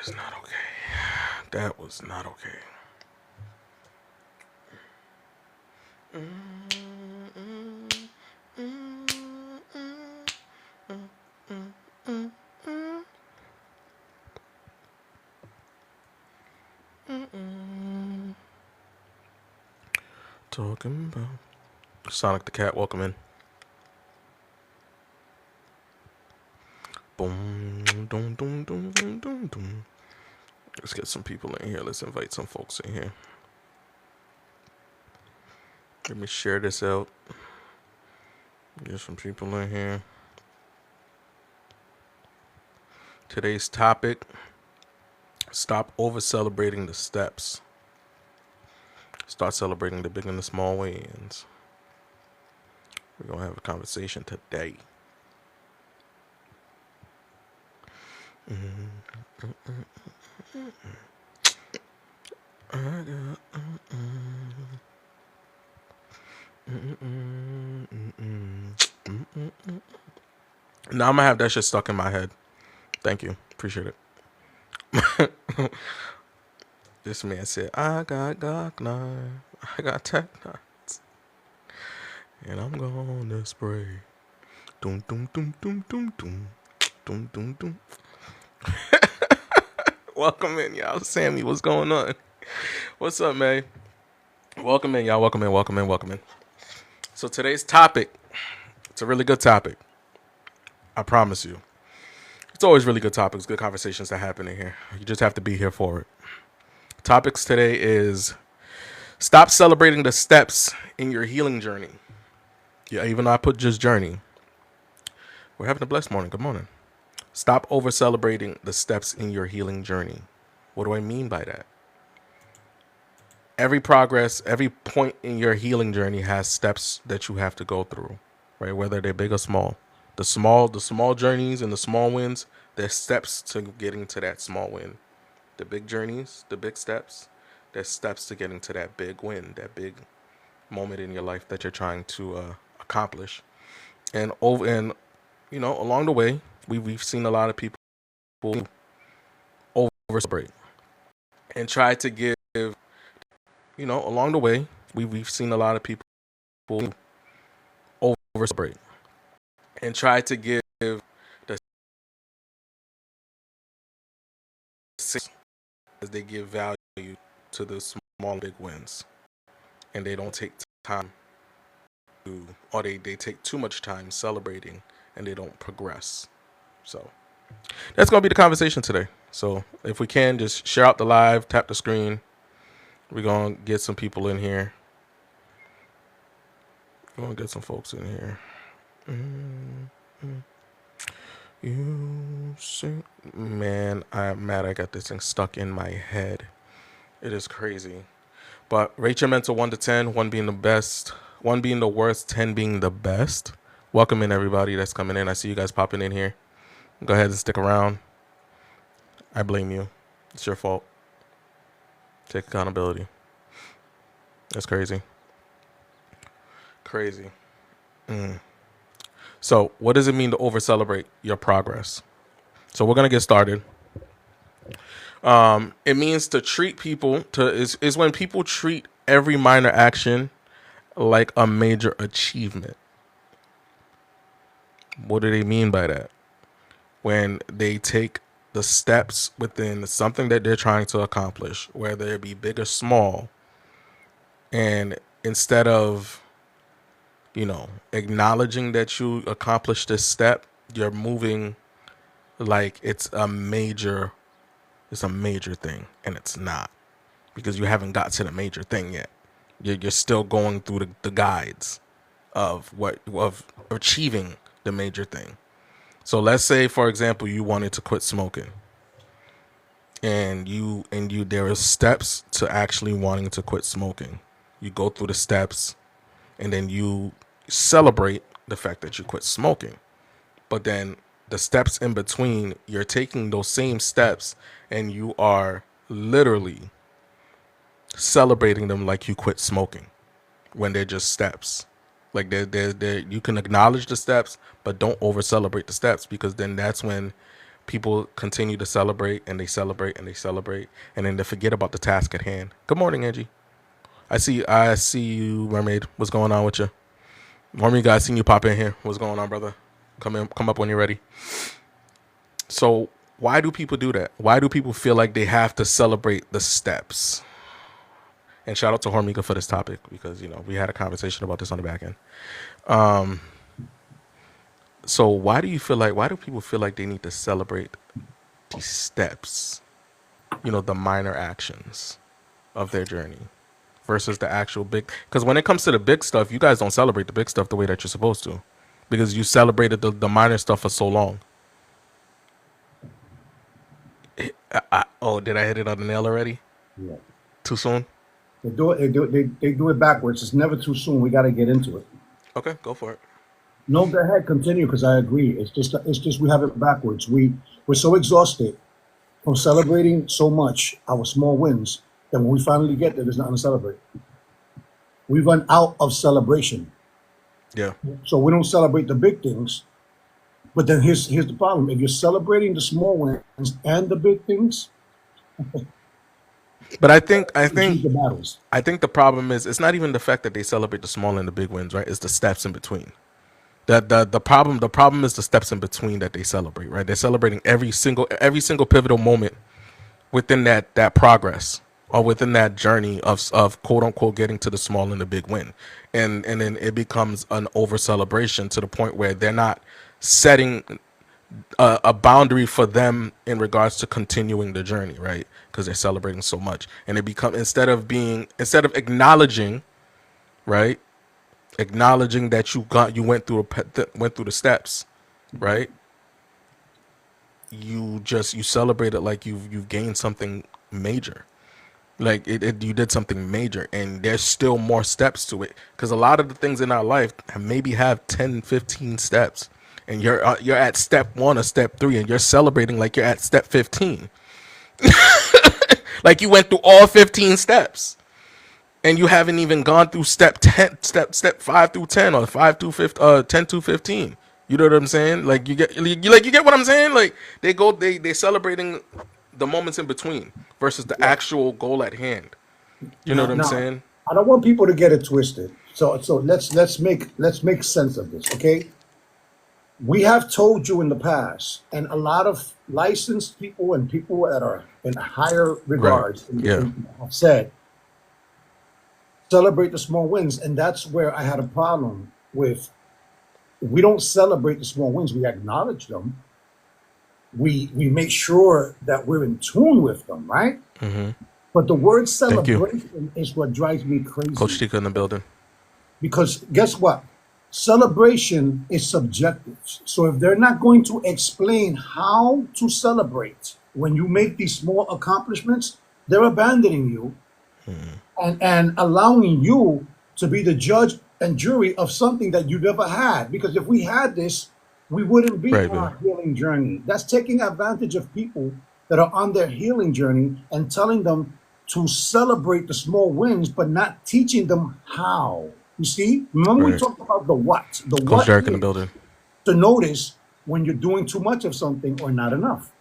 is not okay. That was not okay. Talking about Sonic the Cat. Welcome in. Boom, boom, boom, boom, boom, boom, boom. Let's get some people in here. Let's invite some folks in here. Let me share this out. Get some people in here. Today's topic: stop over celebrating the steps. Start celebrating the big and the small wins. We're gonna have a conversation today. Now I'm gonna have that shit stuck in my head. Thank you. Appreciate it. This man said, I got Glock 9, I got Tech 9s, and I'm gonna spray. Doom, doom, doom, doom, doom, doom, doom, doom, doom. Welcome in, y'all. Sammy, what's going on? What's up, man? Welcome in, y'all. Welcome in, welcome in, welcome in. So today's topic, it's a really good topic. I promise you. It's always really good topics, good conversations that happen in here. You just have to be here for it. Topics today is stop celebrating the steps in your healing journey. Yeah, even though I put just journey. We're having a blessed morning. Good morning. Stop over celebrating the steps in your healing journey. What do I mean by that? Every progress, every point in your healing journey has steps that you have to go through, right? Whether they're big or small. The small journeys and the small wins, there's steps to getting to that small win. The big journeys, the big steps, there's steps to getting to that big win, that big moment in your life that you're trying to accomplish. And along the way, we've seen a lot of people over celebrate and try to give. Along the way, we've seen a lot of people over celebrate and try to give the as they give value to the small and big wins, and they don't take time or they take too much time celebrating and they don't progress. So that's gonna be the conversation today. So if we can, just share out the live, tap the screen. We're gonna get some people in here. We're gonna get some folks in here. You see, man, I'm mad I got this thing stuck in my head. It is crazy. But rate your mental 1 to 10, 1 being the best, 1 being the worst, 10 being the best. Welcome in everybody that's coming in. I see you guys popping in here. Go ahead and stick around. I blame you. It's your fault. Take accountability. That's crazy. Crazy. So what does it mean to over celebrate your progress? So we're going to get started. It means to treat people is when people treat every minor action like a major achievement. What do they mean by that? When they take the steps within something that they're trying to accomplish, whether it be big or small, and instead of acknowledging that you accomplished this step, you're moving like it's a major thing, and it's not, because you haven't got to the major thing yet. You're still going through the guides of achieving the major thing. So let's say, for example, you wanted to quit smoking, and there are steps to actually wanting to quit smoking. You go through the steps, and then you celebrate the fact that you quit smoking. But then the steps in between, you're taking those same steps and you are literally celebrating them like you quit smoking, when they're just steps. Like you can acknowledge the steps, but don't over celebrate the steps, because then that's when People continue to celebrate and they celebrate and they celebrate, and then they forget about the task at hand. Good morning, Angie. I see you, Mermaid. What's going on with you? More of you guys seen you pop in here. What's going on, brother? Come up when you're ready. So why do people do that? Why do people feel like they have to celebrate the steps? And shout out to Hormika for this topic because we had a conversation about this on the back end. So why do people feel like they need to celebrate these steps? The minor actions of their journey versus the actual big. Because when it comes to the big stuff, you guys don't celebrate the big stuff the way that you're supposed to, because you celebrated the minor stuff for so long. Oh, did I hit it on the nail already? Yeah. Too soon? They do it backwards. It's never too soon. We got to get into it. Okay, go for it. No, go ahead, continue, because I agree. It's just we have it backwards. We're so exhausted from celebrating so much our small wins that when we finally get there, there's nothing to celebrate. We run out of celebration, Yeah. so we don't celebrate the big things. But then here's the problem: if you're celebrating the small wins and the big things, But I think I you think choose the battles. I think the problem is it's not even the fact that they celebrate the small and the big wins, right? It's the steps in between. The problem is the steps in between that they celebrate, right? They're celebrating every single pivotal moment within that progress or within that journey of quote unquote getting to the small and the big win. And then it becomes an over celebration to the point where they're not setting a boundary for them in regards to continuing the journey, right? Because they're celebrating so much. And it become instead of acknowledging, right? Acknowledging that you went through the steps, right? You celebrate it like you've gained something major, like you did something major, and there's still more steps to it, because a lot of the things in our life maybe have 10, 15 steps, and you're at step 1 or step 3, and you're celebrating like you're at step 15, like you went through all 15 steps, and you haven't even gone through step 10, step 5 through 10, or 5 through 15, 10 to 15. You know what I'm saying? Like you get what I'm saying? Like they celebrating the moments in between versus the Yeah. actual goal at hand. You know Now, what I'm now, saying? I don't want people to get it twisted. So let's make sense of this, okay? We have told you in the past, and a lot of licensed people and people that are in higher Right. regards Yeah. have said, celebrate the small wins. And that's where I had a problem with. We don't celebrate the small wins, we acknowledge them. We make sure that we're in tune with them, right? But the word Thank you, celebration is what drives me Coach crazy. Tika in the building. Because guess what? Celebration is subjective. So if they're not going to explain how to celebrate when you make these small accomplishments, they're abandoning you and allowing you to be the judge and jury of something that you never had. Because if we had this, we wouldn't be Right, on man. our healing journey. That's taking advantage of people that are on their healing journey and telling them to celebrate the small wins, but not teaching them how. You see, remember we Right. talked about the what? The Coach what Derek in the is building. to notice when you're doing too much of something or not enough.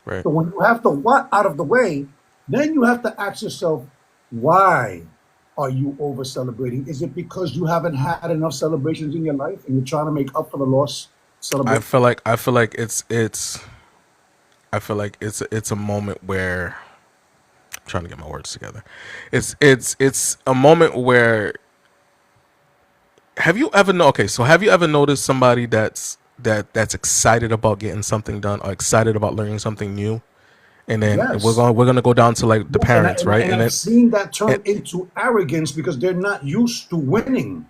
Right. So when you have the what out of the way, then you have to ask yourself, why are you over celebrating? Is it because you haven't had enough celebrations in your life and you're trying to make up for the lost I celebration? feel like I feel like it's a moment where I'm trying to get my words together. It's a moment where have you ever noticed somebody that's excited about getting something done or excited about learning something new, and then Yes. we're gonna go down to like the Yes, and, I, parents, and, I, right? and And I've then seen that turn and, into arrogance because they're not used to winning.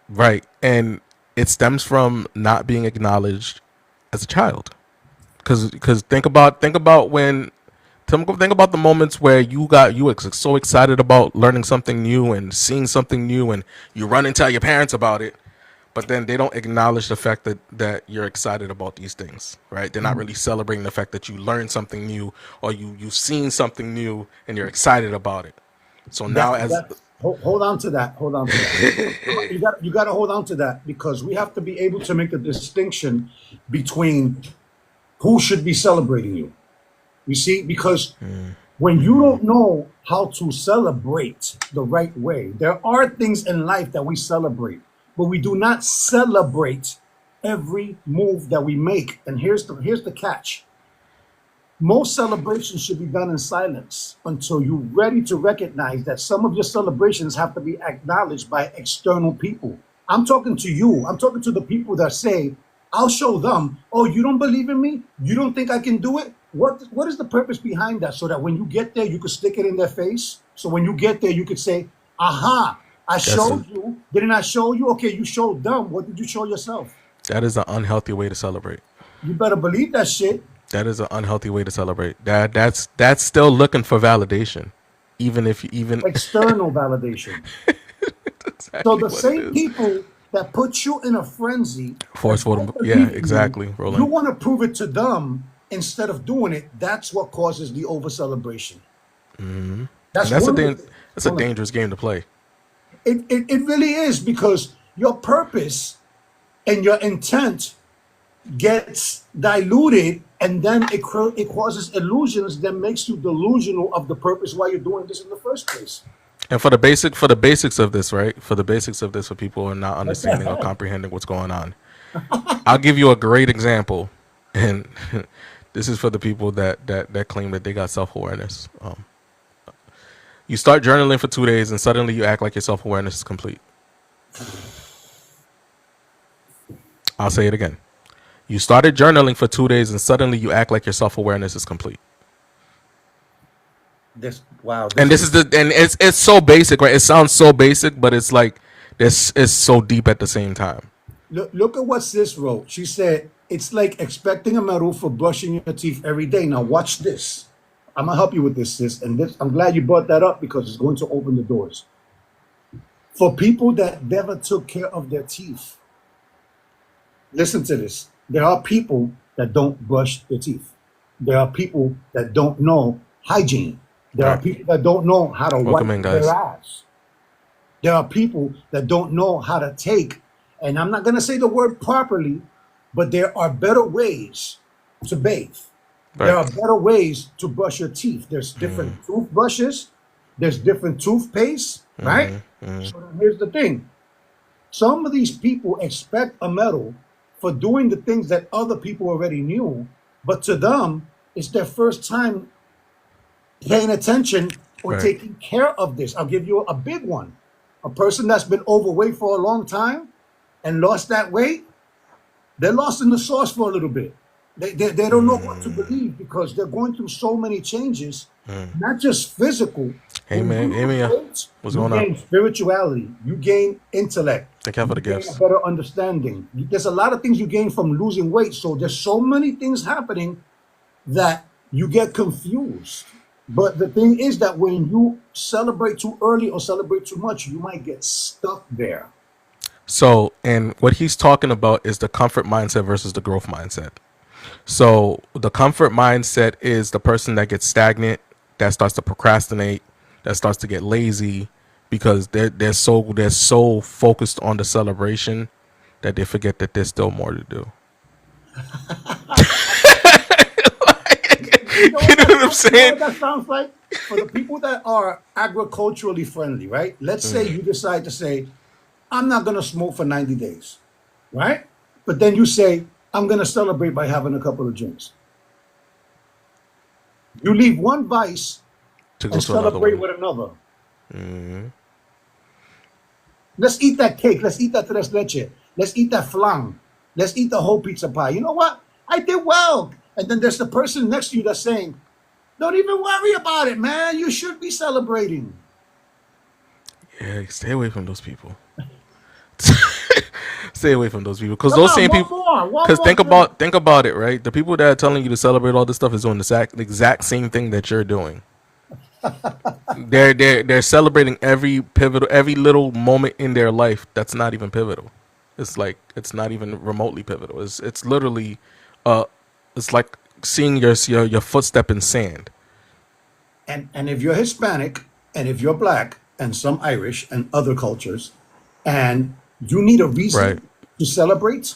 right, and it stems from not being acknowledged as a child. Because think about when think about the moments where you were so excited about learning something new and seeing something new, and you run and tell your parents about it, but then they don't acknowledge the fact that you're excited about these things, right? They're not really celebrating the fact that you learned something new, or you've seen something new and you're excited about it. So now as Hold on to that. Hold on to that. You got to hold on to that because we have to be able to make the distinction between who should be celebrating you. You see, because when you don't know how to celebrate the right way, there are things in life that we celebrate, but we do not celebrate every move that we make. And here's the catch. Most celebrations should be done in silence until you're ready to recognize that some of your celebrations have to be acknowledged by external people. I'm talking to you. I'm talking to the people that say, I'll show them, oh, you don't believe in me? You don't think I can do it? What is the purpose behind that? So that when you get there, you could stick it in their face. So when you get there, you could say, aha, I That's a, showed you. Didn't I show you? Okay, you showed them. What did you show yourself? that is an unhealthy way to celebrate. You better believe that shit. That is an unhealthy way to celebrate. That's still looking for validation, even if you even External validation. So exactly the what it same is. people that put you in a frenzy that Forceful don't to, yeah, believe in you, exactly, you Roland. want to prove it to them instead of doing it. That's what causes the over celebration. And That's one of the things. that's a Hold on. dangerous game to play. It really is because your purpose and your intent gets diluted and then it causes illusions that makes you delusional of the purpose why you're doing this in the first place. And for the basics of this, right? For the basics of this, for people who are not Like the understanding or heck? comprehending what's going on, I'll give you a great example, and this is for the people that claim that they got self awareness. You start journaling for 2 days, and suddenly you act like your self awareness is complete. I'll say it again. You started journaling for 2 days, and suddenly you act like your self awareness is complete. This wow, And this this is is the and it's so basic, right? It sounds so basic, but it's like this is so deep at the same time. look at what sis wrote. She said it's like expecting a medal for brushing your teeth every day. Now watch this. I'm gonna help you with this, sis. And this, I'm glad you brought that up because it's going to open the doors for people that never took care of their teeth. Listen to this. There are people that don't brush their teeth. There are people that don't know hygiene. There All are right, people that don't know how to welcome wipe in, their guys. ass. There are people that don't know how to take, and I'm not going to say the word properly, but there are better ways to bathe. There Right. are better ways to brush your teeth. There's different toothbrushes, there's different toothpaste, right? So then here's the thing. Some of these people expect a medal for doing the things that other people already knew, but to them, it's their first time paying attention or Right. taking care of this. I'll give you a big one. A person that's been overweight for a long time and lost that weight, they're lost in the sauce for a little bit. They don't know what to believe because they're going through so many changes, not just physical. Hey When man, you hey lose Mia, weight, what's you going on? gain spirituality, you gain intellect, Thank you for you the gain a gifts. better understanding. There's a lot of things you gain from losing weight. So there's so many things happening that you get confused. But the thing is that when you celebrate too early or celebrate too much, you might get stuck there. So, and what he's talking about is the comfort mindset versus the growth mindset. So, the comfort mindset is the person that gets stagnant, that starts to procrastinate, that starts to get lazy because they're so focused on the celebration that they forget that there's still more to do. You know You what know that what I'm sounds, you know saying? what that sounds like? For the people that are agriculturally friendly, right? Let's say you decide to say, I'm not going to smoke for 90 days, right? But then you say, I'm going to celebrate by having a couple of drinks. You leave one vice To go and to another celebrate one. with another. Let's eat that cake. Let's eat that tres leche. Let's eat that flan. Let's eat the whole pizza pie. You know what? I did well. And then there's the person next to you that's saying, don't even worry about it, man. You should be celebrating. Yeah, stay away from those people. Stay away from those people because Come those on, same one people. more. One Because more drink. think about it, right? The people that are telling you to celebrate all this stuff is doing the exact same thing that you're doing. They're celebrating every little moment in their life that's not even pivotal. It's like it's not even remotely pivotal. It's literally, uh, it's like seeing your footstep in sand. And if you're Hispanic and if you're black and some Irish and other cultures, and you need a Right. reason to celebrate,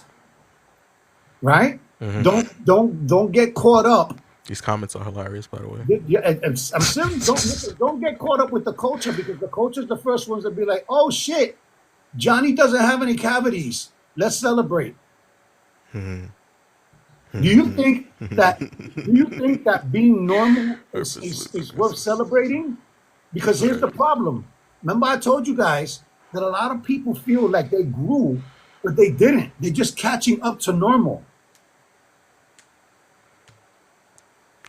right? Don't get caught up. These comments are hilarious, by the way. Yeah, I'm serious. Don't get caught up with the culture, because the culture's the first ones to be like, oh shit, Johnny doesn't have any cavities. Let's celebrate. Do you think that being normal is Purposely worth aggressive. celebrating? Because here's Right. the problem. Remember, I told you guys that a lot of people feel like they grew, but they didn't. They're just catching up to normal.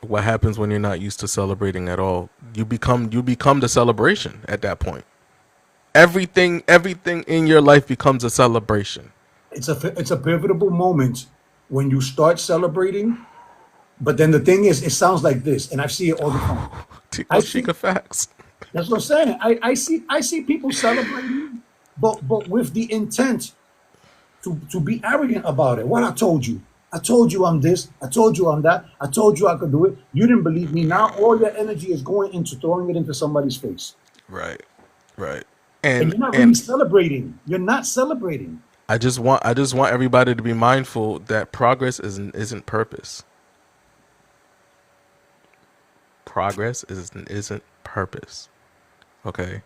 What happens when you're not used to celebrating at all? You become the celebration at that point. Everything in your life becomes a celebration. It's a pivotal moment when you start celebrating. But then the thing is, it sounds like this, and I see it all the time. I Tico see Chica facts. That's what I'm saying. I see people celebrating, but with the intent to be arrogant about it. What I told you. I told you I'm this. I told you I'm that. I told you I could do it. You didn't believe me. Now all your energy is going into throwing it into somebody's face. Right. Right. And And you're not really and celebrating. You're not celebrating. I just want everybody to be mindful that progress isn't purpose. Progress isn't purpose. Okay?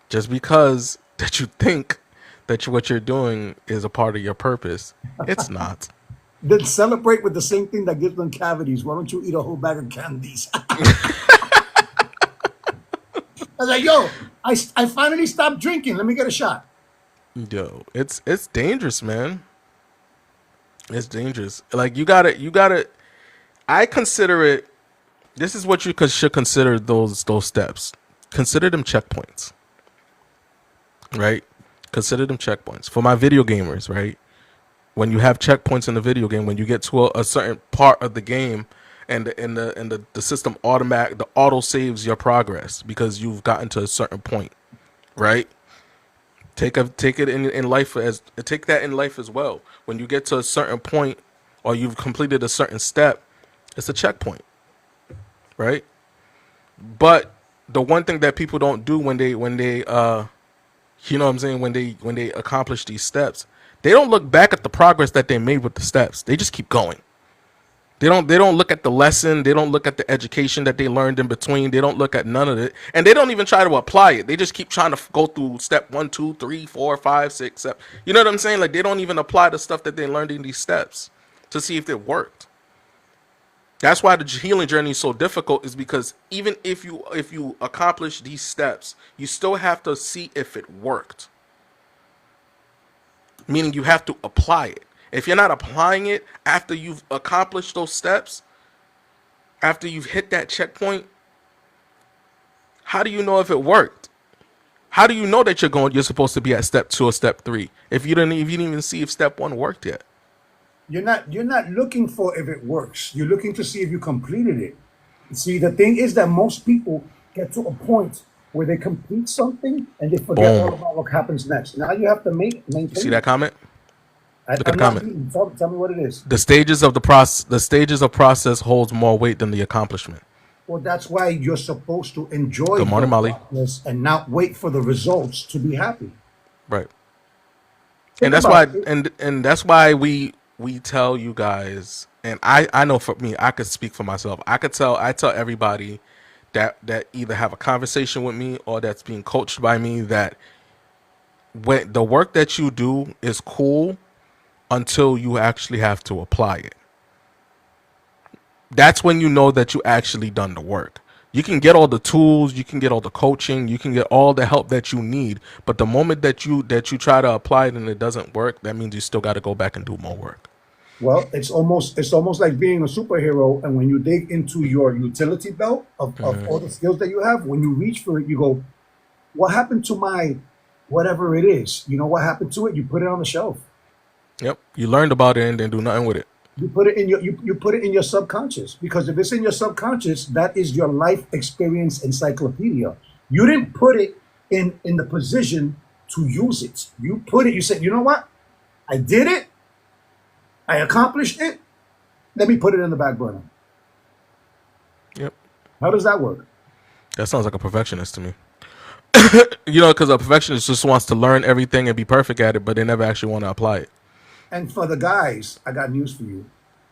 Just because that you think that what you're doing is a part of your purpose, it's not. Then celebrate with the same thing that gives them cavities. Why don't you eat a whole bag of candies? I was like, yo, I finally stopped drinking. Let me get a shot. Yo, it's dangerous, man. It's dangerous. Like you gotta. I consider it. This is what you should consider those steps. Consider them checkpoints, right? Consider them checkpoints for my video gamers, right? When you have checkpoints in the video game, when you get to a certain part of the game, and the system the auto saves your progress because you've gotten to a certain point, right? Take it in life as take that in life as well. When you get to a certain point or you've completed a certain step, it's a checkpoint, right? But the one thing that people don't do when they you know what I'm saying, when they accomplish these steps, they don't look back at the progress that they made with the steps. They just keep going. They don't look at the lesson. They don't look at the education that they learned in between. They don't look at none of it, and they don't even try to apply it. They just keep trying to go through step 1, 2, 3, 4, 5, 6, 7. You know what I'm saying? Like they don't even apply the stuff that they learned in these steps to see if it worked. That's why the healing journey is so difficult. Is because even if you accomplish these steps, you still have to see if it worked. Meaning you have to apply it. If you're not applying it after you've accomplished those steps, after you've hit that checkpoint, how do you know if it worked? How do you know that you're supposed to be at step 2 or step 3 if you didn't even see if step 1 worked yet? You're not looking for if it works. You're looking to see if you completed it. See, the thing is that most people get to a point where they complete something and they forget all Boom. about what happens next. Now you have to You see maintain that it. comment? Look at I'm the not comment. reading. Tell me what it is. The stages of process holds more weight than the accomplishment. Well, that's why you're supposed to enjoy Good the morning, Molly. process and not wait for the results to be happy. Right. And Think that's about why it. and that's why we tell you guys, and I know for me, I could speak for myself. I tell everybody that either have a conversation with me or that's being coached by me that when the work that you do is cool until you actually have to apply it. That's when you know that you actually done the work. You can get all the tools, you can get all the coaching, you can get all the help that you need, but the moment that you try to apply it and it doesn't work, that means you still got to go back and do more work. Well, it's almost like being a superhero, and when you dig into your utility belt of all the skills that you have, when you reach for it, you go, "What happened to my whatever it is? You know what happened to it? You put it on the shelf. Yep, you learned about it and then do nothing with it. You put it in your subconscious, because if it's in your subconscious, that is your life experience encyclopedia. You didn't put it in the position to use it. You put it. You said, you know what? I did it. I accomplished it. Let me put it in the back burner. Yep, How does that work? that sounds like a perfectionist to me. Because a perfectionist just wants to learn everything and be perfect at it, but they never actually want to apply it. And for the guys, I got news for you.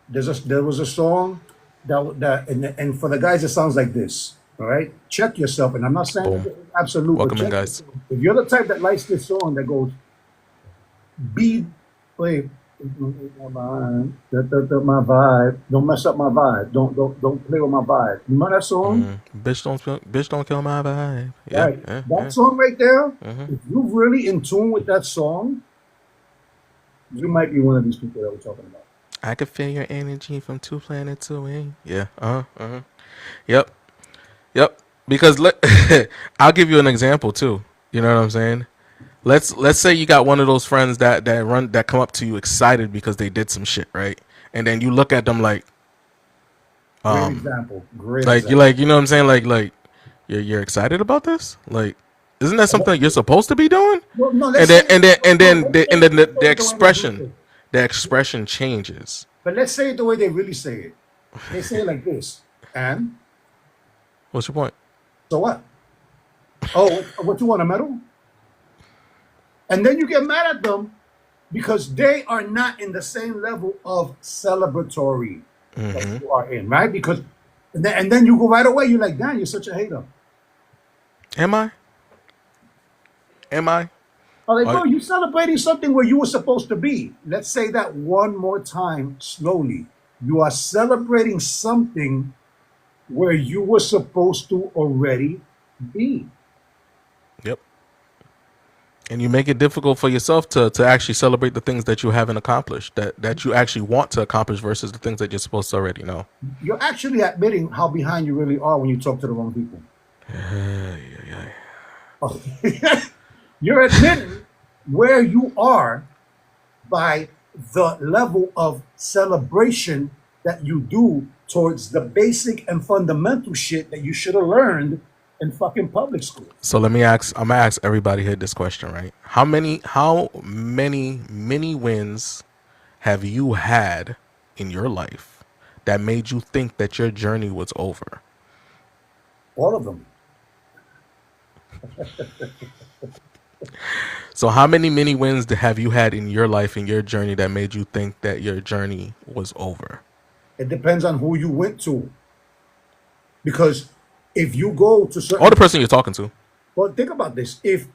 There was a song and for the guys it sounds like this. All right, check yourself, and I'm not saying that Boom. this is absolute, but Welcome in, check guys. yourself. If you're the type that likes this song that goes be wait. My vibe. Don't mess up my vibe. Don't play with my vibe. You know that song? Bitch, don't kill my vibe. Yeah, Right. yeah, That yeah. song right there, Hmm. if you're really in tune with that song, you might be one of these people that we're talking about. I can feel your energy from two planets away. Yeah. Uh huh. Uh huh. Yep. Yep. Because I'll give you an example too. You know what I'm saying? Let's say you got one of those friends that come up to you excited because they did some shit, right? And then you look at them Great um example. Great like you example. like you know what I'm saying like you're excited about this? Like isn't that something you're supposed to be doing? Well, no, And let's then say and then and no, then the, and then let's say the it the way they really expression say it. the expression changes. But let's say it the way they really say it. They say it like this. And What's your point? so what? Oh, what you want, a medal? And then you get mad at them because they are not in the same level of celebratory that Mm-hmm. you are in, right? Because and then you go right away. You're like, damn, you're such a hater. Am I? Am I? I'm like, Are, bro, you celebrating something where you were supposed to be. Let's say that one more time slowly. You are celebrating something where you were supposed to already be. yep. And you make it difficult for yourself to actually celebrate the things that you haven't accomplished, that you actually want to accomplish versus the things that you're supposed to already know. You're actually admitting how behind you really are when you talk to the wrong people. You're admitting where you are by the level of celebration that you do towards the basic and fundamental shit that you should have learned in fucking public school. So let me ask. I'm gonna ask everybody here this question, right? How many mini wins have you had in your life that made you think that your journey was over? All of them. So how many mini wins have you had in your life in your journey that made you think that your journey was over? It depends on who you went to. Because if you go to Or the certain, person you're talking to. well, think about this. If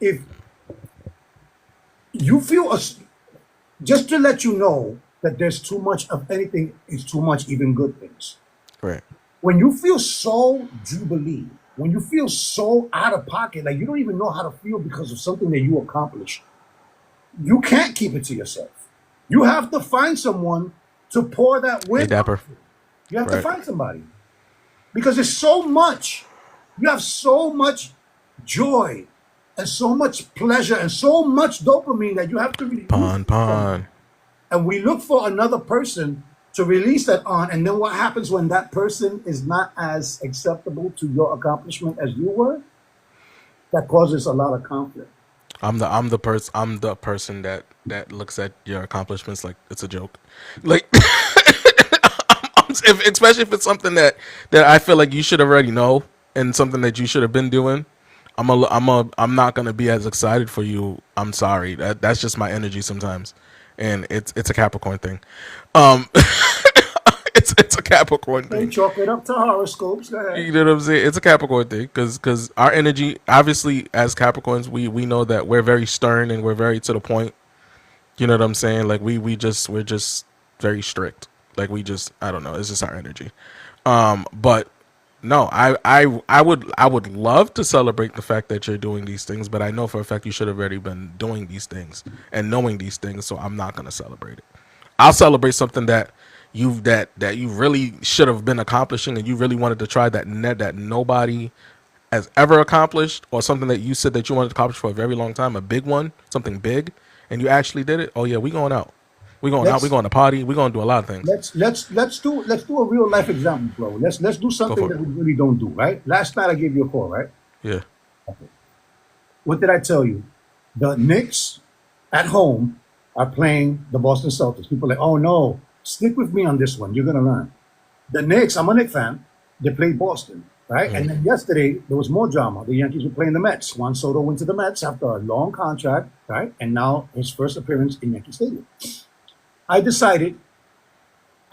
you feel just to let you know that there's too much of anything is too much, even good things. Right. When you feel so jubilee, when you feel so out of pocket, like you don't even know how to feel because of something that you accomplished, you can't keep it to yourself. You have to find someone to pour that Hey, win Dapper. onto. You have to Right. find somebody because there's so much. You have so much joy and so much pleasure and so much dopamine that you have to release Pon from. pon. And we look for another person to release that on. And then what happens when that person is not as acceptable to your accomplishment as you were? That causes a lot of conflict. I'm the person that looks at your accomplishments like it's a joke. Like especially if it's something that I feel like you should already know and something that you should have been doing. I'm not gonna be as excited for you. I'm sorry. That's just my energy sometimes, and it's a Capricorn thing. Um, it's a Capricorn Hey, thing. chalk it up to horoscopes. Go ahead. You know what I'm saying? It's a Capricorn thing because our energy, obviously, as Capricorns, we know that we're very stern and we're very to the point. You know what I'm saying? Like we're just very strict. Like we just I don't know. It's just our energy. But no, I would love to celebrate the fact that you're doing these things, but I know for a fact you should have already been doing these things and knowing these things, so I'm not gonna celebrate it. I'll celebrate something that you really should have been accomplishing and you really wanted to try that nobody has ever accomplished, or something that you said that you wanted to accomplish for a very long time, a big one, something big, and you actually did it. Oh yeah, we going out. We going out. We Let's going to party. We going to do a lot of things. let's do a real life example, bro. Let's do Go something for that it. we really don't do, right? Last night I gave you a call, right? Yeah. What did I tell you? The Knicks at home are playing the Boston Celtics. People are like, oh no, stick with me on this one. You're gonna learn. The Knicks, I'm a Knicks fan. They played Boston, right? And then yesterday there was more drama. The Yankees were playing the Mets. Juan Soto went to the Mets after a long contract, right? And now his first appearance in Yankee Stadium. I decided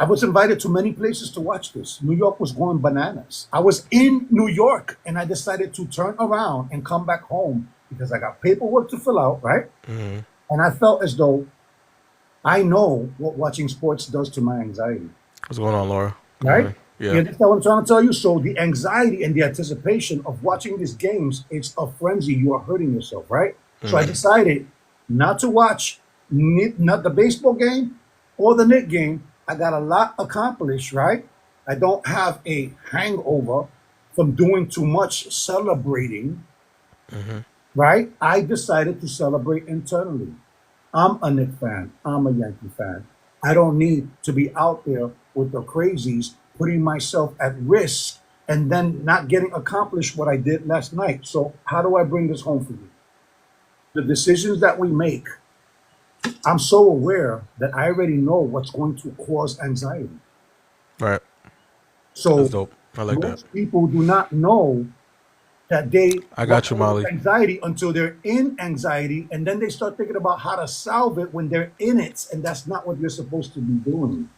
I was invited to many places to watch this. New York was going bananas. I was in New York and I decided to turn around and come back home because I got paperwork to fill out, right? Mm-hmm. And I felt as though I know what watching sports does to my anxiety, What's going on, Laura? Good right? morning. You Yeah. understand what I'm trying to tell you? So the anxiety and the anticipation of watching these games, it's a frenzy. You are hurting yourself, right? So I Mm-hmm. decided not to watch not the baseball game or the Knick game. I got a lot accomplished, right? I don't have a hangover from doing too much celebrating, Mm-hmm. right? I decided to celebrate internally. I'm a Knicks fan. I'm a Yankee fan. I don't need to be out there with the crazies, putting myself at risk and then not getting accomplished what I did last night. So, how do I bring this home for you? The decisions that we make, I'm so aware that I already know what's going to cause anxiety. Right. That's So, dope. I like that. most people do not know that they I what got you, causes Molly. anxiety until they're in anxiety and then they start thinking about how to solve it when they're in it, and that's not what you're supposed to be doing.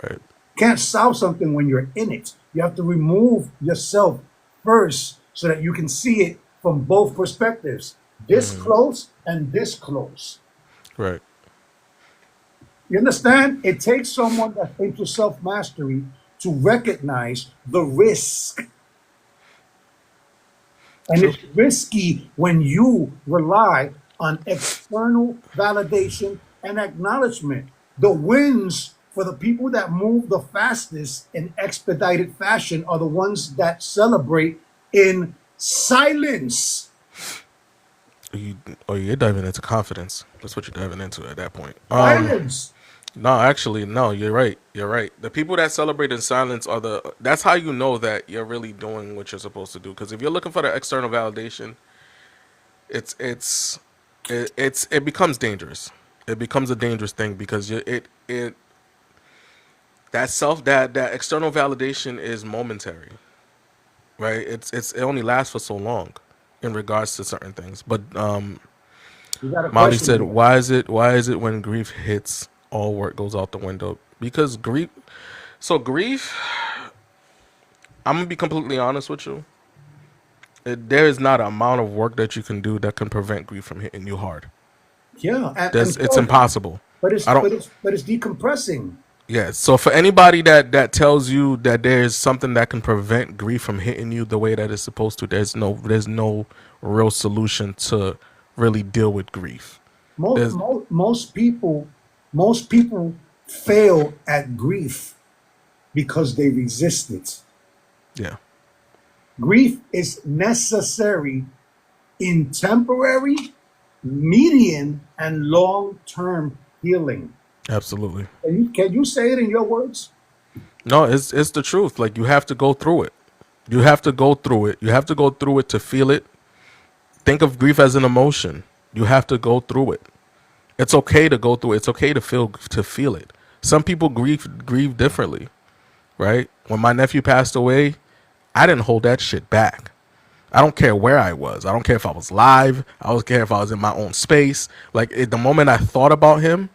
Right. Can't solve something when you're in it. You have to remove yourself first so that you can see it from both perspectives, this Mm-hmm. close and this close. Right. You understand? It takes someone that's into self mastery to recognize the risk. And True. it's risky when you rely on external validation and acknowledgement. The wins for the people that move the fastest in expedited fashion are the ones that celebrate in silence. You, oh, you're diving into confidence. That's what you're diving into at that point. Silence. No, actually, no. You're right. You're right. The people that celebrate in silence are the. That's how you know that you're really doing what you're supposed to do. Because if you're looking for the external validation, it's it's it becomes dangerous. It becomes a dangerous thing because it that external validation is momentary, right? It only lasts for so long in regards to certain things. But You got a Molly question said, here. "Why is it when grief hits, all work goes out the window? Because grief. So grief. I'm gonna be completely honest with you. There is not an amount of work that you can do that can prevent grief from hitting you hard. Yeah, and It's impossible. but it's I don't. but it's but it's decompressing. Yeah. So for anybody that tells you that there's something that can prevent grief from hitting you the way that it's supposed to, there's no real solution to really deal with grief. Most There's most most people fail at grief because they resist it. yeah, Grief is necessary in temporary, median, and long-term healing. absolutely. Can you say it in your words? No, it's the truth. Like you have to go through it. You have to go through it. You have to go through it to feel it. Think of grief as an emotion. You have to go through it. It's okay to go through it. It's okay to feel it. Some people grieve differently, right? When my nephew passed away, I didn't hold that shit back. I don't care where I was. I don't care if I was live. I don't care if I was in my own space. Like the moment I thought about him,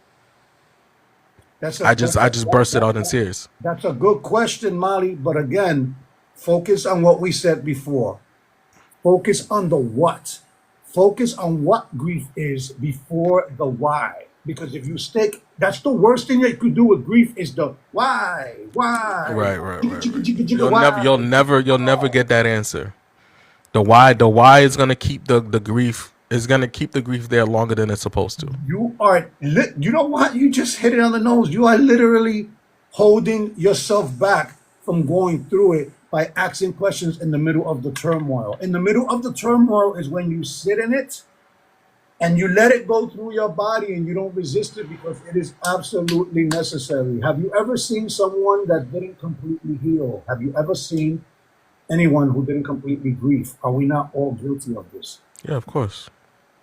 That's a I just bursted out in tears. that's a good question, Molly. But again, focus on what we said before. Focus on the what. Focus on what grief is before the why. Because if you stick, that's the worst thing that you could do with grief is the why, Right, right, jigga, right, jigga, right. jigga, jigga, You'll never, why. you'll never get that answer. The why is gonna keep the grief is gonna keep the grief there longer than it's supposed to. You know what? You just hit it on the nose. You are literally holding yourself back from going through it by asking questions in the middle of the turmoil. In the middle of the turmoil is when you sit in it and you let it go through your body and you don't resist it because it is absolutely necessary. Have you ever seen someone that didn't completely heal? Have you ever seen anyone who didn't completely grieve? Are we not all guilty of this? Yeah, of course.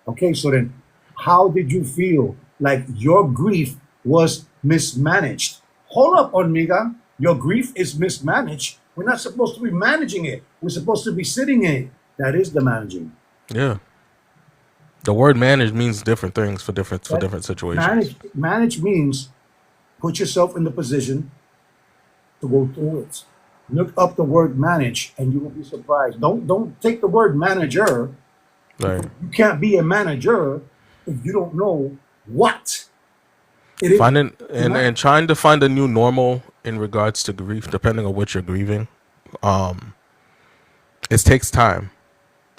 Okay, so then how did you feel like your grief was mismanaged? Hold up, Ormiga. Your grief is mismanaged. We're not supposed to be managing it. We're supposed to be sitting in it. That is the managing. Yeah. The word manage means different things for That different situations. manage means put yourself in the position. to go through it. Look up the word manage, and you will be surprised. Don't take the word manager, Right. because you can't be a manager if you don't know what it is Finding to manage. and trying to find a new normal in regards to grief, depending on what you're grieving, it takes time.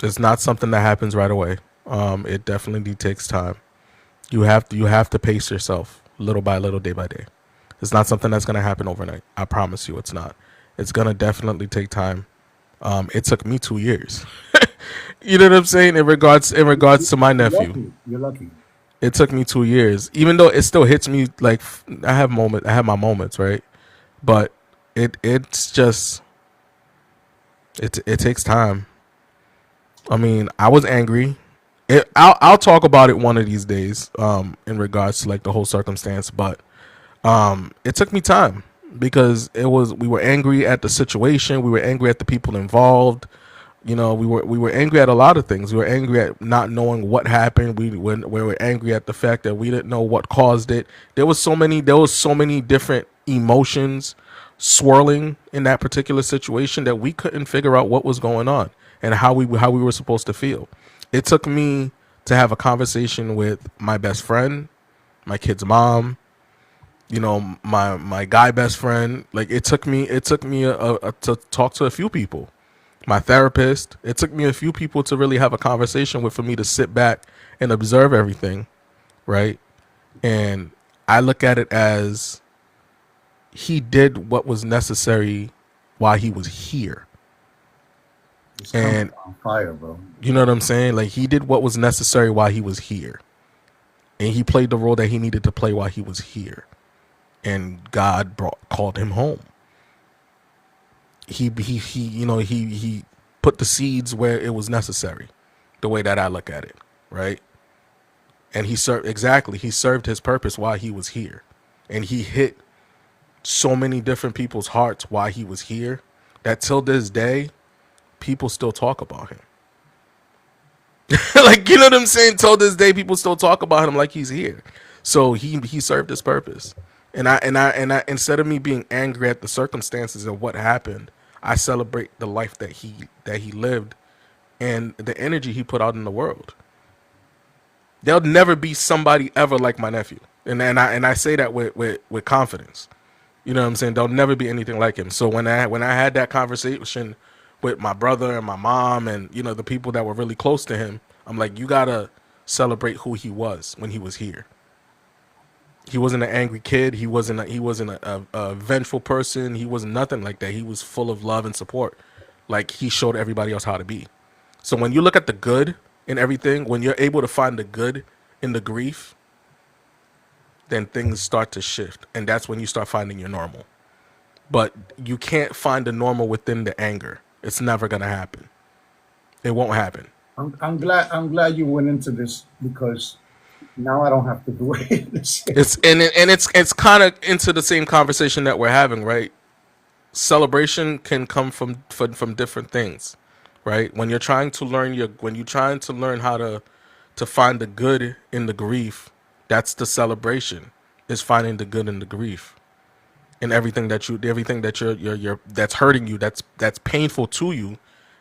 It's not something that happens right away. It definitely takes time. You have to pace yourself little by little, day by day. It's not something that's gonna happen overnight. I promise you, it's not. It's gonna definitely take time. It took me 2 years. You know what I'm saying? In regards to my You're nephew, lucky. You're lucky. it took me 2 years. Even though it still hits me like I have my moments, right? But it's just it takes time. I mean, I was angry. I'll talk about it one of these days. In regards to like the whole circumstance, but it took me time because we were angry at the situation. We were angry at the people involved. We were angry at a lot of things. We were angry at not knowing what happened. We were angry at the fact that we didn't know what caused it. There was so many different emotions swirling in that particular situation that we couldn't figure out what was going on and how we were supposed to feel. It took me to have a conversation with my best friend, my kid's mom, my guy best friend. Like it took me to talk to a few people, my therapist. It took me a few people to really have a conversation with, for me to sit back and observe everything, right? And I look at it as he did what was necessary while he was here. It's coming And on fire, bro. you know what I'm saying? Like he did what was necessary while he was here. And he played the role that he needed to play while he was here. And God called him home. He put the seeds where it was necessary, the way that I look at it, right? And he served his purpose while he was here. And he hit so many different people's hearts while he was here that till this day people still talk about him. Like, you know what I'm saying? Till this day people still talk about him like he's here. So he served his purpose. And I instead of me being angry at the circumstances of what happened, I celebrate the life that he lived and the energy he put out in the world. There'll never be somebody ever like my nephew. And I say that with confidence. You know what I'm saying? There'll never be anything like him. So when I had that conversation with my brother and my mom and the people that were really close to him, I'm like, you gotta celebrate who he was when he was here. He wasn't an angry kid. He wasn't a vengeful person. He was nothing like that. He was full of love and support. Like he showed everybody else how to be. So when you look at the good in everything, when you're able to find the good in the grief, then things start to shift. And that's when you start finding your normal. But you can't find the normal within the anger. It's never gonna happen. It won't happen. I'm glad you went into this, because now I don't have to do it. It's kind of into the same conversation that we're having, right? Celebration can come from different things, right? When you're trying to learn how to find the good in the grief, that's the celebration. Is finding the good in the grief. And everything that you're that's hurting you, that's painful to you,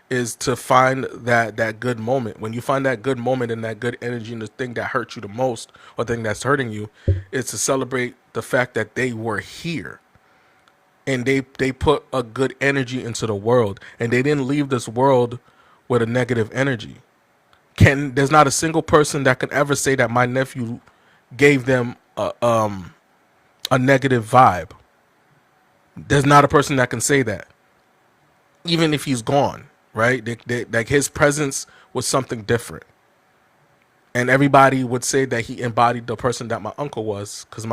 is to find that good moment. When you find that good moment and that good energy in the thing that hurt you the most, or thing that's hurting you, is to celebrate the fact that they were here and they put a good energy into the world, and they didn't leave this world with a negative energy. There's not a single person that can ever say that my nephew gave them a negative vibe. There's not a person that can say that, even if he's gone, right? Like his presence was something different, and everybody would say that he embodied the person that my uncle was, because him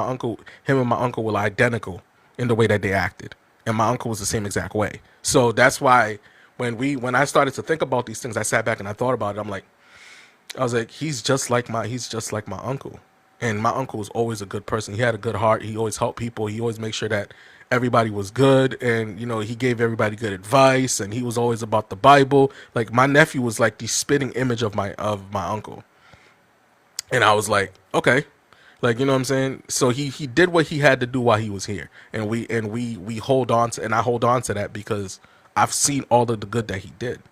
and my uncle were identical in the way that they acted, and my uncle was the same exact way. So that's why when I started to think about these things, I sat back and I thought about it. I was like, he's just like my uncle. And my uncle was always a good person. He had a good heart. He always helped people. He always made sure that everybody was good, and he gave everybody good advice, and he was always about the Bible. Like my nephew was like the spitting image of my uncle. And I was like, okay, Like, you know what I'm saying? So he did what he had to do while he was here, and we hold on to, and I hold on to that because I've seen all of the good that he did.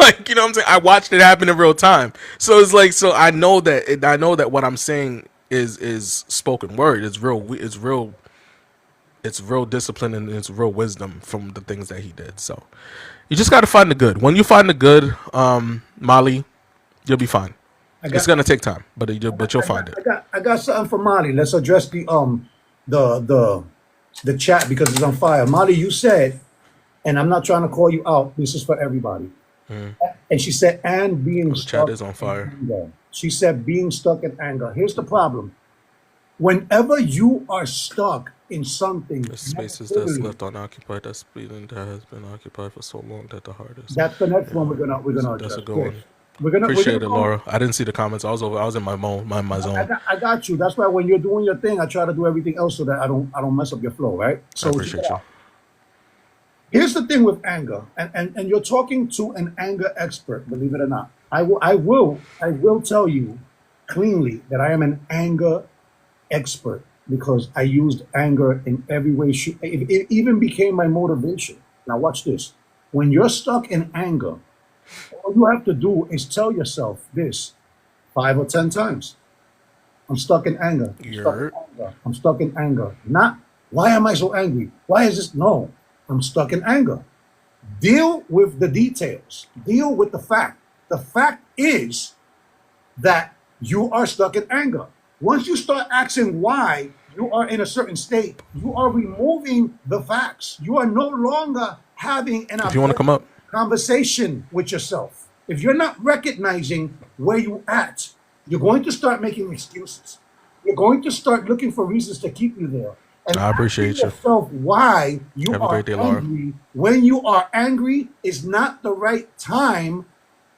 Like, you know what I'm saying? I watched it happen in real time. So it's like, so I know that what I'm saying is spoken word. It's real discipline and it's real wisdom from the things that he did. So you just got to find the good. When you find the good, Molly, you'll be fine. I It's got, gonna take time, but you'll I got, find it. I got, I got something for Molly. Let's address the the the chat because it's on fire. Molly, you said, and I'm not trying to call you out. This is for everybody. And she said, and being Oh, the chat stuck is on in fire. anger. She said, being stuck in anger. Here's the problem. Whenever you are stuck in something The spaces that's negatively, left unoccupied, that feeling that has been occupied for so long that the heart is. that's the next one we're So gonna that's a address. good Chris. one. We're gonna Appreciate it, go. Laura. I didn't see the comments. I was in my zone. I got you. That's why when you're doing your thing, I try to do everything else so that I don't mess up your flow, right? I So check it appreciate you. out. Here's the thing with anger, and you're talking to an anger expert, believe it or not. I will tell you cleanly that I am an anger expert because I used anger in every way. It even became my motivation. Now watch this. When you're stuck in anger, all you have to do is tell yourself this 5 or 10 times. I'm stuck in anger. I'm stuck in You're anger. I'm stuck in anger. Not why am I so angry? Why is this? No, I'm stuck in anger. Deal with the details. Deal with the fact. The fact is that you are stuck in anger. Once you start asking why you are in a certain state, you are removing the facts. You are no longer having an if you want to come objective up, conversation with yourself. If you're not recognizing where you at, you're going to start making excuses. You're going to start looking for reasons to keep you there. And I asking appreciate you. yourself why you Have a are great day, Laura. angry when you are angry is not the right time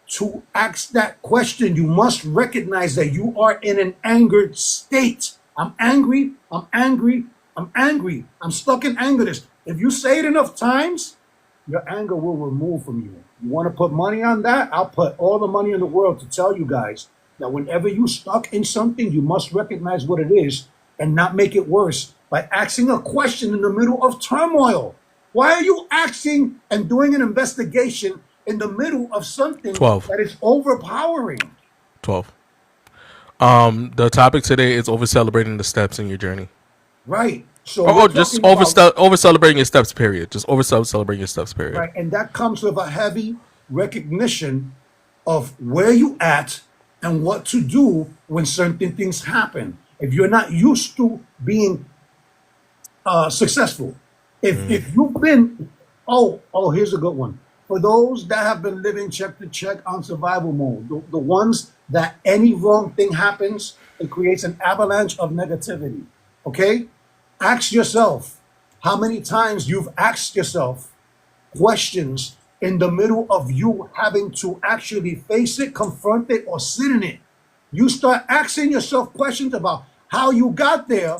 to ask that question. You must recognize that you are in an angered state. I'm angry. I'm angry. I'm angry. I'm stuck in anger. If you say it enough times, your anger will remove from you. You want to put money on that? I'll put all the money in the world to tell you guys that whenever you stuck in something, you must recognize what it is and not make it worse by asking a question in the middle of turmoil. Why are you asking and doing an investigation in the middle of something 12. that is overpowering? 12. The topic today is over celebrating the steps in your journey. Right. So we're Or just talking about over celebrating your steps, period. Just over celebrating your steps, period. right, and that comes with a heavy recognition of where you at and what to do when certain things happen. If you're not used to being successful, if you've been, here's a good one. For those that have been living check to check on survival mode, the ones that any wrong thing happens, it creates an avalanche of negativity. Okay, ask yourself how many times you've asked yourself questions in the middle of you having to actually face it, confront it, or sit in it. You start asking yourself questions about how you got there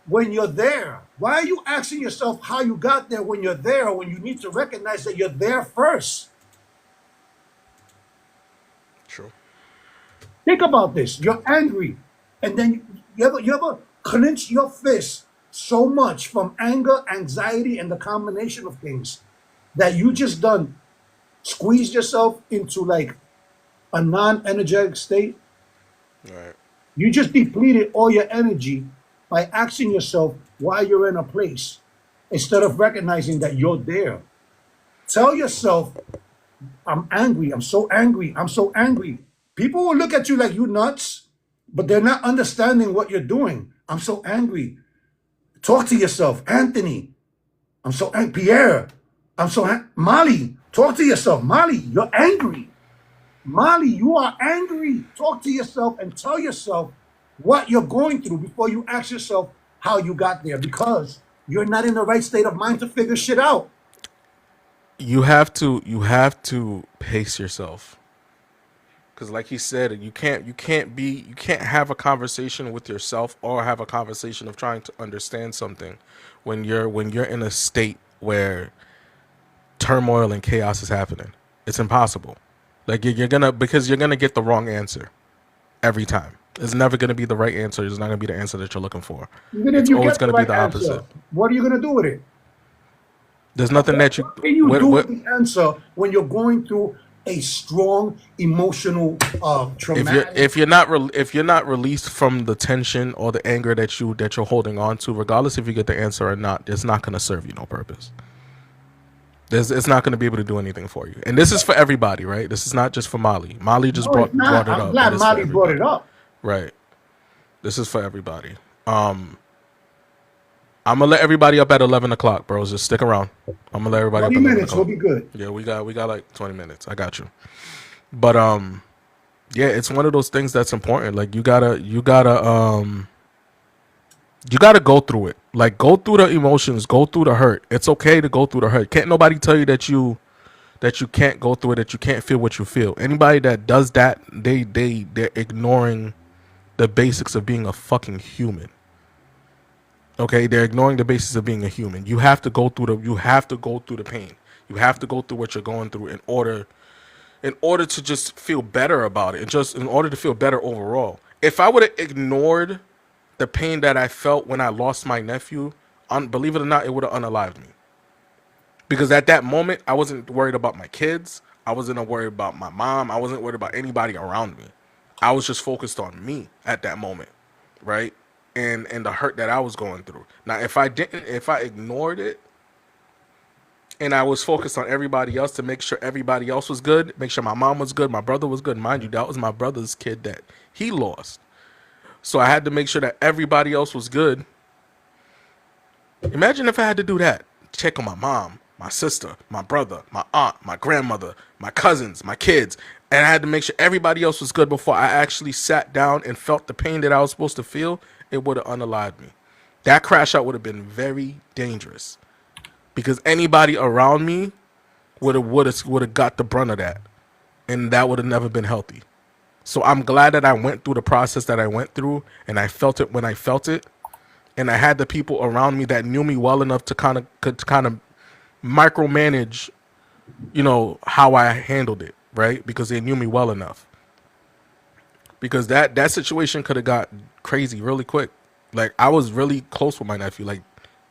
when you're there. Why are you asking yourself how you got there when you're there when you need to recognize that you're there first? True. Think about this. You're angry, and then you ever clench your fist so much from anger, anxiety, and the combination of things that you just done squeeze yourself into like a non-energetic state. All right. You just depleted all your energy by asking yourself why you're in a place instead of recognizing that you're there. Tell yourself, I'm angry. I'm so angry. I'm so angry. People will look at you like you nuts, but they're not understanding what you're doing. I'm so angry. Talk to yourself, Anthony. I'm so angry. Pierre, Molly, talk to yourself. Molly, you're angry. Molly, you are angry. Talk to yourself and tell yourself what you're going through before you ask yourself how you got there because you're not in the right state of mind to figure shit out. You have to pace yourself. Because like he said, you can't have a conversation with yourself or have a conversation of trying to understand something when you're in a state where turmoil and chaos is happening. It's impossible. Like you're gonna because you're gonna get the wrong answer every time. It's never going to be the right answer. It's not going to be the answer that you're looking for. Even if It's you always get the going to be right the answer, opposite. what are you going to do with it? There's nothing that you What can you do with what the answer when you're going through a strong emotional, traumatic? if you're not released from the tension or the anger that you're holding on to, regardless if you get the answer or not, it's not going to serve you no purpose. It's not going to be able to do anything for you. And this is for everybody, right? This is not just for Molly. Molly just No, it's not. brought it I'm up, but glad it's for Molly brought it everybody, up. right? This is for everybody. I'm gonna let everybody up at 11 o'clock, bros. Just stick around. I'm gonna let everybody up 20 at 11 minutes, we'll o'clock. be good. Yeah, we got like 20 minutes. I got you. But yeah, it's one of those things that's important. Like you gotta go through it. Like go through the emotions, go through the hurt. It's okay to go through the hurt. Can't nobody tell you that you can't go through it, that you can't feel what you feel. Anybody that does that, they're ignoring the basics of being a fucking human. Okay, they're ignoring the basics of being a human. You have to go through the pain. You have to go through what you're going through in order to just feel better about it, and just in order to feel better overall. If I would have ignored the pain that I felt when I lost my nephew, believe it or not, it would have unalived me. Because at that moment, I wasn't worried about my kids. I wasn't worried about my mom. I wasn't worried about anybody around me. I was just focused on me at that moment, right? And the hurt that I was going through. Now, if I ignored it and I was focused on everybody else to make sure everybody else was good, make sure my mom was good, my brother was good. Mind you, that was my brother's kid that he lost. So I had to make sure that everybody else was good. Imagine if I had to do that. Check on my mom, my sister, my brother, my aunt, my grandmother, my cousins, my kids. And I had to make sure everybody else was good before I actually sat down and felt the pain that I was supposed to feel. It would have unalived me. That crash out would have been very dangerous. Because anybody around me would have got the brunt of that. And that would have never been healthy. So I'm glad that I went through the process that I went through and I felt it when I felt it, and I had the people around me that knew me well enough to kind of micromanage, how I handled it, right? Because they knew me well enough. Because that situation could have got crazy really quick. Like I was really close with my nephew. Like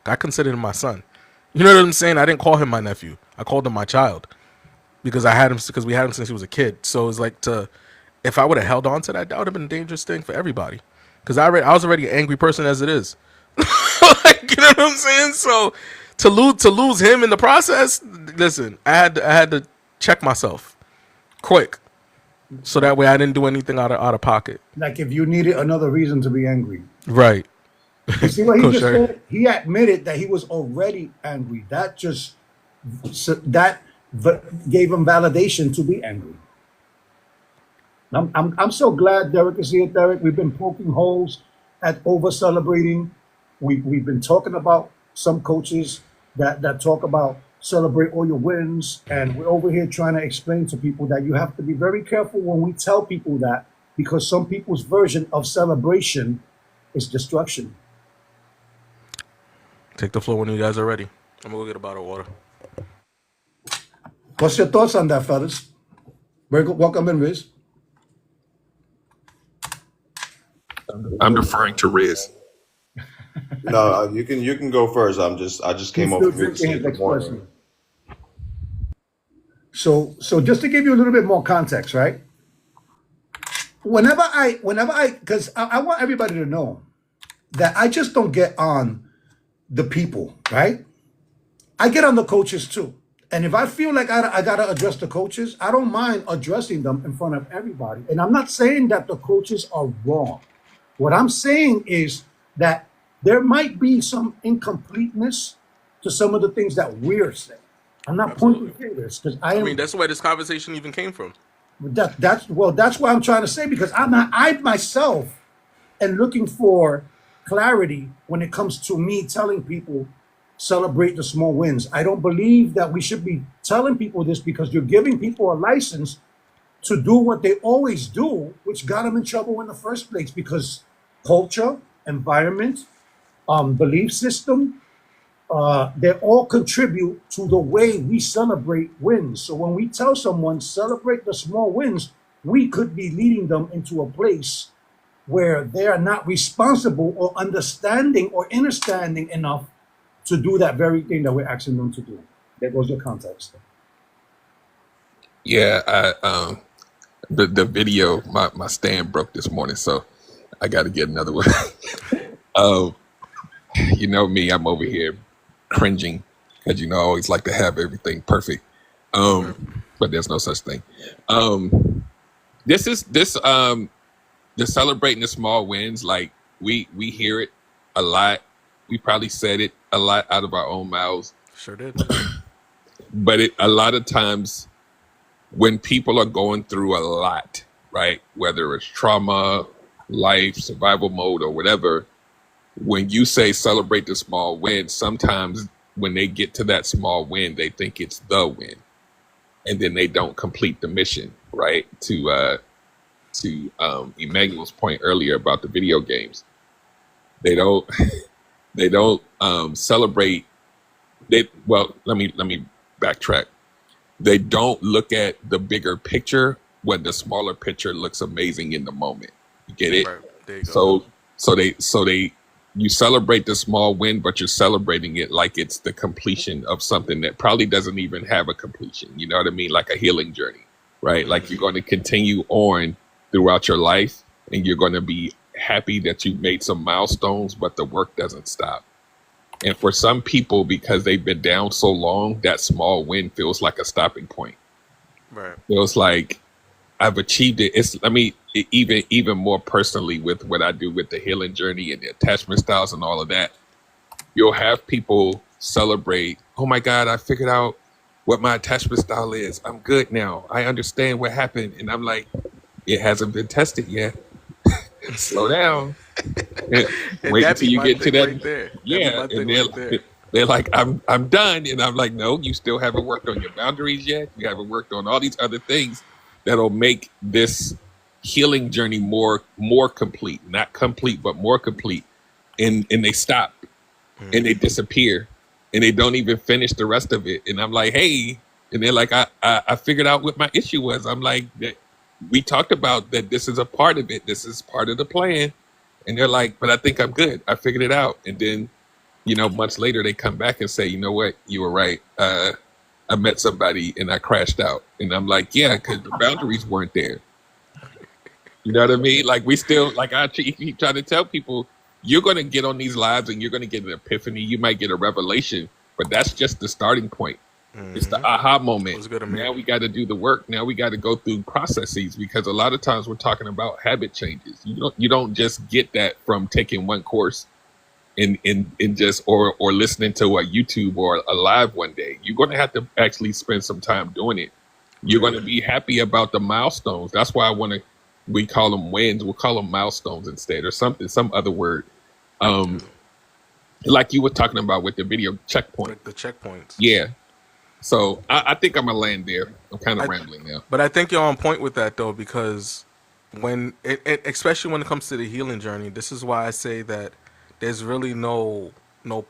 I considered him my son. You know what I'm saying? I didn't call him my nephew. I called him my child because we had him since he was a kid. So it's like if I would have held on to that, that would have been a dangerous thing for everybody. Because I was already an angry person as it is. Like, you know what I'm saying? So to lose him in the process, listen, I had to check myself quick, so that way I didn't do anything out of pocket. Like if you needed another reason to be angry. Right. You see what he Coach just Sherry. said? He admitted that he was already angry. That just that gave him validation to be angry. I'm so glad Derek is here, Derek. We've been poking holes at over celebrating. We've been talking about some coaches that talk about celebrate all your wins. And we're over here trying to explain to people that you have to be very careful when we tell people that, because some people's version of celebration is destruction. Take the floor when you guys are ready. I'm gonna go get a bottle of water. What's your thoughts on that, fellas? Very good. Welcome in, Riz. I'm deferring to Riz. No, you can go first. I just He's came still over here to drinking say his good morning. espresso. So just to give you a little bit more context, right? Because I want everybody to know that I just don't get on the people, right? I get on the coaches too. And if I feel like I got to address the coaches, I don't mind addressing them in front of everybody. And I'm not saying that the coaches are wrong. What I'm saying is that there might be some incompleteness to some of the things that we're saying. I'm not pointing Absolutely. fingers because I mean, that's where this conversation even came from. that's what I'm trying to say, because I myself am looking for clarity when it comes to me telling people celebrate the small wins. I don't believe that we should be telling people this, because you're giving people a license to do what they always do, which got them in trouble in the first place, because culture, environment, belief system, they all contribute to the way we celebrate wins. So when we tell someone celebrate the small wins, we could be leading them into a place where they are not responsible or understanding or understanding enough to do that very thing that we're asking them to do. There goes your context. Yeah, the video, my stand broke this morning, so I got to get another one. um, you know me, I'm over here cringing because I always like to have everything perfect. Right. But there's no such thing. This the celebrating the small wins, like we hear it a lot. We probably said it a lot out of our own mouths, Sure did. but it a lot of times when people are going through a lot, right? Whether it's trauma, life, survival mode, or whatever, when you say celebrate the small win, sometimes when they get to that small win, they think it's the win, and then they don't complete the mission, right? To Emmanuel's point earlier about the video games, they don't they don't celebrate. They well, let me backtrack. They don't look at the bigger picture when the smaller picture looks amazing in the moment. You get it? Right. There you go. So you celebrate the small win, but you're celebrating it like it's the completion of something that probably doesn't even have a completion. You know what I mean? Like a healing journey, right? Like you're going to continue on throughout your life, and you're going to be happy that you made some milestones, but the work doesn't stop. And for some people, because they've been down so long, that small win feels like a stopping point. Right. Feels like I've achieved it. Even more personally with what I do with the healing journey and the attachment styles and all of that. You'll have people celebrate, oh my God, I figured out what my attachment style is. I'm good now. I understand what happened. And I'm like, it hasn't been tested yet. Slow down. Yeah, And wait that until be you my get to thing that. right there. That be Yeah, my and thing right there. they're like, I'm done, and I'm like, no, you still haven't worked on your boundaries yet. You haven't worked on all these other things that'll make this healing journey more complete, not complete, but more complete. And they stop and they disappear and they don't even finish the rest of it. And I'm like, hey, and they're like, I figured out what my issue was. I'm like, we talked about that. This is a part of it. This is part of the plan. And they're like, but I think I'm good. I figured it out. And then, months later they come back and say, you know what? You were right. I met somebody and I crashed out. And I'm like, yeah, because the boundaries weren't there. You know what I mean? Like we still, like I keep trying to tell people, you're going to get on these lives and you're going to get an epiphany. You might get a revelation, but that's just the starting point. It's the aha moment. What's good to me? Now we got to do the work. Now we got to go through processes, because a lot of times we're talking about habit changes. You don't just get that from taking one course in just or listening to a YouTube or a live one day. You're going to have to actually spend some time doing it. You're going to be happy about the milestones. That's why we call them wins. We'll call them milestones instead, or some other word. Like you were talking about with the video checkpoint. Like the checkpoints. Yeah. So I think I'm gonna land there. I'm kind of rambling now. But I think you're on point with that though, because especially when it comes to the healing journey, this is why I say that there's really no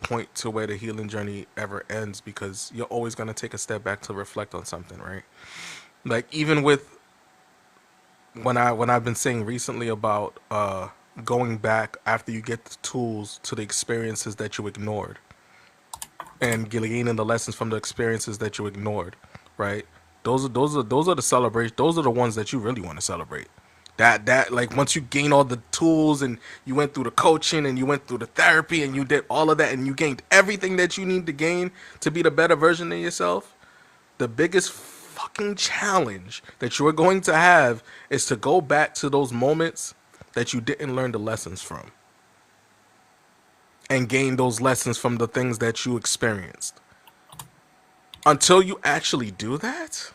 point to where the healing journey ever ends, because you're always gonna take a step back to reflect on something, right? Like even with when I've been saying recently about going back after you get the tools to the experiences that you ignored, and gaining the lessons from the experiences that you ignored, right? Those are the celebrations. Those are the ones that you really want to celebrate. That like once you gain all the tools and you went through the coaching and you went through the therapy and you did all of that and you gained everything that you need to gain to be the better version of yourself, the biggest fucking challenge that you're going to have is to go back to those moments that you didn't learn the lessons from, and gain those lessons from the things that you experienced. Until you actually do that,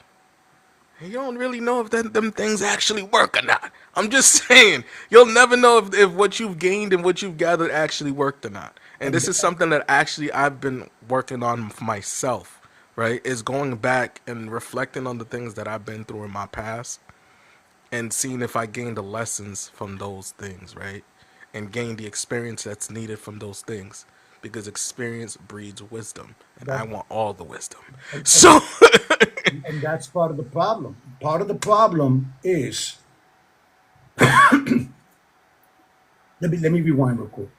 you don't really know if them things actually work or not. I'm just saying, you'll never know if what you've gained and what you've gathered actually worked or not. And this is something that actually I've been working on for myself, right? Is going back and reflecting on the things that I've been through in my past and seeing if I gained the lessons from those things, right? And gain the experience that's needed from those things, because experience breeds wisdom, and I want all the wisdom. So And that's part of the problem. Part of the problem is Let me rewind real quick.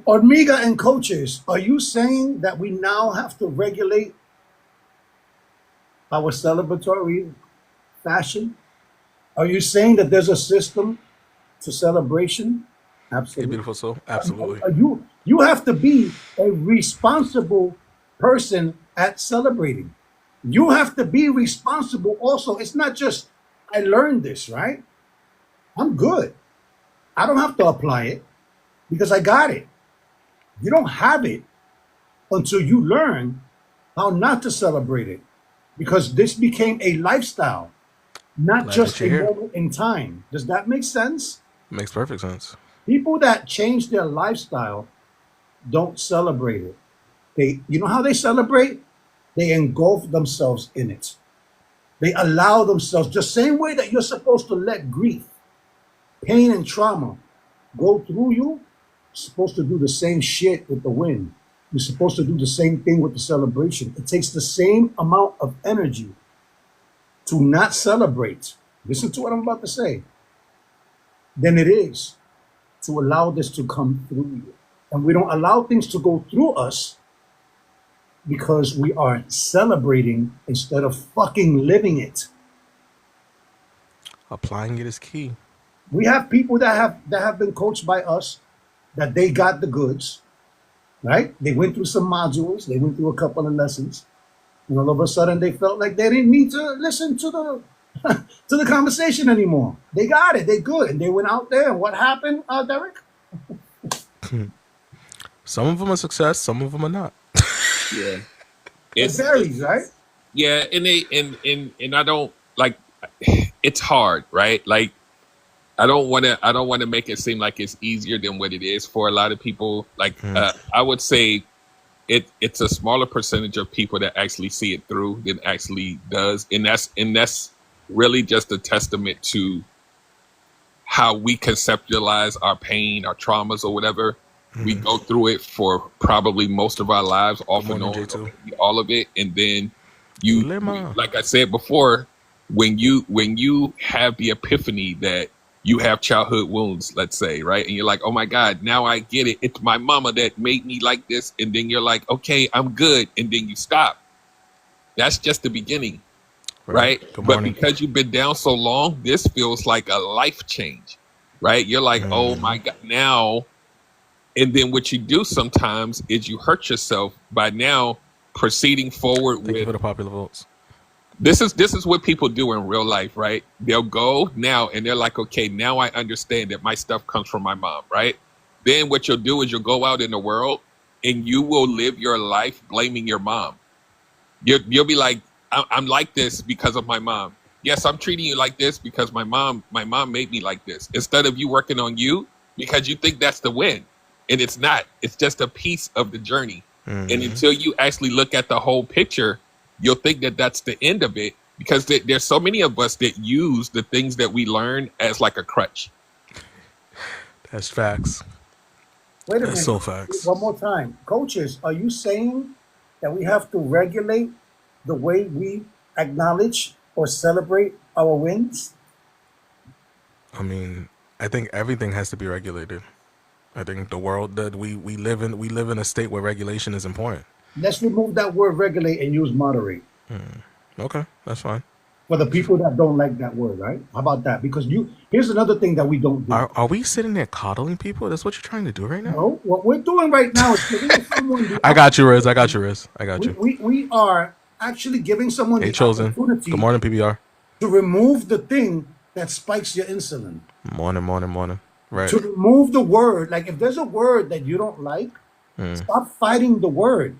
Ormiga and coaches, are you saying that we now have to regulate our celebratory fashion? Are you saying that there's a system to celebration? Hey, Absolutely. beautiful soul. Absolutely. You have to be a responsible person at celebrating. You have to be responsible also. It's not just I learned this, right? I'm good. I don't have to apply it because I got it. You don't have it until you learn how not to celebrate it because this became a lifestyle, not Glad that just you're a here. moment in time. Does that make sense? Makes perfect sense. People that change their lifestyle don't celebrate it. You know how they celebrate? They engulf themselves in it. They allow themselves, the same way that you're supposed to let grief, pain, and trauma go through you, you're supposed to do the same shit with the win. You're supposed to do the same thing with the celebration. It takes the same amount of energy to not celebrate. Listen to what I'm about to say. Than it is to allow this to come through you. And we don't allow things to go through us because we are celebrating instead of fucking living it. Applying it is key. We have people that have been coached by us that they got the goods, right? They went through some modules, they went through a couple of lessons, and all of a sudden they felt like they didn't need to listen to the to the conversation anymore. They got it, they good, and they went out there. And what happened, Derek? Some of them are success, some of them are not. Yeah. It varies, right? Yeah, and I don't like it's hard, right? Like I don't want to make it seem like it's easier than what it is for a lot of people. Like I would say it's a smaller percentage of people that actually see it through than actually does. And that's really just a testament to how we conceptualize our pain, our traumas, or whatever. We go through it for probably most of our lives, Good off and morning, on, or J2. maybe all of it, and then Ulema. like I said before, when you have the epiphany that you have childhood wounds, let's say, right, and you're like, oh my God, now I get it. It's my mama that made me like this, and then you're like, okay, I'm good, and then you stop. That's just the beginning, Right. right? Good But morning. because you've been down so long, this feels like a life change, right? You're like, oh my God, now. And then what you do sometimes is you hurt yourself by now proceeding forward Thank you with for the popular votes. this is what people do in real life, right? They'll go now and they're like, okay, now I understand that my stuff comes from my mom, right? Then what you'll do is you'll go out in the world and you will live your life blaming your mom. You'll be like, I'm like this because of my mom. Yes, I'm treating you like this because my mom made me like this. Instead of you working on you because you think that's the win. And it's not. It's just a piece of the journey. And until you actually look at the whole picture, you'll think that that's the end of it because there's so many of us that use the things that we learn as like a crutch. That's facts. Wait a That's minute. so facts. One more time. Coaches, are you saying that we have to regulate the way we acknowledge or celebrate our wins? I mean, I think everything has to be regulated. I think the world that we live in a state where regulation is important. Let's remove that word regulate and use moderate Okay, that's fine. for the people that don't like that word, right? How about that? Because here's another thing that we don't do. Are we sitting there coddling people? That's what you're trying to do right now? No, what we're doing right now is giving someone the I got you, Riz. I got you, Riz. I got you. we are actually giving someone Hey, the Chosen. opportunity Good morning, PBR. to remove the thing that spikes your insulin. Morning. Right. To remove the word, like if there's a word that you don't like, stop fighting the word.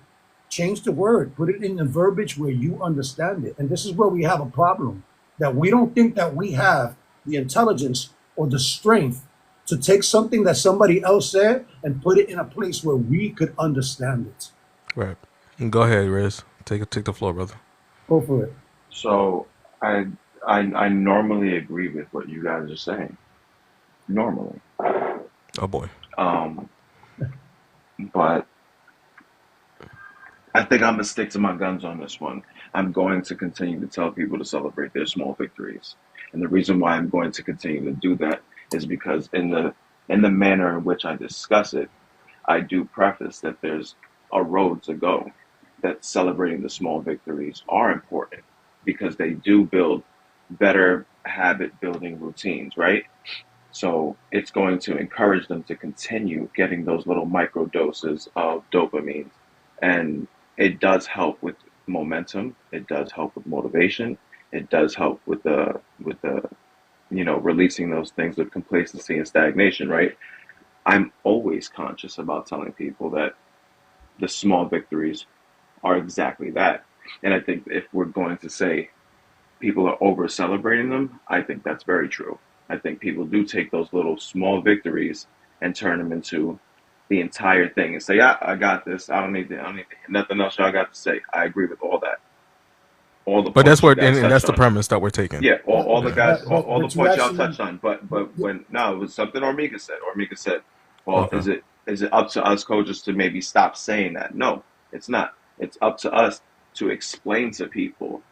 Change the word. Put it in the verbiage where you understand it. And this is where we have a problem. That we don't think that we have the intelligence or the strength to take something that somebody else said and put it in a place where we could understand it. Right. Go ahead, Riz. Take the floor, brother. Go for it. So I normally agree with what you guys are saying. Normally. Oh boy. But I think I'm gonna stick to my guns on this one. I'm going to continue to tell people to celebrate their small victories. And the reason why I'm going to continue to do that is because in the manner in which I discuss it, I do preface that there's a road to go, that celebrating the small victories are important because they do build better habit building routines, right? So it's going to encourage them to continue getting those little micro doses of dopamine. And it does help with momentum. It does help with motivation. It does help with the releasing those things with complacency and stagnation, right? I'm always conscious about telling people that the small victories are exactly that. And I think if we're going to say people are over celebrating them, I think that's very true. I think people do take those little small victories and turn them into the entire thing and say, "Yeah, I got this. I don't need nothing else y'all got to say." I agree with all that, all the But that's points you where, guys and that's touched the on. premise that we're taking. Yeah, all the But Yeah. guys, all the you points y'all actually touched on. But when no, it was something Ormega said. Ormega said, "Well, Okay. is it up to us coaches to maybe stop saying that?" No, it's not. It's up to us to explain to people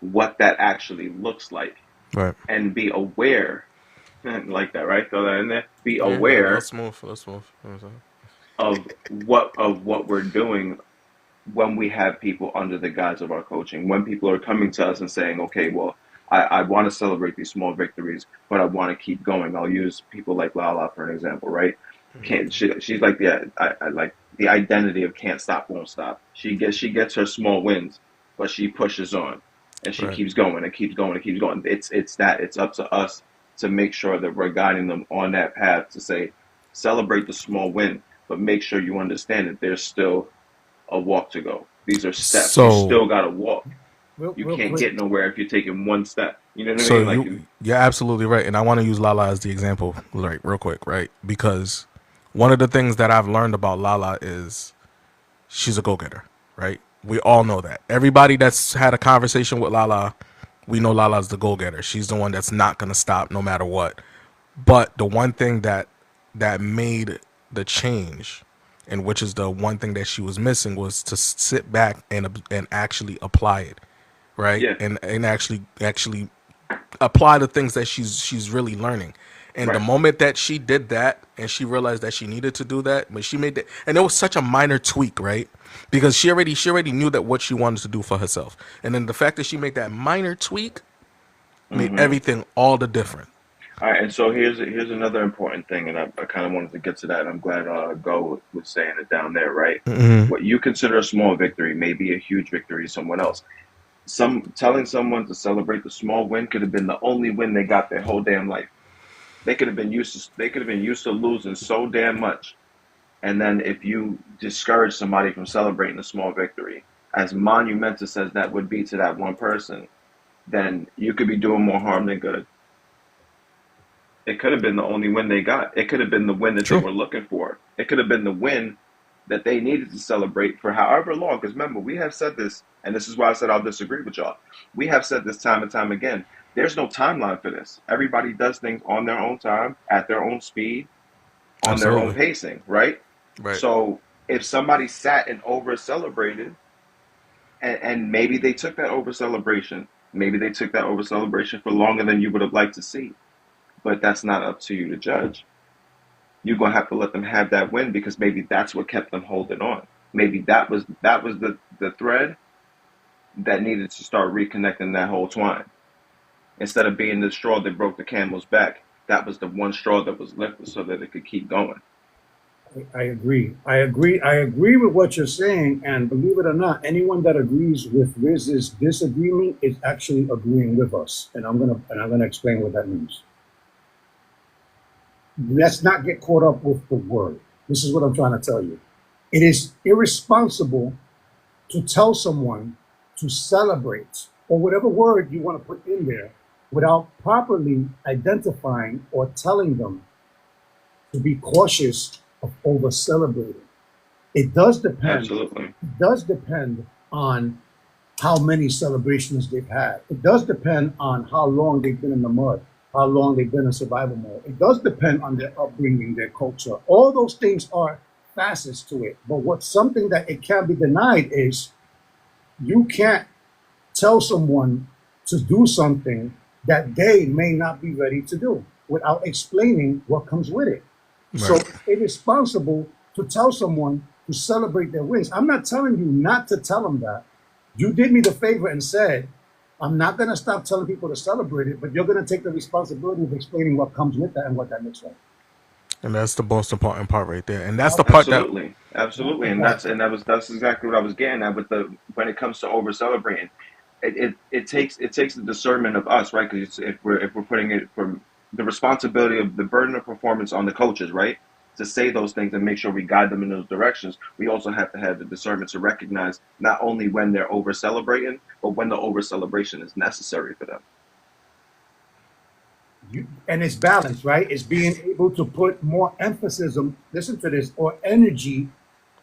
what that actually looks like Right. and be aware, like that, right? Throw that in there. Be Yeah. That was aware smooth. That's smooth. You know what I'm of what we're doing when we have people under the guise of our coaching. When people are coming to us and saying, "Okay, well, I want to celebrate these small victories, but I want to keep going." I'll use people like Lala for an example, right? Can't she's like I like the identity of can't stop, won't stop. She gets her small wins, but she pushes on and she saying? Right. keeps going and keeps going and keeps going. It's up to us to make sure that we're guiding them on that path to say celebrate the small win, but make sure you understand that there's still a walk to go. These are steps. You So, still got to walk. You real can't quick. get nowhere if you're taking one step. You know what I so mean? Like you, you're absolutely right, and I want to use Lala as the example, like real quick, right? Because one of the things that I've learned about Lala is she's a go-getter, right? We all know that. Everybody that's had a conversation with Lala, we know Lala's the go-getter. She's the one that's not gonna stop no matter what. But the one thing that made the change, and which is the one thing that she was missing, was to sit back and actually apply it, right? yeah, And actually apply the things that she's really learning. And the right. moment that she did that and she realized that she needed to do that, when she made that, and it was such a minor tweak, right? Because she already knew that what she wanted to do for herself. And then the fact that she made that minor tweak made Hmm. everything all the different. All right, and so here's another important thing, and I kind of wanted to get to that. And I'm glad Go was saying it down there, right? Mm-hmm. What you consider a small victory may be a huge victory to someone else. Telling someone to celebrate the small win could have been the only win they got their whole damn life. They could have been used to losing so damn much. And then if you discourage somebody from celebrating a small victory, as monumentous as that would be to that one person, then you could be doing more harm than good. It could have been the only win they got. It could have been the win that they True. were looking for. It could have been the win that they needed to celebrate for however long. Because remember, we have said this, and this is why I said I'll disagree with y'all. We have said this time and time again. There's no timeline for this. Everybody does things on their own time, at their own speed, on their own Absolutely. pacing, right? Right. So if somebody sat and over celebrated, and maybe they took that over celebration for longer than you would have liked to see, but that's not up to you to judge. You're gonna have to let them have that win because maybe that's what kept them holding on. Maybe that was the thread that needed to start reconnecting that whole twine. Instead of being the straw that broke the camel's back, that was the one straw that was lifted so that it could keep going. I agree. I agree. I agree with what you're saying. And believe it or not, anyone that agrees with Riz's disagreement is actually agreeing with us. And I'm gonna explain what that means. Let's not get caught up with the word. This is what I'm trying to tell you. It is irresponsible to tell someone to celebrate or whatever word you want to put in there without properly identifying or telling them to be cautious of over celebrating. It does depend. Absolutely. It does depend on how many celebrations they've had. It does depend on how long they've been in the mud, how long they've been in survival mode. It does depend on their upbringing, their culture. All those things are facets to it. But what's something that it can't be denied is you can't tell someone to do something that they may not be ready to do. without explaining what comes with it. So Right. it's irresponsible to tell someone to celebrate their wins. I'm not telling you not to tell them that. You did me the favor and said, I'm not going to stop telling people to celebrate it, but you're going to take the responsibility of explaining what comes with that and what that looks like. And that's the most important part right there. And that's the part that Absolutely, That's absolutely, the and part. that's exactly what I was getting at with the when it comes to over celebrating. It takes the discernment of us, right? Because if we're putting it from the responsibility of the burden of performance on the coaches, right? To say those things and make sure we guide them in those directions, we also have to have the discernment to recognize not only when they're over celebrating, but when the over celebration is necessary for them. And it's balance, right? It's being able to put more emphasis on, listen to this, or energy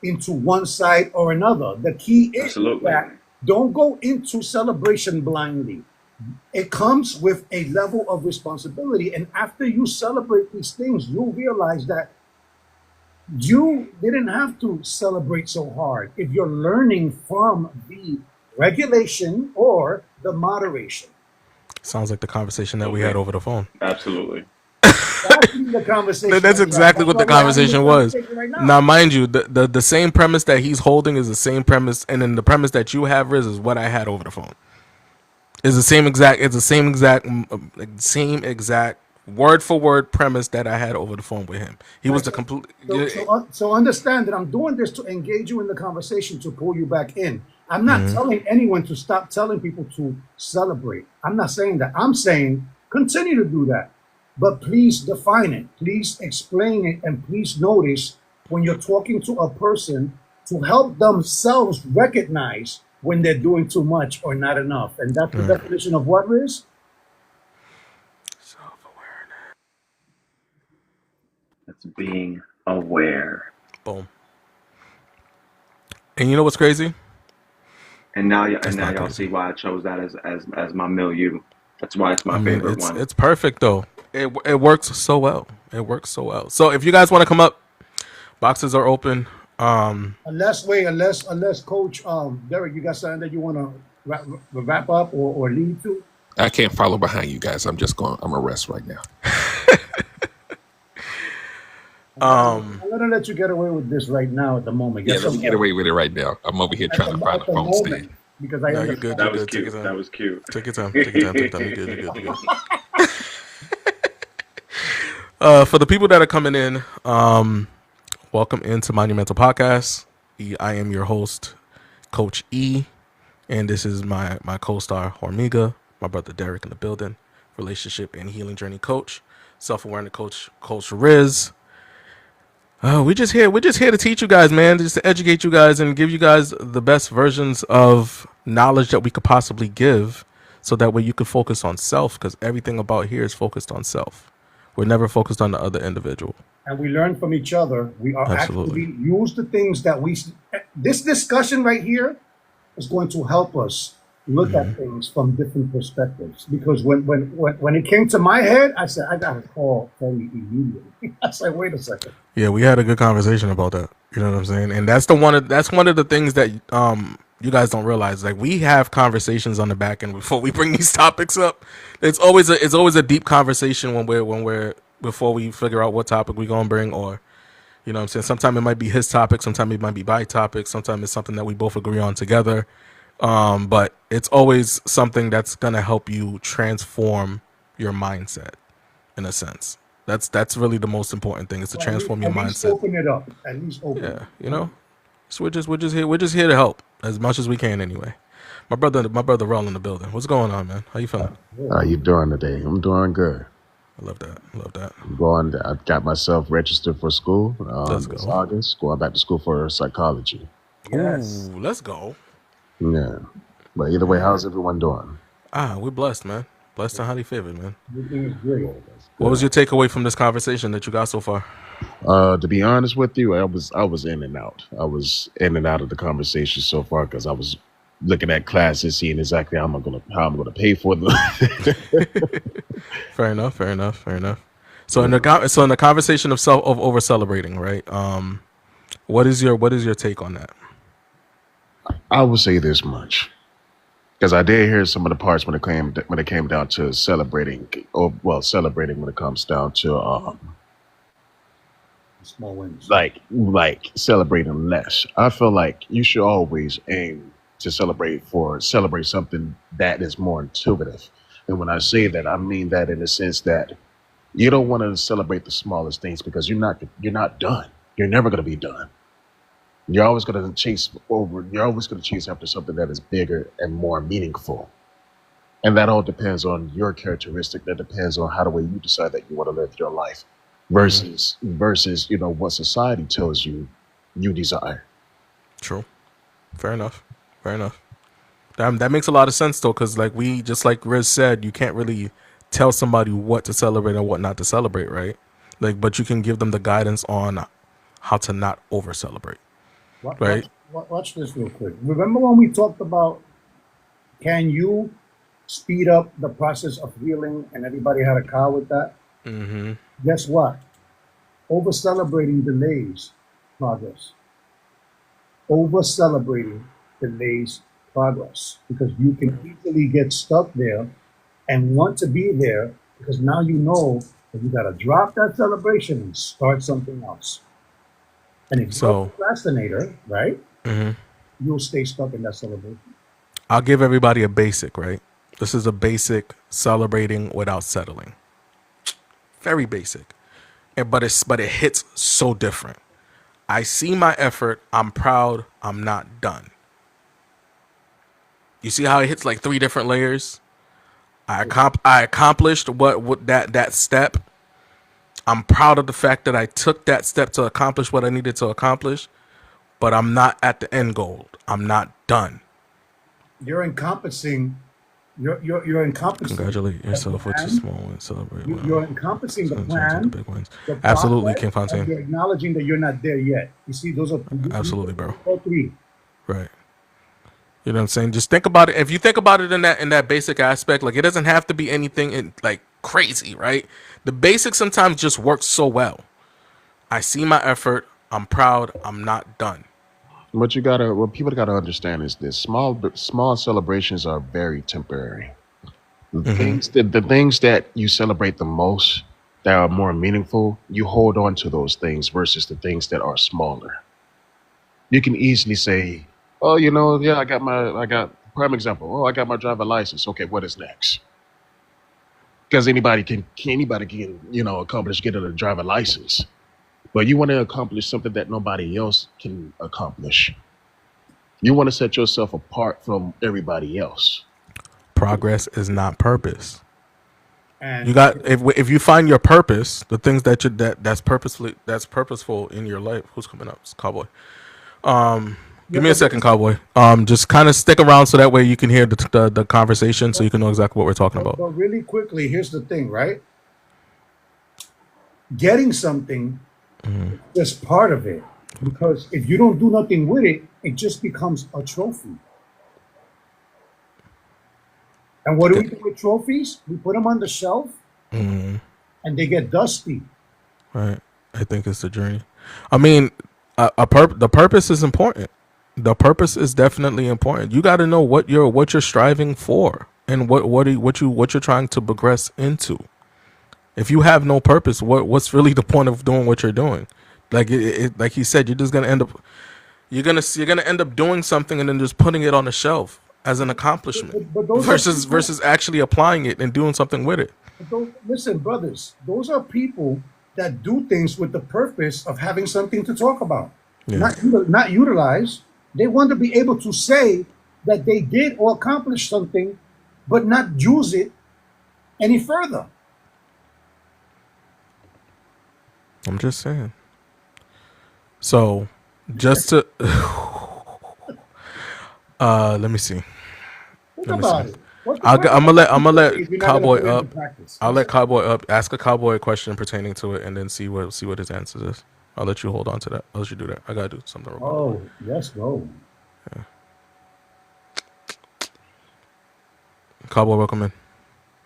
into one side or another. The key is Absolutely. that don't go into celebration blindly. It comes with a level of responsibility. And after you celebrate these things, you'll realize that you didn't have to celebrate so hard if you're learning from the regulation or the moderation. sounds like the conversation that we had over the phone. Absolutely. Exactly the conversation. That's exactly what the That's why we're having this conversation was. conversation right now. Now, mind you, the same premise that he's holding is the same premise, and then the premise that you have, Riz, is what I had over the phone. It's the same exact. It's the same exact word for word premise that I had over the phone with him. He was the complete. So understand that I'm doing this to engage you in the conversation to pull you back in. I'm not telling anyone to stop telling people to celebrate. I'm not saying that. I'm saying continue to do that. But please define it. Please explain it. And please notice when you're talking to a person to help themselves recognize when they're doing too much or not enough. And that's the definition of what is. It's being aware. Boom. And you know what's crazy? And now, It's not y'all crazy. see why I chose that as my milieu. That's why it's I my mean, favorite it's one. it's perfect though. It works so well. It works so well. So if you guys want to come up, boxes are open. Unless Coach Derek, you got something that you want to wrap up or lead to? I can't follow behind you guys. I'm a rest right now. I'm gonna let you get away with this right now at the moment. Yeah, Get let me some get away with it right now. I'm over here trying to find at a the phone stand. moment because I No, you're good. understand. You're That was good. Take your cute. time. That was cute. Take your time. Take your time. Take your time. You're good. You're good. You're good. For the people that are coming in, welcome into Monumental Podcast. I am your host, Coach E, and this is my co-star Hormiga, my brother Derek in the building, relationship and healing journey coach, self-awareness coach, Coach Riz. We're just here to teach you guys, man, just to educate you guys and give you guys the best versions of knowledge that we could possibly give, so that way you can focus on self, because everything about here is focused on self. We're never focused on the other individual. And we learn from each other. We are Absolutely. actually use the things that we. This discussion right here is going to help us look at things from different perspectives. Because when it came to my head, I said I got to call Tony immediately. I said, wait a second. Yeah, we had a good conversation about that. You know what I'm saying? And that's one of the things that you guys don't realize. Like, we have conversations on the back end before we bring these topics up. It's always a deep conversation when we're before we figure out what topic we're gonna bring, or you know what I'm saying? Sometimes it might be his topic, sometimes it might be my topic, sometimes it's something that we both agree on together. But it's always something that's gonna help you transform your mindset, in a sense. That's really the most important thing, is to transform your At least mindset. open it up. At least open it Yeah, up. you know. So we're just here to help as much as we can anyway. My brother Raul in the building. What's going on, man? How you feeling? How you doing today? I'm doing good. I love that. I love that. I got myself registered for school Let's this go. August. Going back to school for psychology. Yes. Ooh, let's go. Yeah. But either way, how's everyone doing? We're blessed, man. Blessed and highly favored, man. Everything is great. What was your takeaway from this conversation that you got so far? To be honest with you, I was in and out. I was in and out of the conversation so far because I was looking at classes, seeing exactly how I'm gonna pay for them. Fair enough. So in the conversation of over celebrating, right? What is your take on that? I will say this much. Because I did hear some of the parts when it came down to celebrating, or well, celebrating when it comes down to Small wins. like celebrating less. I feel like you should always aim to celebrate something that is more intuitive. And when I say that, I mean that in the sense that you don't want to celebrate the smallest things because you're not done. You're never going to be done. You're always going to chase after something that is bigger and more meaningful. And that all depends on your characteristic. That depends on how the way you decide that you want to live your life Hmm. versus what society tells you you desire. True. Fair enough. Fair enough. That makes a lot of sense though, because like we just like Riz said, you can't really tell somebody what to celebrate and what not to celebrate, right? Like, but you can give them the guidance on how to not over celebrate, right? Watch this real quick. Remember when we talked about can you speed up the process of healing, and everybody had a car with that? Mm-hmm. Guess what? Over celebrating delays progress. Over celebrating delays progress because you can easily get stuck there and want to be there because now you know that you got to drop that celebration and start something else. And if you're a So procrastinator, right, mhm. you'll stay stuck in that celebration. I'll give everybody a basic, right? This is a basic celebrating without settling. Very basic. But it hits so different. I see my effort, I'm proud, I'm not done. You see how it hits like three different layers? I accomplished what that step. I'm proud of the fact that I took that step to accomplish what I needed to accomplish, but I'm not at the end goal. I'm not done. You're encompassing. You're encompassing Congratulate the yourself with your plan. small wins. Celebrate You're well. encompassing the Celebrate the plan, big wins. the Absolutely, progress, King and Fontaine. you're acknowledging that you're not there yet. You see, those are Absolutely, bro. all three. Right. You know what I'm saying? Just think about it. If you think about it in that basic aspect, like it doesn't have to be anything like crazy, right? The basics sometimes just work so well. I see my effort. I'm proud. I'm not done. What people gotta understand is this: small celebrations are very temporary. Mm-hmm. The things that you celebrate the most that are more meaningful, you hold on to those things versus the things that are smaller. You can easily say, "Oh, yeah, I got prime example. Oh, I got my driver license. Okay, what is next?" Because anybody can accomplish getting a driver license, but you want to accomplish something that nobody else can accomplish. You want to set yourself apart from everybody else. Progress is not purpose. You And got if you find your purpose, the things that's purposeful in your life. Who's coming up? It's Cowboy. yeah, Give me a but second, Cowboy. Just kind of stick around so that way you can hear the conversation, so you can know exactly what we're talking about. but really quickly, here's the thing, right? Getting something is just part of it because if you don't do nothing with it, it just becomes a trophy. And what do Okay. we do with trophies? We put them on the shelf and they get dusty. Right. I think it's the journey. I mean, the purpose is important. The purpose is definitely important. You got to know what you're striving for and what you're trying to progress into. If you have no purpose, what's really the point of doing what you're doing? Like like he said, you're just gonna end up you're gonna end up doing something and then just putting it on the shelf as an accomplishment But those are people. versus actually applying it and doing something with it. But listen, brothers, those are people that do things with the purpose of having something to talk about, Yeah. not utilize. They want to be able to say that they did or accomplished something, but not use it any further. I'm just saying. So, just to let me see. Think Let me see. about it. What I'm gonna let if you're not going to Cowboy put it into up. practice? I'll let Cowboy up. Ask a Cowboy a question pertaining to it, and then see what his answer is. I'll let you hold on to that. I'll let you do that. I gotta do something real quick. Oh, yes, go. Cowboy, welcome in.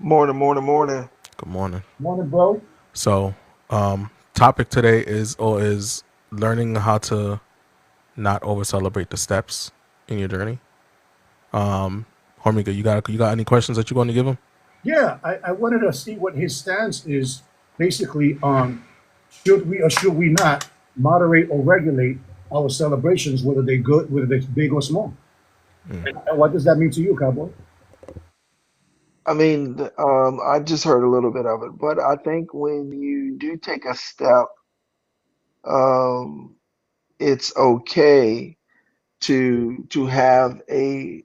Morning, morning, morning. Good morning. Morning, bro. So, topic today is learning how to not over celebrate the steps in your journey. Hormiga, you got any questions that you want to give him? Yeah, I wanted to see what his stance is basically on should we or should we not moderate or regulate our celebrations, whether they're good, whether they're big or small. And what does that mean to you, Cowboy? I mean, I just heard a little bit of it, but I think when you do take a step, um, it's okay to have a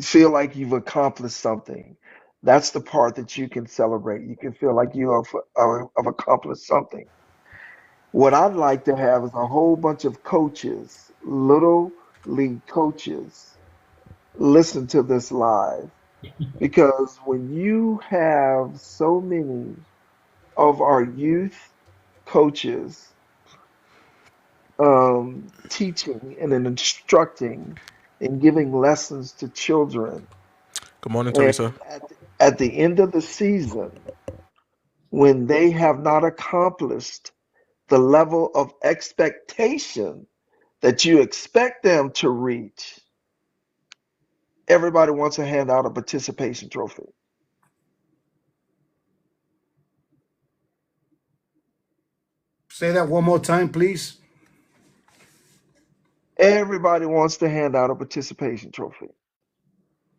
feel like you've accomplished something. That's the part that you can celebrate. You can feel like have accomplished something. What I'd like to have is a whole bunch of coaches, little league coaches, listen to this live. Because when you have so many of our youth coaches teaching and then instructing and giving lessons to children, Good morning, Teresa. and at the end of the season, when they have not accomplished the level of expectation that you expect them to reach, everybody wants to hand out a participation trophy. Say that one more time, please. Everybody wants to hand out a participation trophy.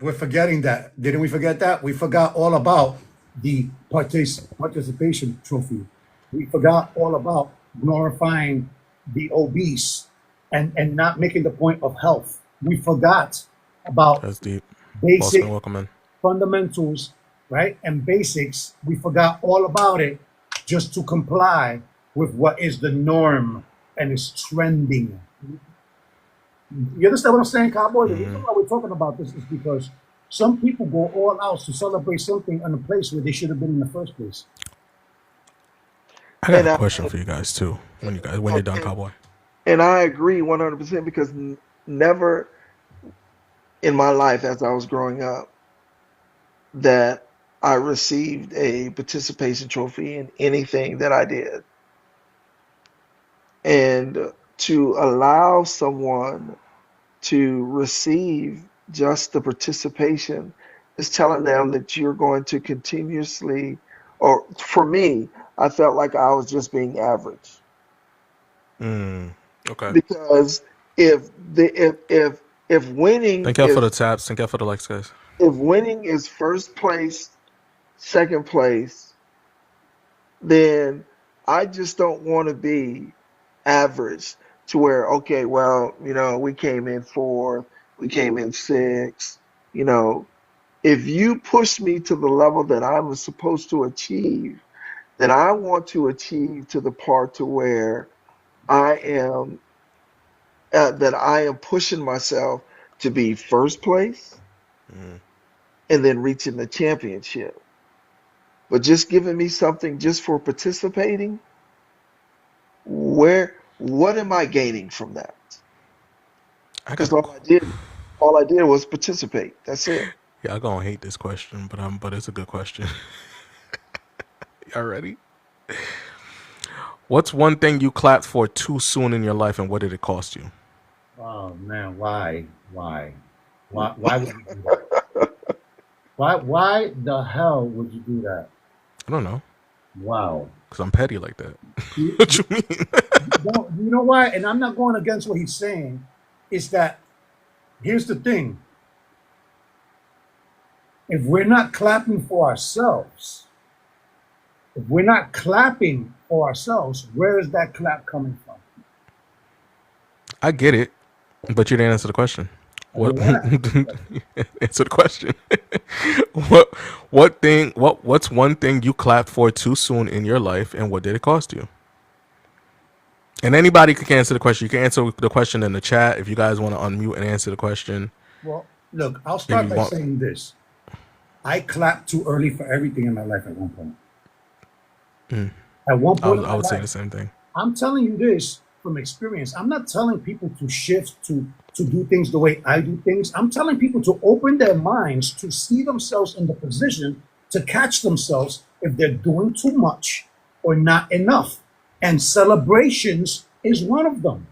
We're forgetting that. Didn't we forget that? We forgot all about the participation trophy. We forgot all about glorifying the obese and not making the point of health. We forgot about That's deep. Bossman, basic welcome in. fundamentals, right? And basics. We forgot all about it just to comply with what is the norm and is trending. You understand what I'm saying, Cowboy? The reason why we're talking about this is because some people go all out to celebrate something in a place where they should have been in the first place. I got And a I question for you guys too. When you're done, and, Cowboy. and I agree 100% because never in my life as I was growing up that I received a participation trophy in anything that I did. And to allow someone to receive just the participation is telling them that you're going to continuously, or for me, I felt like I was just being average. Okay. Because if the if winning Thank y'all for the is taps. Thank y'all for the likes, guys. if winning is first place, second place, then I just don't want to be average to where, okay, well, we came in fourth, we came in sixth. You know, if you push me to the level that I was supposed to achieve, then I want to achieve to the part to where I am that I am pushing myself to be first place and then reaching the championship. But just giving me something just for participating, what am I gaining from that? I got Because a. all I did was participate. That's it. Y'all gonna hate this question, but it's a good question. Y'all ready? What's one thing you clapped for too soon in your life, and what did it cost you? Oh man, why would you do that? Why the hell would you do that? I don't know, Wow. cause I'm petty like that. You, What you, you mean? you know why? And I'm not going against what he's saying. Is that here's the thing. If we're not clapping for ourselves, if we're not clapping for ourselves, where is that clap coming from? I get it, but you didn't answer the question. I What? don't want to answer the question. Answer the question. what? What's one thing you clapped for too soon in your life, and what did it cost you? And anybody can answer the question. You can answer the question in the chat if you guys want to unmute and answer the question. Well, look, I'll Maybe start you by want. saying this. I clapped too early for everything in my life at one point. At one I point would, in I my would say life, the same thing. I'm telling you this from experience. I'm not telling people to shift to do things the way I do things. I'm telling people to open their minds to see themselves in the position to catch themselves if they're doing too much or not enough. And celebrations is one of them.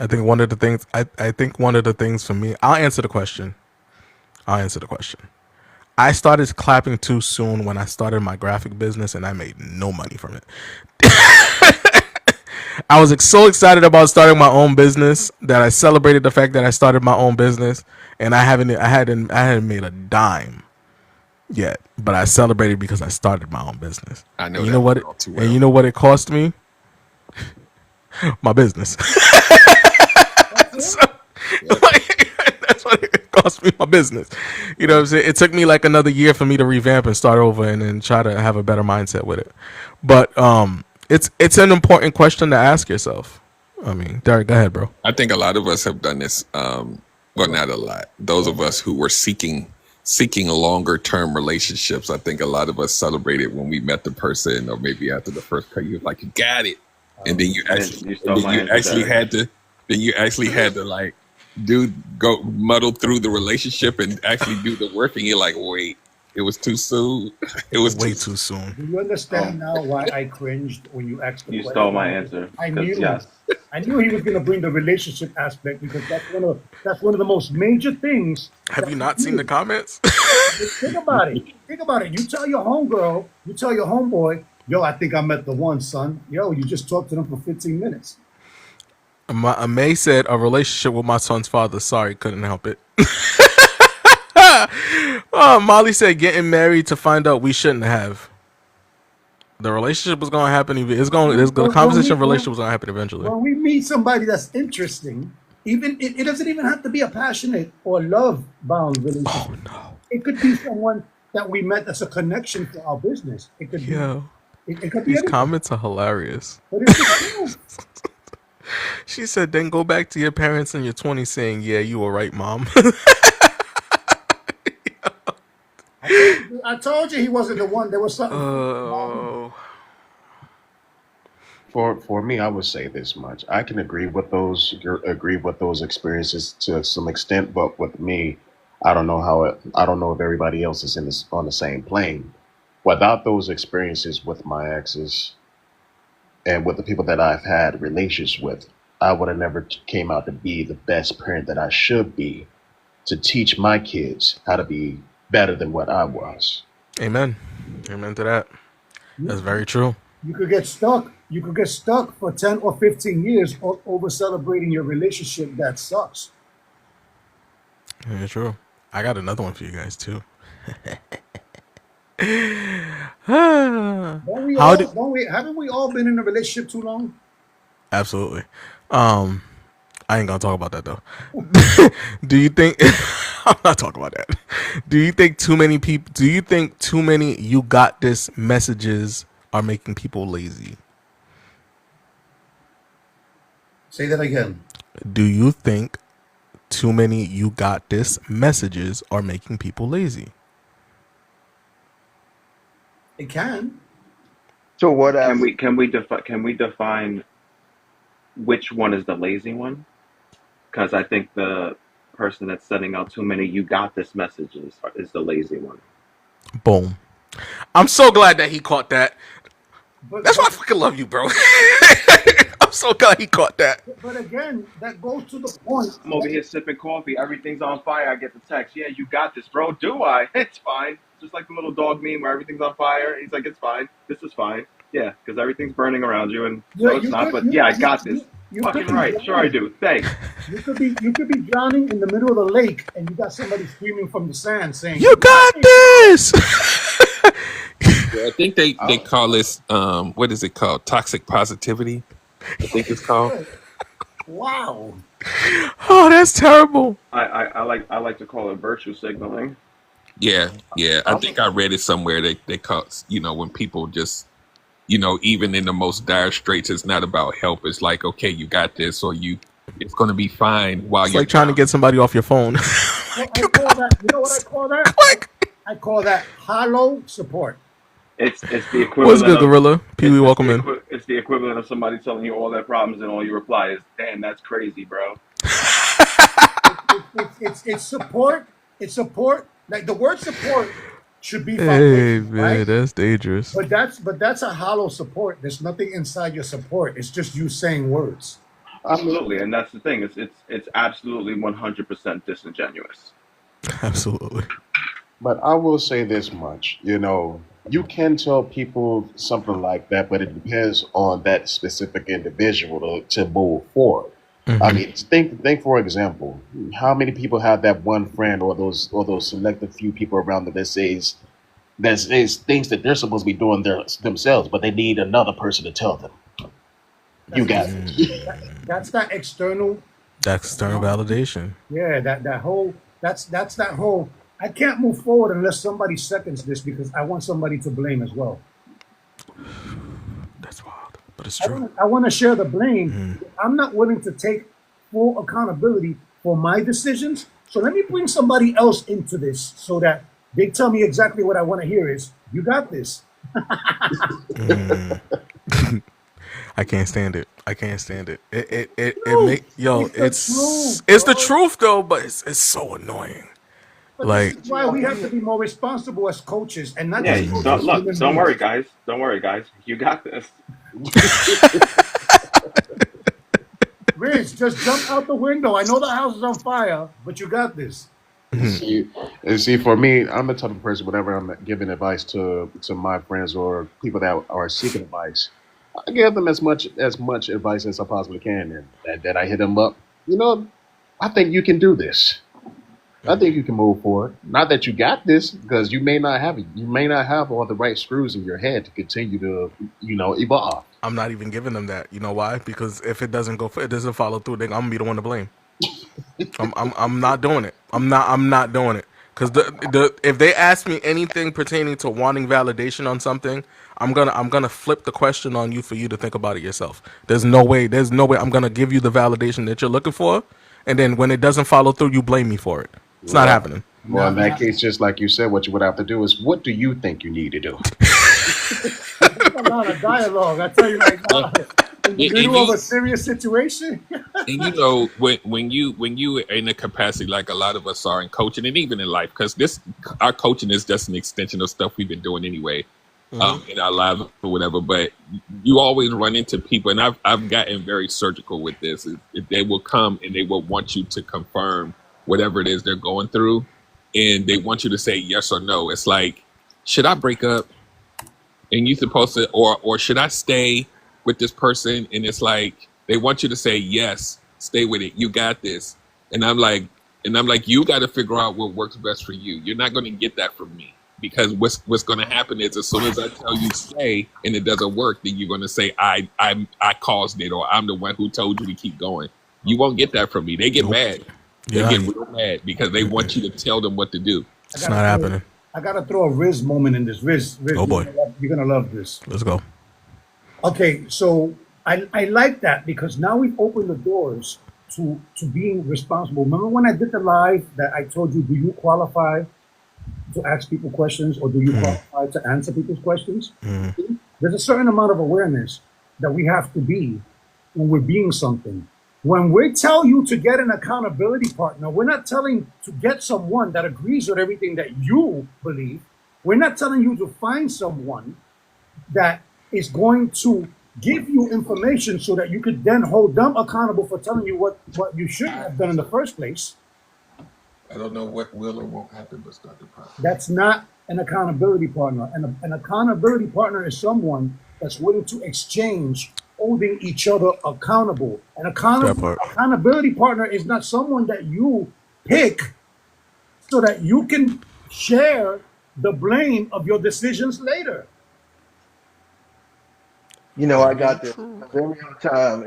I think one of the things I think one of the things for me, I'll answer the question. I'll answer the question. I started clapping too soon when I started my graphic business and I made no money from it. I was so excited about starting my own business that I celebrated the fact that I started my own business and I hadn't made a dime yet, but I celebrated because I started my own business. I know And you know that what one it all too and you well. know what it cost me? My business. That's So, it. Yep. like, that's what it cost me, my business. You know what I'm saying? It took me like another year for me to revamp and start over and then try to have a better mindset with it. But it's an important question to ask yourself. I mean, Derek, go ahead, bro. I think a lot of us have done this. Well, not a lot. Those of us who were seeking longer term relationships. I think a lot of us celebrated when we met the person, or maybe after the first cut, you was like, "You got it," and then you And actually, you and stole then my you answer, actually Derek. had to, then you actually had to like go muddle through the relationship and actually do the work, and you're like, "Wait, it was too soon. It was too Way soon." too soon. Do you Oh, understand now why I cringed when you asked the you stole my question? answer. I Because knew, yes, I knew he was going to bring the relationship aspect because that's one of the most major things Have that you we not seen the do. comments? Think about it. Think about it. You tell your homegirl, you tell your homeboy, yo, I think I met the one, son. Yo, you just talked to them for 15 minutes. May said a relationship with my son's father. Sorry, couldn't help it. Molly said getting married to find out we shouldn't have. The relationship was going to happen. It's going. The conversation relationship was going to happen eventually. When we meet somebody that's interesting, even it doesn't even have to be a passionate or love bound Oh relationship. no, It could be someone that we met that's a connection for our business. yo, It could be these anything. comments are hilarious. But it's the truth. She said, "Then go back to your parents in your 20s saying, yeah, you were right, mom.'" I told you he wasn't the one. There was something about him. Oh, For me, I would say this much: I can agree with those experiences to some extent, but with me, I don't know if everybody else is in this on the same plane. Without those experiences with my exes and with the people that I've had relations with, I would have never came out to be the best parent that I should be to teach my kids how to be better than what I was. amen, amen to that. That's You, very true. you could get stuck. You could get stuck for 10 or 15 years over celebrating your relationship that sucks. Very true. I got another one for you guys too. Don't we How do? all? Don't we? Haven't we all been in a relationship too long? Absolutely. Um, I ain't gonna talk about that though. Do you think? I'm not talking about that. Do you think too many people? Do you think too many "you got this" messages are making people lazy? Say that again. Do you think too many "you got this" messages are making people lazy? It can. To what can as we define which one is the lazy one? Because I think the person that's sending out too many "you got this" messages is the lazy one. Boom. I'm so glad that he caught that. But That's why but I fucking love you, bro. I'm so glad he caught that. but again, that goes to the point. I'm over here sipping coffee. Everything's on fire. I get the text. Yeah, you got this, bro. Do I? It's fine. Just like the little dog meme where everything's on fire. He's like, it's fine. This is fine. Yeah, because everything's burning around you, and You no, it's you not. could But yeah, I got this. you could Fucking be right. Sure, I drowning. do. Thanks. You could be drowning in the middle of the lake, and you got somebody screaming from the sand saying, You "You got got this." this. Yeah, I think they Oh, call this what is it called? Toxic positivity. I think it's called. Wow. Oh, that's terrible. I like to call it virtue signaling. Yeah, yeah. I I'm think I read it somewhere. They call, when people just, even in the most dire straits, it's not about help. It's like, okay, you got this, or it's going to be fine while It's you're like trying to drowning. get somebody off your phone. Well, I You call got that. You know what I this. call that? Click. I call that hollow support. It's the What's equivalent good, of Gorilla? Pee Wee, welcome in. it's the equivalent of somebody telling you all their problems and all you reply is, "Damn, that's crazy, bro." It's support. It's support. Like the word support should be Hey, foundational, man, right? that's dangerous. But that's a hollow support. There's nothing inside your support. It's just you saying words. Absolutely, and that's the thing. It's absolutely 100% disingenuous. Absolutely. But I will say this much, you can tell people something like that, but it depends on that specific individual to move forward. I mean, think for example, how many people have that one friend or those selected few people around them that says things that they're supposed to be doing themselves, but they need another person to tell them. You That's got ex- it. that's that external. That's external validation. Yeah, that whole that's that whole. I can't move forward unless somebody seconds this because I want somebody to blame as well. That's wild, but it's true. I want to share the blame. I'm not willing to take full accountability for my decisions. So let me bring somebody else into this so that they tell me exactly what I want to hear is, you got this. I can't stand it. I can't stand it. It No, make yo. it's the truth, It's the bro. truth though, but it's so annoying. But this Like is why we have to be more responsible as coaches and not Yeah, just don't coaches, look. human Don't worry, beings. guys. Don't worry, guys. You got this. Riz, just jump out the window. I know the house is on fire, but you got this. See, and see, for me, I'm the type of person. Whenever I'm giving advice to my friends or people that are seeking advice, I give them as much advice as I possibly can, and then I hit them up. I think you can do this. I think you can move forward. Not that you got this, because you may not have it. You may not have all the right screws in your head to continue to, evolve. I'm not even giving them that. You know why? Because if it doesn't follow through, then I'm gonna be the one to blame. I'm not doing it. I'm not doing it. Because if they ask me anything pertaining to wanting validation on something, I'm gonna flip the question on you for you to think about it yourself. There's no way I'm gonna give you the validation that you're looking for, and then when it doesn't follow through, you blame me for it. It's not Well, happening. well, in Not, that not, case, just like you said, what you would have to do is, what do you think you need to do? That's a lot of dialogue. I tell you right Well, now, in the and middle of you a serious situation. and when you are in a capacity like a lot of us are in coaching and even in life, because this our coaching is just an extension of stuff we've been doing anyway, in our lives or whatever. But you always run into people, and I've gotten very surgical with this. If they will come and they will want you to confirm whatever it is they're going through, and they want you to say yes or no. It's like, should I break up? And you supposed to, or should I stay with this person? And it's like they want you to say yes, stay with it. You got this. And I'm like, you got to figure out what works best for you. You're not going to get that from me, because what's going to happen is, as soon as I tell you stay and it doesn't work, then you're going to say I caused it, or I'm the one who told you to keep going. You won't get that from me. They get Nope. mad. They Yeah, get real mad because they want you to tell them what to do. I it's gotta not throw, happening. I gotta throw a Riz moment in this. Riz, Oh boy, you're gonna love this. let's go. Okay, so I like that because now we've opened the doors to being responsible. Remember when I did the live that I told you, do you qualify to ask people questions or do you qualify to answer people's questions? There's a certain amount of awareness that we have to be when we're being something. When we tell you to get an accountability partner, we're not telling to get someone that agrees with everything that you believe. We're not telling you to find someone that is going to give you information so that you could then hold them accountable for telling you what you should have done in the first place. I don't know what will or won't happen, but start the process. That's not an accountability partner. And an accountability partner is someone that's willing to exchange, holding each other accountable. An That part. accountability partner is not someone that you pick so that you can share the blame of your decisions later. I Very got this. true. Every other time,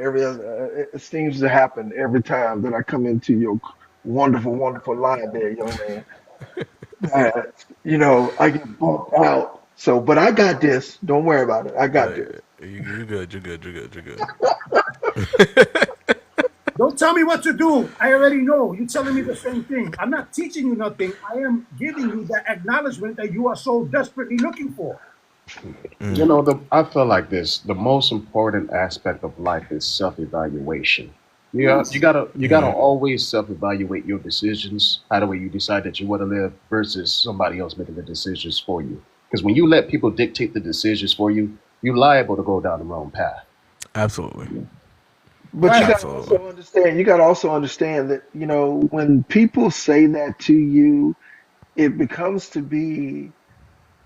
it seems to happen every time that I come into your wonderful, wonderful line there, young man. I get bumped out. So, but I got this. Don't worry about it. I got this. You're good. You're good. You're good. You're good. Don't tell me what to do. I already know. You're telling me the same thing. I'm not teaching you nothing. I am giving you that acknowledgement that you are so desperately looking for. I feel like this. The most important aspect of life is self-evaluation. Yeah, Yes. you gotta always self-evaluate your decisions, how the way you decide that you want to live, versus somebody else making the decisions for you. Because when you let people dictate the decisions for you, you're liable to go down the wrong path. Absolutely. But you Right. got to Absolutely. also understand. You got to also understand that when people say that to you, it becomes to be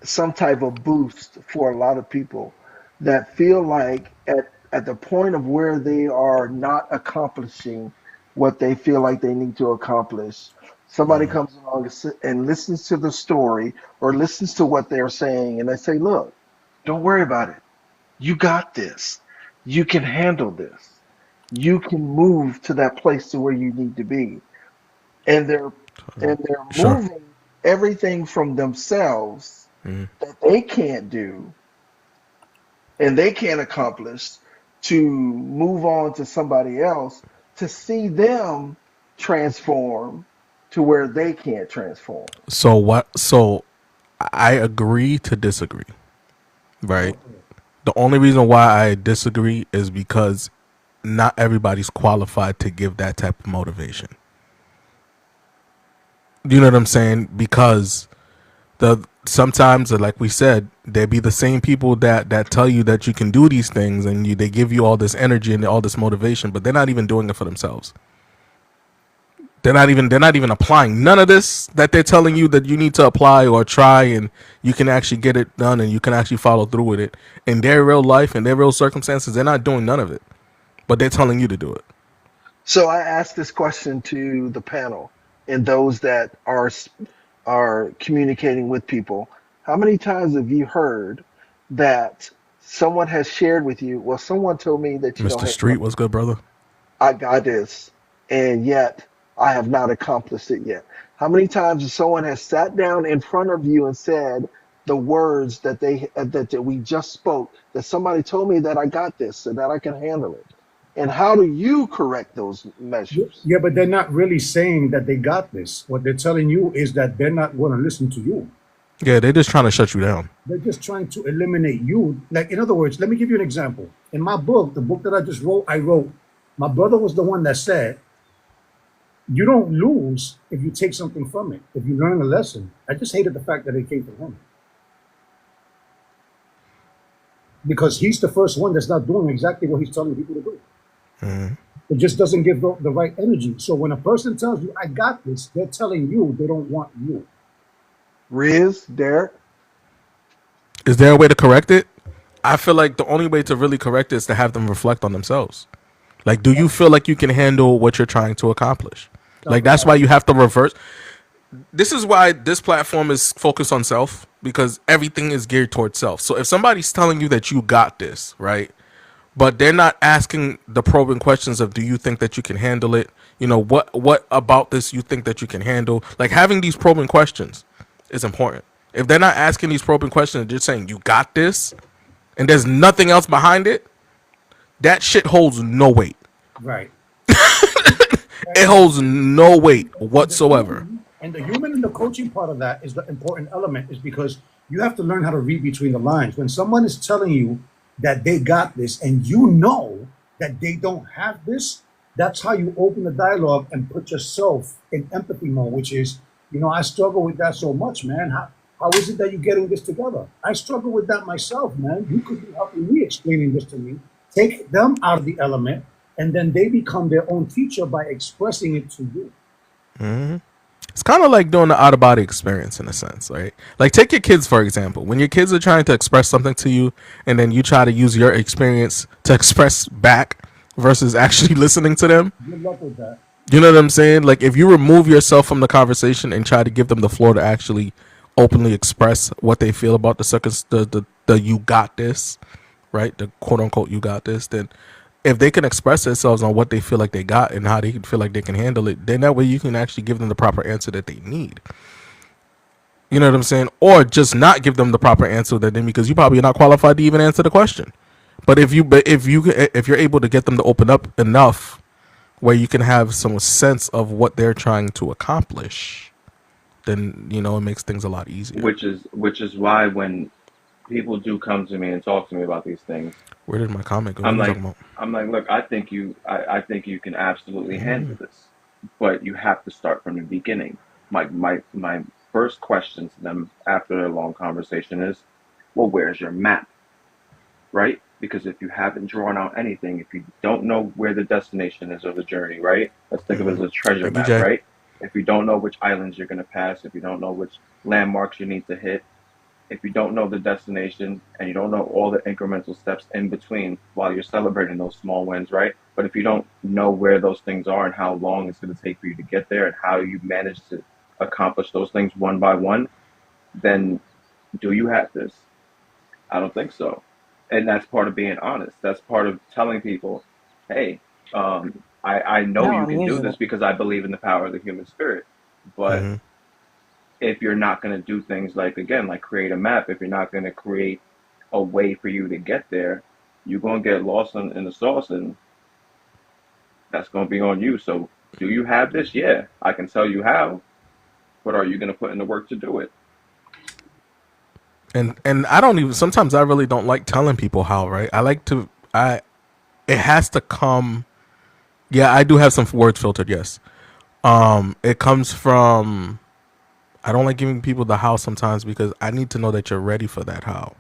some type of boost for a lot of people that feel like at the point of where they are not accomplishing what they feel like they need to accomplish, somebody comes along and listens to the story or listens to what they're saying, and they say, "Look, don't worry about it. You got this. You can handle this. You can move to that place to where you need to be." And they're Sure. moving everything from themselves that they can't do and they can't accomplish to move on to somebody else to see them transform to where they can't transform. So what? So I agree to disagree. Right. Okay. The only reason why I disagree is because not everybody's qualified to give that type of motivation. You know what I'm saying? Because the sometimes, like we said, there be the same people that tell you that you can do these things, and they give you all this energy and all this motivation, but they're not even doing it for themselves. They're not even applying none of this that they're telling you that you need to apply or try, and you can actually get it done and you can actually follow through with it in their real life and their real circumstances. They're not doing none of it, but they're telling you to do it. So I asked this question to the panel and those that are communicating with people. How many times have you heard that someone has shared with you, well, someone told me that, Mr. hey, Street, look, what's good, brother? I got this, and yet I have not accomplished it yet. How many times has someone has sat down in front of you and said the words that we just spoke, that somebody told me that I got this and that I can handle it? And how do you correct those measures? Yeah, but they're not really saying that they got this. What they're telling you is that they're not going to listen to you. Yeah, they're just trying to shut you down. They're just trying to eliminate you. Like, in other words, let me give you an example. In my book, the book that I just wrote, my brother was the one that said, you don't lose if you take something from it, if you learn a lesson. I just hated the fact that it came from him because he's the first one that's not doing exactly what he's telling people to do. It just doesn't give the right energy. So when a person tells you, I got this, they're telling you they don't want you. Riz, Derek, Is there a way to correct it? I feel like the only way to really correct it is to have them reflect on themselves. Like, do you feel like you can handle what you're trying to accomplish? Self Like, that's why evaluate. you have to reverse. This is why this platform is focused on self, because everything is geared towards self. So if somebody's telling you that you got this, right? But they're not asking the probing questions of, do you think that you can handle it? What about this you think that you can handle? Like, having these probing questions is important. If they're not asking these probing questions, they're just saying you got this, and there's nothing else behind it. That shit holds no weight. Right. It And holds no weight and the whatsoever. human and the human in the coaching part of that is the important element, is because you have to learn how to read between the lines. When someone is telling you that they got this and you know that they don't have this, that's how you open the dialogue and put yourself in empathy mode, which is, I struggle with that so much, man. How is it that you're getting this together? I struggle with that myself, man. You could be helping me explaining this to me. Take them out of the element, and then they become their own teacher by expressing it to you. It's kind of like doing the out of body experience in a sense, right? Like, take your kids for example. When your kids are trying to express something to you, and then you try to use your experience to express back versus actually listening to them. Good luck with that. You know what I'm saying? Like, if you remove yourself from the conversation and try to give them the floor to actually openly express what they feel about the circus, the you got this, right? The quote unquote you got this, then if they can express themselves on what they feel like they got and how they feel like they can handle it, then that way you can actually give them the proper answer that they need. You know what I'm saying? Or just not give them the proper answer that they, because you probably are not qualified to even answer the question. But if you're able to get them to open up enough where you can have some sense of what they're trying to accomplish, then it makes things a lot easier. Which is why when people do come to me and talk to me about these things, Where did my comment go? What I'm are you like talking about? I'm like, look, I think you can absolutely handle this, but you have to start from the beginning. My first question to them after a long conversation is, well, where's your map, right? Because if you haven't drawn out anything, if you don't know where the destination is of the journey, right? Let's think of it as a treasure Thank you, map, Jay. right? If you don't know which islands you're going to pass, if you don't know which landmarks you need to hit, if you don't know the destination and you don't know all the incremental steps in between while you're celebrating those small wins, right? But if you don't know where those things are and how long it's going to take for you to get there and how you manage to accomplish those things one by one, then do you have this? I don't think so. And that's part of being honest. That's part of telling people, hey, I know Now you I'm can do using this it. because I believe in the power of the human spirit. But Hmm. if you're not going to do things like, again, like create a map, if you're not going to create a way for you to get there, you're going to get lost in the sauce, and that's going to be on you. So, do you have this? Yeah, I can tell you how, but are you going to put in the work to do it? And I don't even, sometimes I really don't like telling people how, right? I like to, I it has to come. Yeah, I do have some words filtered. Yes, it comes from. I don't like giving people the how sometimes because I need to know that you're ready for that how.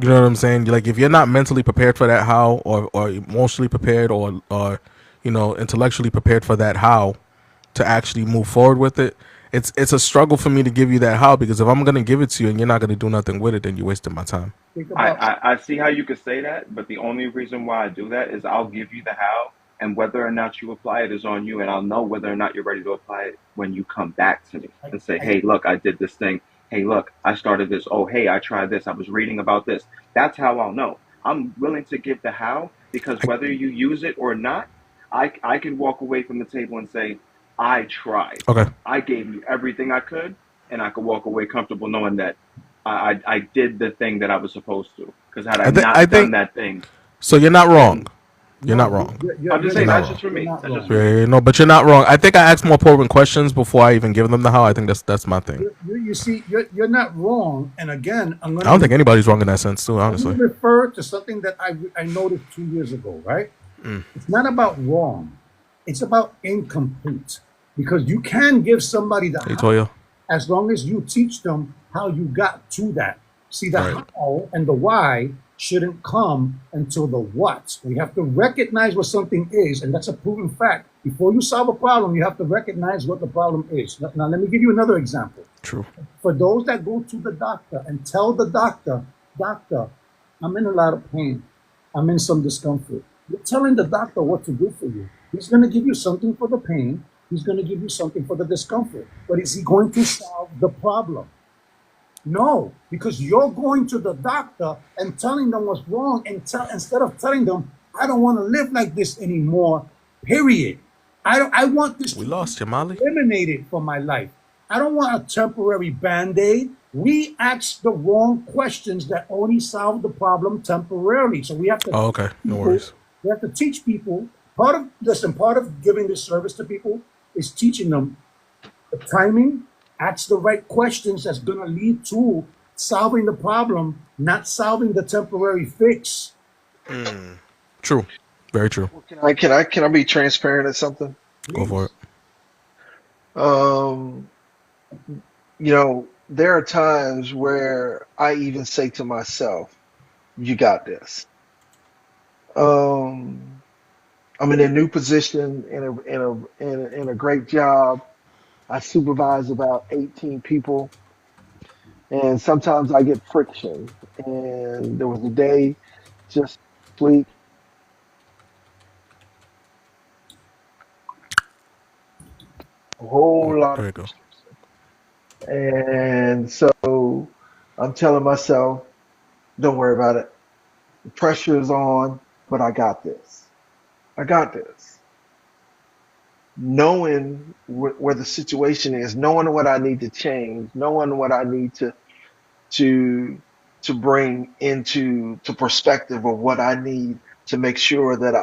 You know what I'm saying? Like if you're not mentally prepared for that how, or emotionally prepared, or intellectually prepared for that how to actually move forward with it, it's a struggle for me to give you that how, because if I'm gonna give it to you and you're not gonna do nothing with it, then you're wasting my time. Think I, about I see how you could say that, but the only reason why I do that is I'll give you the how, and whether or not you apply it is on you, and I'll know whether or not you're ready to apply it when you come back to me I, and say, I, hey, look, I did this thing. Hey, look, I started this. Oh, hey, I tried this. I was reading about this. That's how I'll know. I'm willing to give the how because I, whether you use it or not, I can walk away from the table and say, I tried. okay. I gave you everything I could, and I could walk away comfortable knowing that I did the thing that I was supposed to. Because had I I not done think that thing, so. You're not wrong. then You're not no, wrong. I'm just you're You're saying not not that's wrong. just for you're me. not That's just wrong. for me. Yeah, no, but you're not wrong. I think I ask more probing questions before I even give them the how. I think that's my thing. You see, you're not wrong. And again, I don't think anybody's wrong in that sense, too. I'm Honestly, gonna refer to something that I noticed 2 years ago. Right? It's not about wrong. It's about incomplete because you can give somebody the hey how Toya. as long as you teach them how you got to that. See, the Right. how and the why shouldn't come until the what. We have to recognize what something is, and that's a proven fact. Before you solve a problem, you have to recognize what the problem is. Now let me give you another example. True. For those that go to the doctor and tell the doctor, doctor, I'm in a lot of pain. I'm in some discomfort. You're telling the doctor what to do for you. He's going to give you something for the pain. He's going to give you something for the discomfort. But is he going to solve the problem? No, because you're going to the doctor and telling them what's wrong, and instead of telling them, I don't want to live like this anymore, period. I want this We to be lost you, Molly. eliminated from my life. I don't want a temporary band-aid. We ask the wrong questions that only solve the problem temporarily. So we have to Oh, teach okay. No people, worries. we have to teach people. Part of giving this service to people is teaching them the timing, ask the right questions that's going to lead to solving the problem, not solving the temporary fix. True. Very true. Well, can I be transparent at something? Go for it. Please. Um, there are times where I even say to myself, "You got this." Um, I'm in a new position in a great job. I supervise about 18 people, and sometimes I get friction. And there was a day just this week, a whole lot of There you go. friction. And so I'm telling myself, don't worry about it. The pressure is on, but I got this. I got this. Knowing where the situation is, knowing what I need to change, knowing what I need to bring into to perspective of what I need to make sure that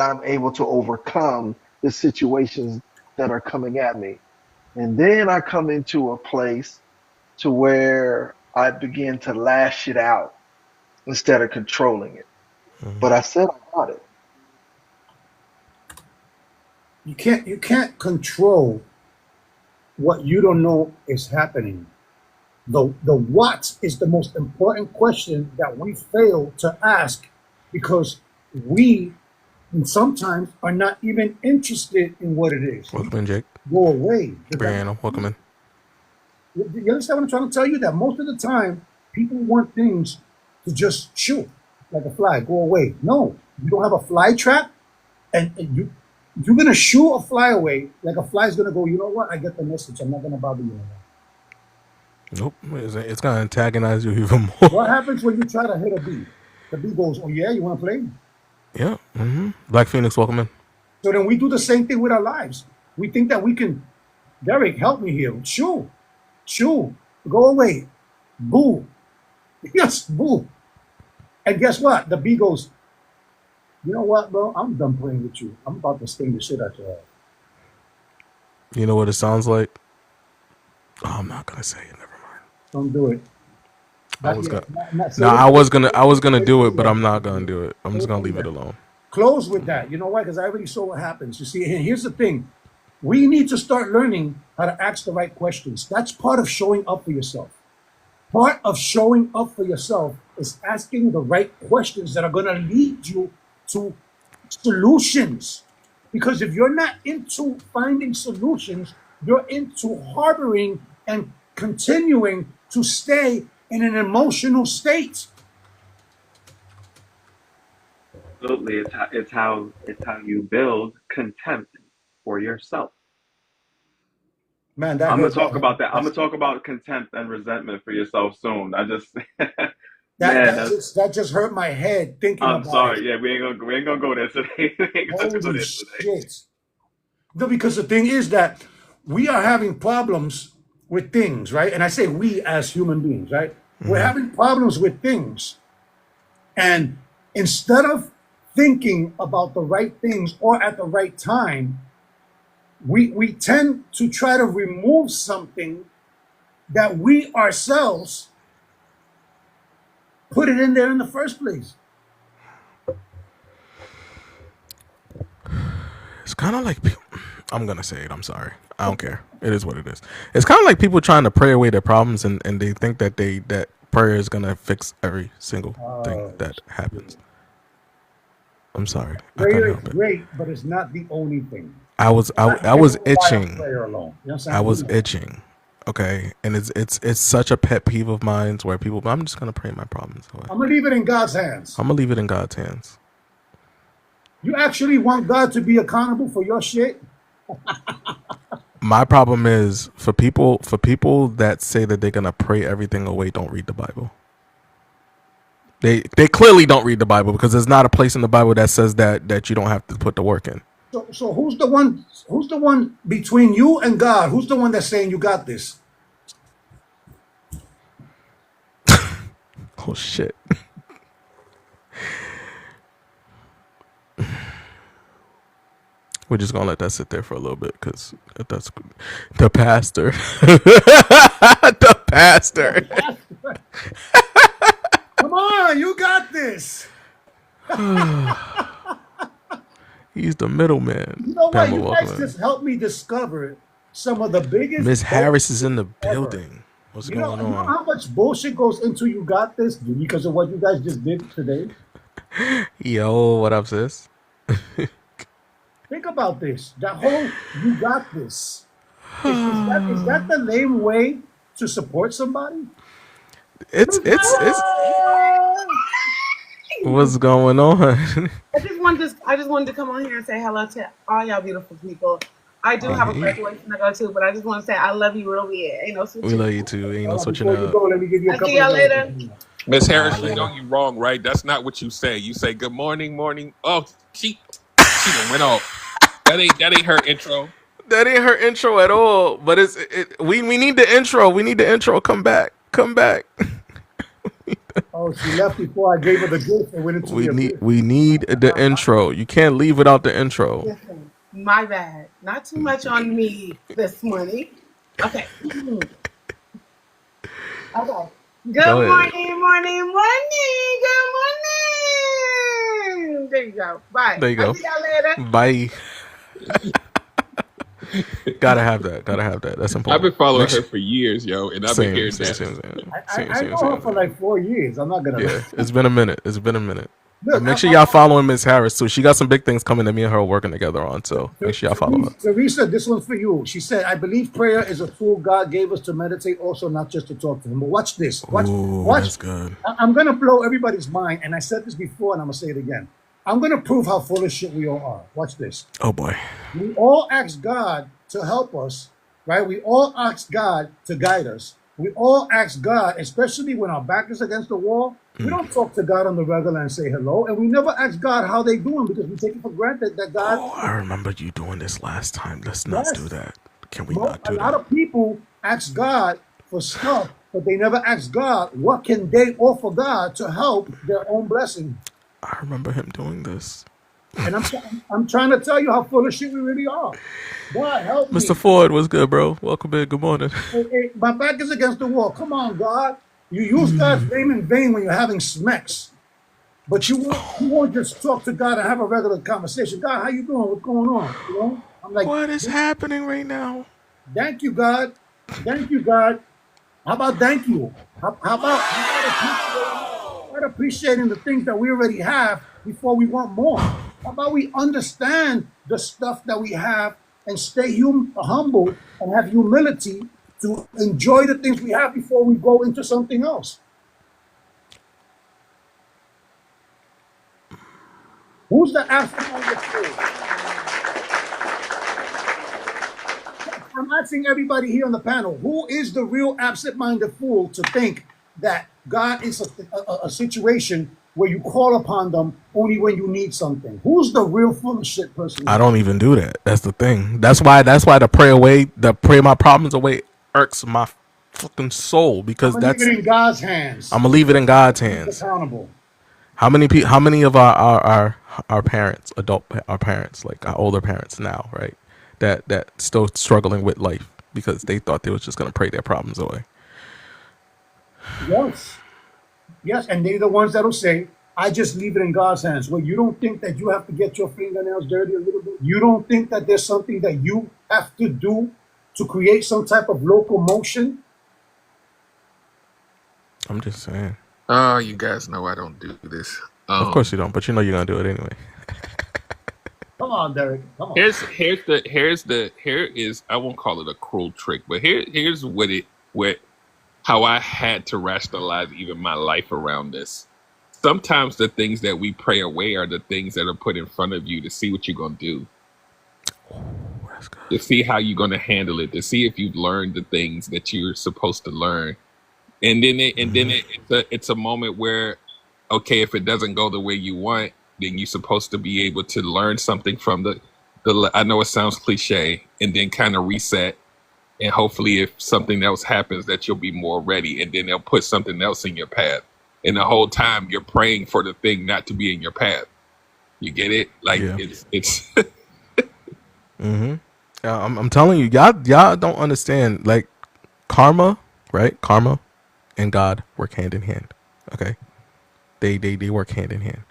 I'm able to overcome the situations that are coming at me. And then I come into a place to where I begin to lash it out instead of controlling it. But I said I got it. You can't control what you don't know is happening. The what is the most important question that we fail to ask because we sometimes are not even interested in what it is. We Welcome in, Jake. go away. Brianna, welcome in. You understand what I'm trying to tell you? That most of the time, people want things to just shoot like a fly, go away. No, you don't have a fly trap, and you're gonna shoot a fly away. Like a fly's gonna go. You know what? I get the message. I'm not gonna bother you anymore. Nope. It's going to antagonize you even more. What happens when you try to hit a bee? The bee goes, "Oh yeah, you want to play?" Yeah. Black Phoenix, welcome in. So then we do the same thing with our lives. We think that we can. Derek, help me here. Shoo, shoo, go away. Boo. Yes, boo. And guess what? The bee goes, "You know what, bro? I'm done playing with you. I'm about to sting the shit out your head." You know what it sounds like? Oh, I'm not going to say it. Never mind. Don't do it. I Not was yet. gonna. Not- No, say it. I was gonna do it, but Yeah. I'm not gonna do it. I'm just gonna leave it Yeah. alone. Close with that. You know why? Because I already saw what happens. You see, and here's the thing. We need to start learning how to ask the right questions. That's part of showing up for yourself. Part of showing up for yourself is asking the right questions that are going to lead you to solutions. Because if you're not into finding solutions, you're into harboring and continuing to stay in an emotional state. Absolutely, it's how you build contempt for yourself. Man, that I'm gonna hurt my talk head. about that. I'm gonna talk about contempt and resentment for yourself soon. I just, That man, that just that just hurt my head thinking I'm about it. sorry. Yeah, we ain't gonna go there today. We ain't gonna go Holy there today. shit. No, because the thing is that we are having problems with things, right? And I say we as human beings, right? We're having problems with things. And instead of thinking about the right things or at the right time, we tend to try to remove something that we ourselves put it in there in the first place. It's kind of like I'm gonna say it. I'm sorry. I don't care. It is what it is. It's kind of like people trying to pray away their problems, and they think that that prayer is gonna fix every single thing that happens. I'm sorry. I couldn't Prayer is help it. great, but it's not the only thing. I You was can't rely on itching. prayer alone. You know what I I'm was saying? itching. Okay, and it's such a pet peeve of mine where people. I'm just gonna pray my problems away. I'm gonna leave it in God's hands. I'm gonna leave it in God's hands. You actually want God to be accountable for your shit? My problem is for people that say that they're gonna pray everything away. Don't read the Bible. They clearly don't read the Bible because there's not a place in the Bible that says that you don't have to put the work in. So who's the one? Who's the one between you and God? Who's the one that's saying you got this? Oh shit. We're just gonna let that sit there for a little bit because that's the pastor. The pastor. Come on, you got this. He's the middleman. You know what? Pamela, You welcome guys in. just helped me discover some of the biggest Miss Harris is in the ever. building. What's You know, going you know on? how much bullshit goes into you got this because of what you guys just did today? Yo, what up, sis? Think about this. That whole you got this. Is that the lame way to support somebody? It's what's going on? I just wanted to come on here and say hello to all y'all beautiful people. I do have a graduation to go to, but I just want to say I love you real bad. Ain't no We switching. love you too. Ain't no Hold on, switching before you up. go, let me give you a I'll couple see y'all of later. notes. Miss Harris, you later. know you wrong, right? That's not what you say. You say good morning, morning. Oh, she done went off. That ain't her intro. That ain't her intro at all. But we need the intro. We need the intro. Come back. Come back. Oh, she left before I gave her the gift and went into the abyss. We need the intro. You can't leave without the intro. Listen, my bad. Not too much on me this morning. Okay. Okay. Good Go ahead. morning, morning, morning. Good morning. There you go. Bye. There you go. I'll see y'all later. Bye. Gotta have that. Gotta have that. That's I've been important. following Make her sure. for years, yo, and I've been Same, hearing same, that. same, same, same, I same, know her same, for same. like 4 years. I'm not gonna lie. Yeah, it's been a minute. It's been a minute. Look, Make sure y'all following Miss Harris too. She got some big things coming that me and her are working together on. So make sure y'all follow her. Teresa, this one's for you. She said, "I believe prayer is a tool God gave us to meditate, also not just to talk to Him." But watch this. Ooh, Watch. that's good. I'm gonna blow everybody's mind, and I said this before, and I'm gonna say it again. I'm gonna prove how full of shit we all are. Watch this. Oh boy. We all ask God to help us, right? We all ask God to guide us. We all ask God, especially when our back is against the wall. We don't talk to God on the regular and say hello, and we never ask God how they doing because we take it for granted that God. Oh, I remember you doing this last time. Let's not do Yes, that. Can we not a do lot that? of people ask God for stuff, but they never ask God what can they offer God to help their own blessing. I remember him doing this. And I'm trying to tell you how full of shit we really are. God help Mr. me. Ford was good, bro. Welcome in. Good morning. Hey, my back is against the wall. Come on, God. You use God's name in vain when you're having smacks. But you won't just talk to God and have a regular conversation. God, how you doing? What's going on? I'm like, What is happening right now? thank you, God. Thank you, God. How about thank you? How about appreciating the things that we already have before we want more? How about we understand the stuff that we have and stay humble and have humility to enjoy the things we have before we go into something else? Who's the absent-minded fool? I'm asking everybody here on the panel, who is the real absent-minded fool to think that God is a situation where you call upon them only when you need something? Who's the real full of shit person I here? don't even do that. That's the thing. That's why the pray my problems away irks my fucking soul I'm because gonna leave that's it in God's hands. I'm gonna leave it in God's He's hands. accountable. How many of our parents, our parents, like our older parents now, right? That still struggling with life because they thought they was just gonna pray their problems away. Yes. Yes, and they're the ones that'll say, I just leave it in God's hands. Well, you don't think that you have to get your fingernails dirty a little bit? You don't think that there's something that you have to do to create some type of locomotion? I'm just saying. Oh, you guys know I don't do this. Of course you don't, but you know you're gonna do it anyway. Come on, Derek. Come on. Here is, I won't call it a cruel trick, but here's what how I had to rationalize even my life around this. Sometimes the things that we pray away are the things that are put in front of you to see what you're gonna do, That's good. to see how you're gonna handle it, to see if you've learned the things that you're supposed to learn. It's a moment where, okay, if it doesn't go the way you want, then you're supposed to be able to learn something from the I know it sounds cliche, and then kind of reset, and hopefully if something else happens that you'll be more ready, and then they'll put something else in your path, and the whole time you're praying for the thing not to be in your path. You get it? Like Yeah. it's I'm telling you, y'all don't understand. Like karma, right? Karma and God work hand in hand. Okay, they work hand in hand.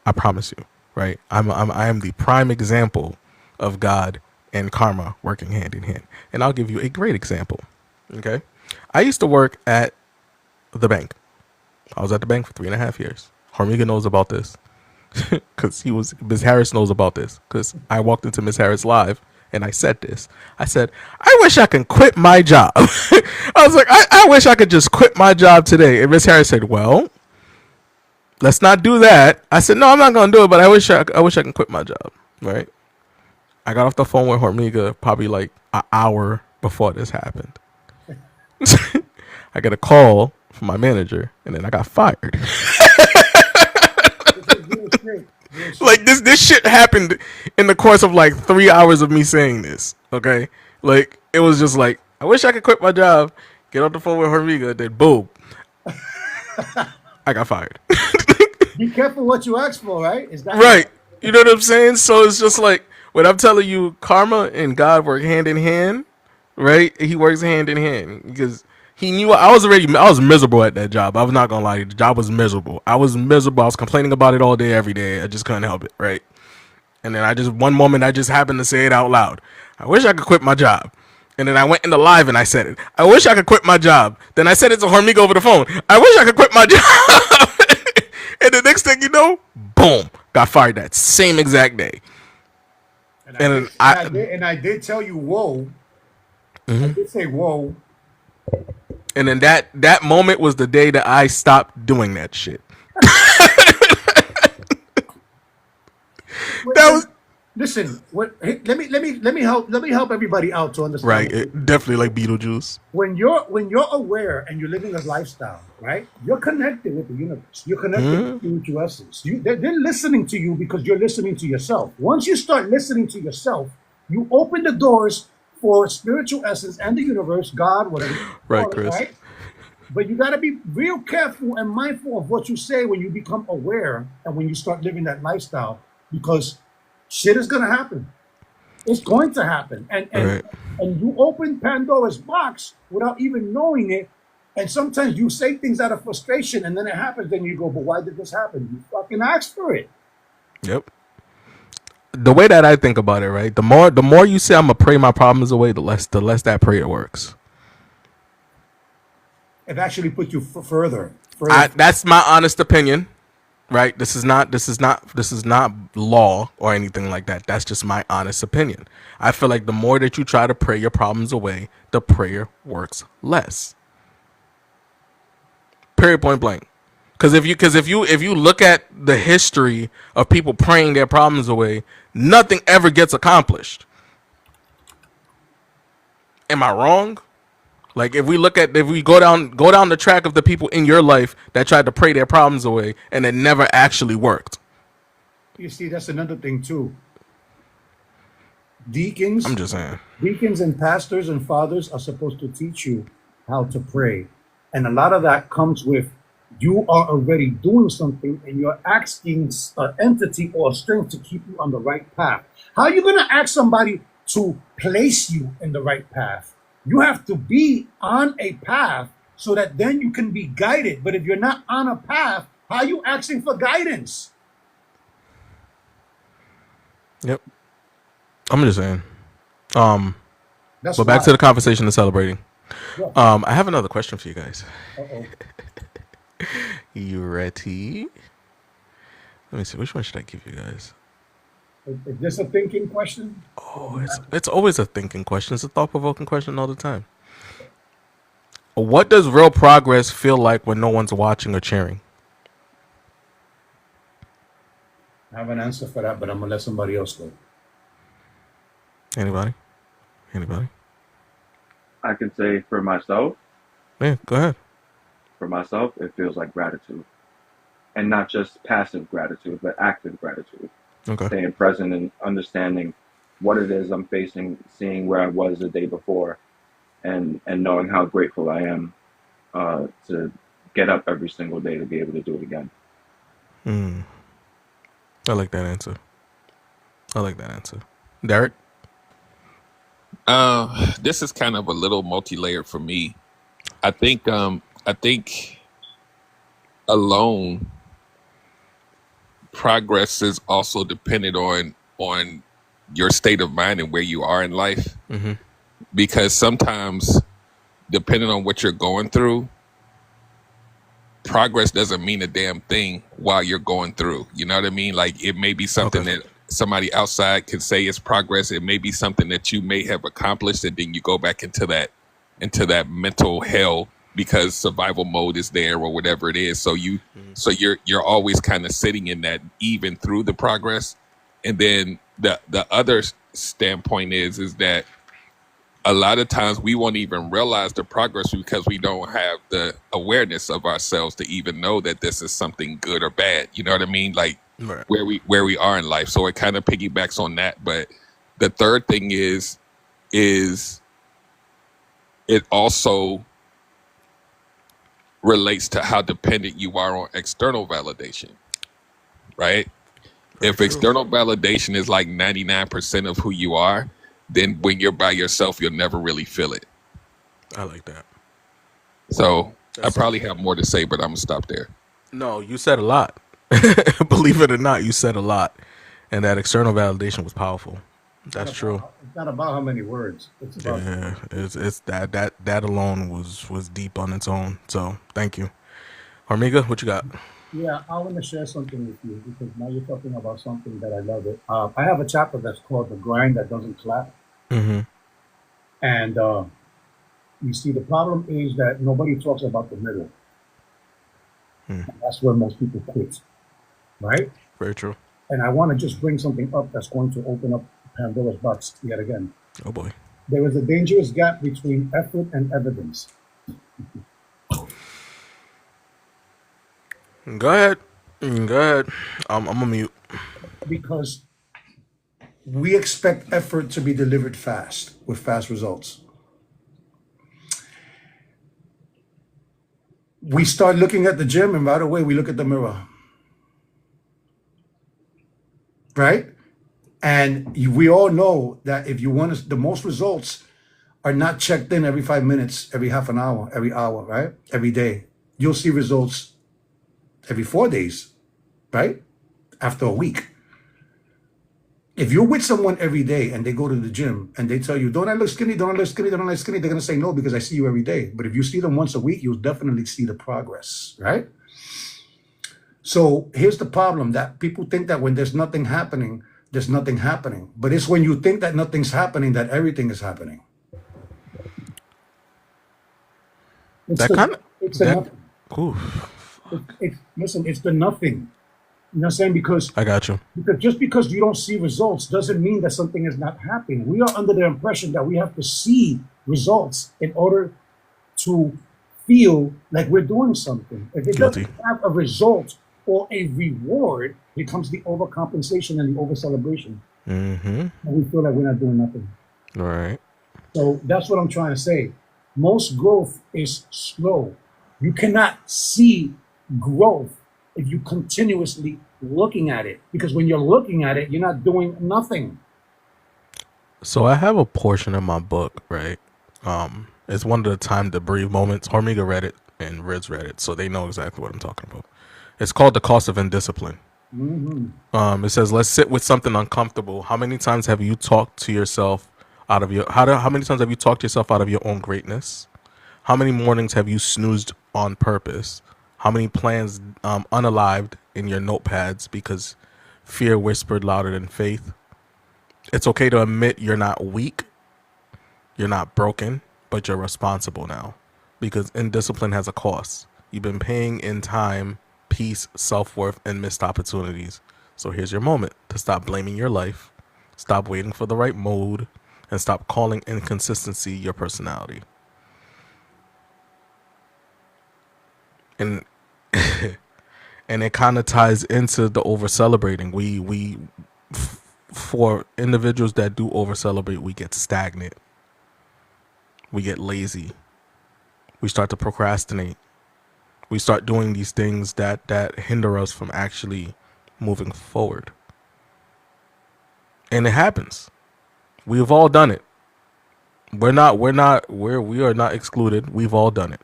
I promise you, right? I am the prime example of God and karma working hand in hand. And I'll give you a great example. Okay, I used to work at the bank. I was at the bank for 3.5 years. Hormiga knows about this because Miss Harris knows about this because I walked into Miss Harris live and I said this. I said, I wish I can quit my job. I was like, I wish I could just quit my job today. And Miss Harris said, well, let's not do that. I said, no, I'm not going to do it, but I wish I can quit my job. Right. I got off the phone with Hormiga probably like an hour before this happened. I got a call from my manager and then I got fired. Like this shit happened in the course of like 3 hours of me saying this. Okay, like it was just like I wish I could quit my job, get off the phone with Hormiga, then boom, I got fired. Be careful what you ask for, right? Is that Right? You know what I'm saying? So it's just like when I'm telling you, karma and God work hand in hand. Right? He works hand in hand because he knew I was miserable at that job. I was not gonna lie, the job was miserable. I was miserable. I was complaining about it all day, every day. I just couldn't help it. Right? And then one moment I just happened to say it out loud. I wish I could quit my job. And then I went in the live and I said it. I wish I could quit my job. Then I said it to Hormiga over the phone. I wish I could quit my job. And the next thing you know, boom, got fired that same exact day. And And then I did tell you, whoa. I did say, whoa. and then that moment was the day that I stopped doing that shit. That was Listen. What? Hey, let me help everybody out to right. understand. Definitely like Beetlejuice. When you're aware and you're living a lifestyle, right? You're connected with the universe. You're connected with spiritual essence. They're listening to you because you're listening to yourself. Once you start listening to yourself, you open the doors for spiritual essence and the universe, God, whatever you Right, call it, Chris. right? But you got to be real careful and mindful of what you say when you become aware and when you start living that lifestyle, because shit is gonna happen. It's going to happen, Right. and you open Pandora's box without even knowing it. And sometimes you say things out of frustration, and then it happens. Then you go, "But why did this happen?" You fucking asked for it. Yep. The way that I think about it, right? The more you say I'm gonna pray my problems away, the less that prayer works. It actually puts you further. That's my honest opinion, right? This is not law or anything like that. That's just my honest opinion. I feel like the more that you try to pray your problems away, the prayer works less. Period, point blank. Because if you look at the history of people praying their problems away, nothing ever gets accomplished. Am I wrong? Like if we go down the track of the people in your life that tried to pray their problems away and it never actually worked. You see, that's another thing too. I'm Deacons, just saying. deacons, and pastors and fathers are supposed to teach you how to pray, and a lot of that comes with you are already doing something and you're asking an entity or a strength to keep you on the right path. How are you going to ask somebody to place you in the right path? You have to be on a path so that then you can be guided. But if you're not on a path, how are you asking for guidance? Yep. I'm just saying. That's But back why. to the conversation of celebrating. Yeah. I have another question for you guys. Uh-oh. You ready? Let me see. Which one should I give you guys? Is this a thinking question? Oh, it's always a thinking question. It's a thought provoking question all the time. What does real progress feel like when no one's watching or cheering? I have an answer for that, but I'm gonna let somebody else go. Anybody? Anybody? I can say for myself, Yeah, go ahead. it feels like gratitude. And not just passive gratitude, but active gratitude. Okay. Staying present and understanding what it is I'm facing, seeing where I was the day before, and knowing how grateful I am to get up every single day to be able to do it again. I like that answer. Derek? This is kind of a little multi-layered for me. I think alone progress is also dependent on your state of mind and where you are in life. Mm-hmm. Because sometimes, depending on what you're going through, progress doesn't mean a damn thing while you're going through. You know what I mean? Like it may be something that somebody outside can say is progress. It may be something that you may have accomplished, and then you go back into that mental hell because survival mode is there or whatever it is. So you're always kind of sitting in that even through the progress. And then the other standpoint is that a lot of times we won't even realize the progress because we don't have the awareness of ourselves to even know that this is something good or bad. You know what I mean? Like Right. where we are in life. So it kind of piggybacks on that. But the third thing is it also relates to how dependent you are on external validation, right? If external validation is like 99% of who you are, then when you're by yourself, you'll never really feel it. I like that. So I probably have more to say, but I'm gonna stop there. No, you said a lot. Believe it or not, you said a lot. And that external validation was powerful. That's true. It's not about how many words. It's about Yeah, it's that alone was deep on its own. So thank you, Hormiga. What you got? yeah. I want to share something with you because now you're talking about something that I love. It. I have a chapter that's called "The Grind That Doesn't Clap," Mm-hmm. and you see, the problem is that nobody talks about the middle. Mm. That's where most people quit, right? Very true. And I want to just bring something up that's going to open up Pandora's box yet again. Oh boy. There is a dangerous gap between effort and evidence. Go ahead. Go ahead. I'm a mute. Because we expect effort to be delivered fast with fast results. We start looking at the gym and right away we look at the mirror, right? And we all know that if you want the most results are not checked in every 5 minutes, every half an hour, every hour, right? Every day. You'll see results every 4 days, right? After a week. If you're with someone every day and they go to the gym and they tell you, don't I look skinny? Don't I look skinny? Don't I look skinny? They're going to say no because I see you every day. But if you see them once a week, you'll definitely see the progress, right? So here's the problem that people think that when there's nothing happening. But it's when you think that nothing's happening that everything is happening. It's That the kind of it's the that. nothing. Ooh, Listen, it's the nothing. You know what I'm saying? I got you. Because just because you don't see results doesn't mean that something is not happening. We are under the impression that we have to see results in order to feel like we're doing something. If it Guilty. doesn't have a result or a reward, it comes the overcompensation and the over celebration. Mm-hmm. And we feel like we're not doing nothing. All right. So that's what I'm trying to say. Most growth is slow. You cannot see growth if you continuously looking at it. Because when you're looking at it, you're not doing nothing. So I have a portion of my book, right? It's one of the time to breathe moments. Hormiga read it and Riz read it, so they know exactly what I'm talking about. It's called The Cost of Indiscipline. It says, let's sit with something uncomfortable. How many times have you talked to yourself out of your how many times have you talked yourself out of your own greatness? How many mornings have you snoozed on purpose? How many plans unalived in your notepads because fear whispered louder than faith? It's okay to admit you're not weak, you're not broken, but you're responsible now because indiscipline has a cost. You've been paying in time, peace, self-worth, and missed opportunities. So here's your moment to stop blaming your life, stop waiting for the right mood, and stop calling inconsistency your personality. And and it kind of ties into the over celebrating. For individuals that do over celebrate, we get stagnant, we get lazy, we start to procrastinate, we start doing these things that hinder us from actually moving forward. And it happens. We've all done it. We are not excluded. We've all done it.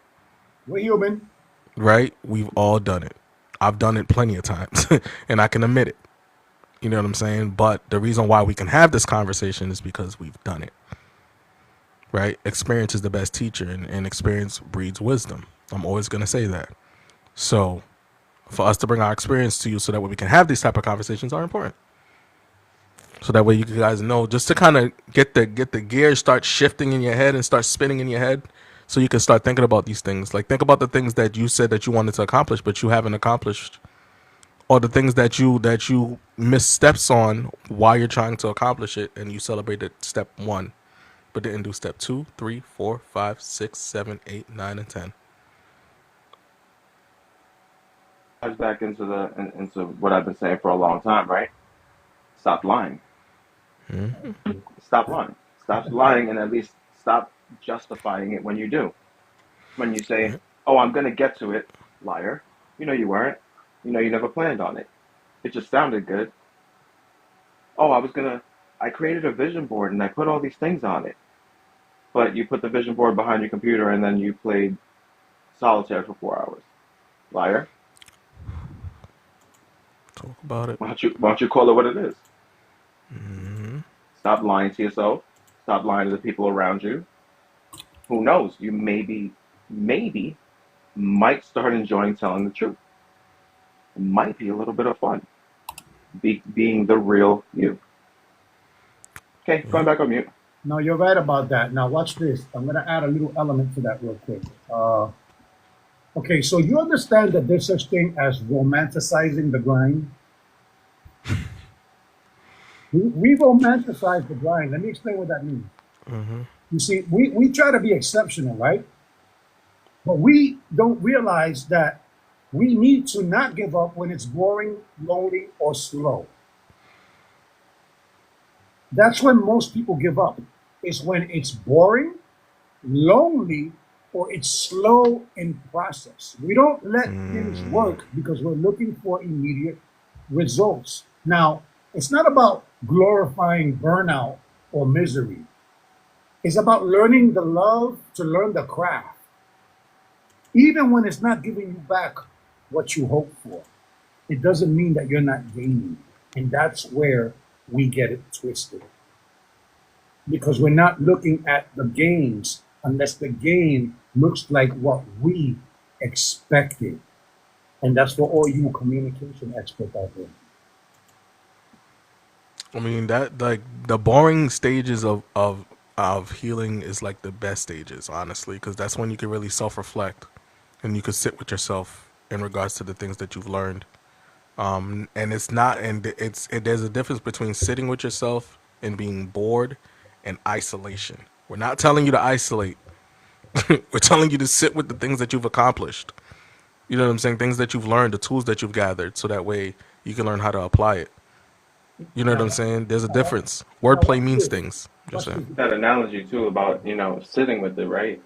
We're human. Right? We've all done it. I've done it plenty of times and I can admit it. You know what I'm saying? But the reason why we can have this conversation is because we've done it. Right? Experience is the best teacher, and experience breeds wisdom. I'm always going to say that. So for us to bring our experience to you so that way we can have these type of conversations are important. So that way you guys know, just to kind of get the gears start shifting in your head and start spinning in your head, so you can start thinking about these things. Like, think about the things that you said that you wanted to accomplish but you haven't accomplished, or the things that you missed steps on while you're trying to accomplish it, and you celebrated step 1 but didn't do step 2, 3, 4, 5, 6, 7, 8, 9, and 10. Ties back into what I've been saying for a long time, right? Stop lying. Stop lying. Stop lying, and at least stop justifying it when you do. When you say, "Oh, I'm going to get to it," liar. You know you weren't. You know you never planned on it. It just sounded good. Oh, I created a vision board and I put all these things on it. But you put the vision board behind your computer and then you played solitaire for 4 hours. Liar. Talk about it. Why don't you call it what it is? Stop lying to yourself. Stop lying to the people around you. Who knows? You maybe might start enjoying telling the truth. It might be a little bit of fun. Being the real you. Okay, going Yep. back on mute. No, you're right about that. Now, watch this. I'm going to add a little element to that real quick. Okay, so you understand that there's such thing as romanticizing the grind? We romanticize the grind. Let me explain what that means. Mm-hmm. You see, we try to be exceptional, right? But we don't realize that we need to not give up when it's boring, lonely, or slow. That's when most people give up. Is when it's boring, lonely, or it's slow in process. We don't let things Mm, work because we're looking for immediate results. Now, it's not about glorifying burnout or misery. It's about learning the love to learn the craft, even when it's not giving you back what you hope for. It doesn't mean that you're not gaining. And that's where we get it twisted because we're not looking at the gains unless the gain looks like what we expected. And that's for all you communication experts out there. I mean that like the boring stages of healing is like the best stages, honestly, because that's when you can really self reflect and you can sit with yourself in regards to the things that you've learned. And it's not, and there's a difference between sitting with yourself and being bored and isolation. We're not telling you to isolate. We're telling you to sit with the things that you've accomplished. You know what I'm saying? Things that you've learned, the tools that you've gathered, so that way you can learn how to apply it. You know what I'm Now, saying? There's a now, difference. now Wordplay watch means this. things. Just Watch saying. this. That analogy too about sitting with it, right?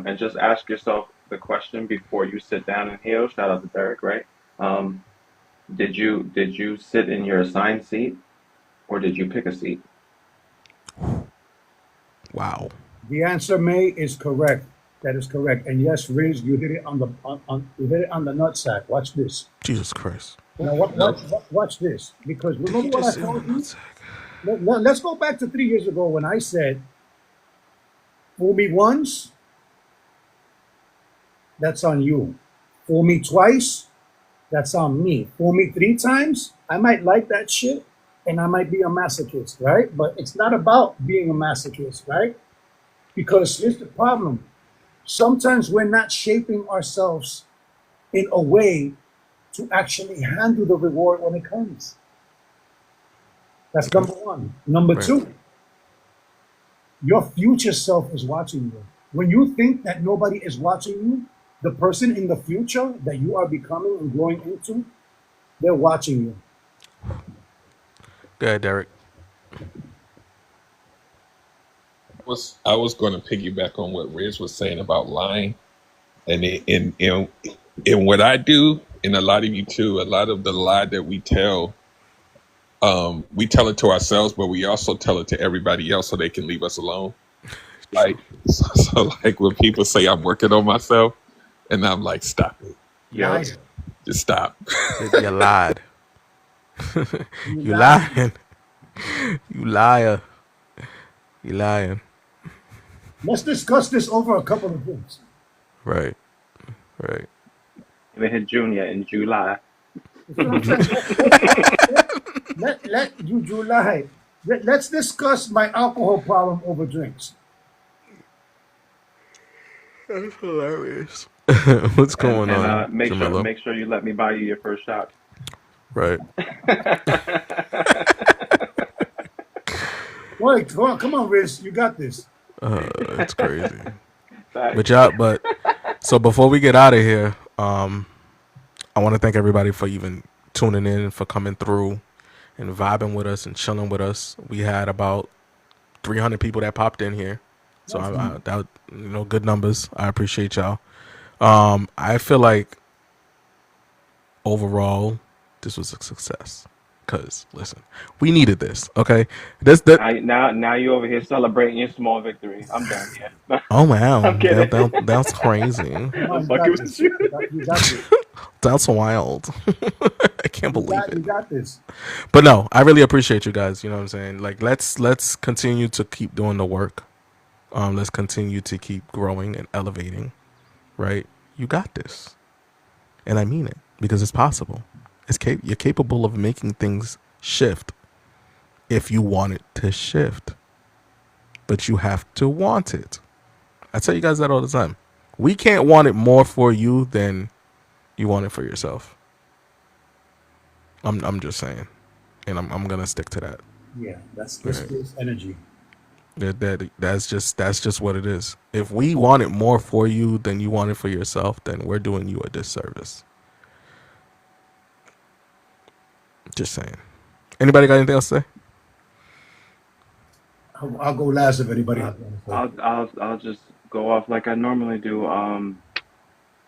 And just ask yourself the question before you sit down and heal. Shout out to Derek, right? Um, did you sit in your assigned seat or did you pick a seat? Wow. The answer, May, is correct. That is correct. And yes, Riz, you hit it you hit it on the nutsack. Watch this. Jesus Christ. Now, Nope. watch this. Because Did he remember what just I say on the told you? nutsack? Let's go back to 3 years ago when I said, fool me once, that's on you. Fool me twice, that's on me. Fool me three times, I might like that shit and I might be a masochist, right? But it's not about being a masochist, right? Because here's the problem. Sometimes we're not shaping ourselves in a way to actually handle the reward when it comes. That's number one. Number Right. two, your future self is watching you. When you think that nobody is watching you, the person in the future that you are becoming and growing into, they're watching you. Go ahead, Derek. I was going to piggyback on what Riz was saying about lying, and in what I do, and a lot of you too. A lot of the lie that we tell it to ourselves, but we also tell it to everybody else so they can leave us alone. True. Like so like when people say I'm working on myself, and I'm like, stop it, Yep. Liar. just stop. You lied. You You lying. lying. You liar. You lying. Let's discuss this over a couple of things. Right. Right. Even hit Junior in July. You see what I'm saying? Let you July. Let's discuss my alcohol problem over drinks. That's hilarious. What's and going and on, make sure Jamila? make sure you let me buy you your first shot. Right. Wait, come on, Riz, you got this. It's crazy. But Facts. yeah, but so before we get out of here, I want to thank everybody for even tuning in, for coming through and vibing with us and chilling with us. We had about 300 people that popped in here, so That's that good numbers. I appreciate y'all. I feel like overall this was a success. Cause listen, we needed this. Okay, this that. Now you over here celebrating your small victory. I'm done. Yeah. Oh wow, I'm kidding. that's crazy. come on, I'm you fucking got with this. you. You got this. That's wild. I can't believe You it. got this. But no, I really appreciate you guys. You know what I'm saying? Like, let's continue to keep doing the work. Let's continue to keep growing and elevating. Right? You got this, and I mean it because it's possible. You're capable of making things shift if you want it to shift, but you have to want it. I tell you guys that all the time. We can't want it more for you than you want it for yourself. I'm just saying, and I'm gonna stick to that. Yeah, that's this Right. is energy. That's just what it is. If we want it more for you than you want it for yourself, then we're doing you a disservice. Just saying. Anybody got anything else to say? I'll go last if anybody has anything. I'll just go off like I normally do.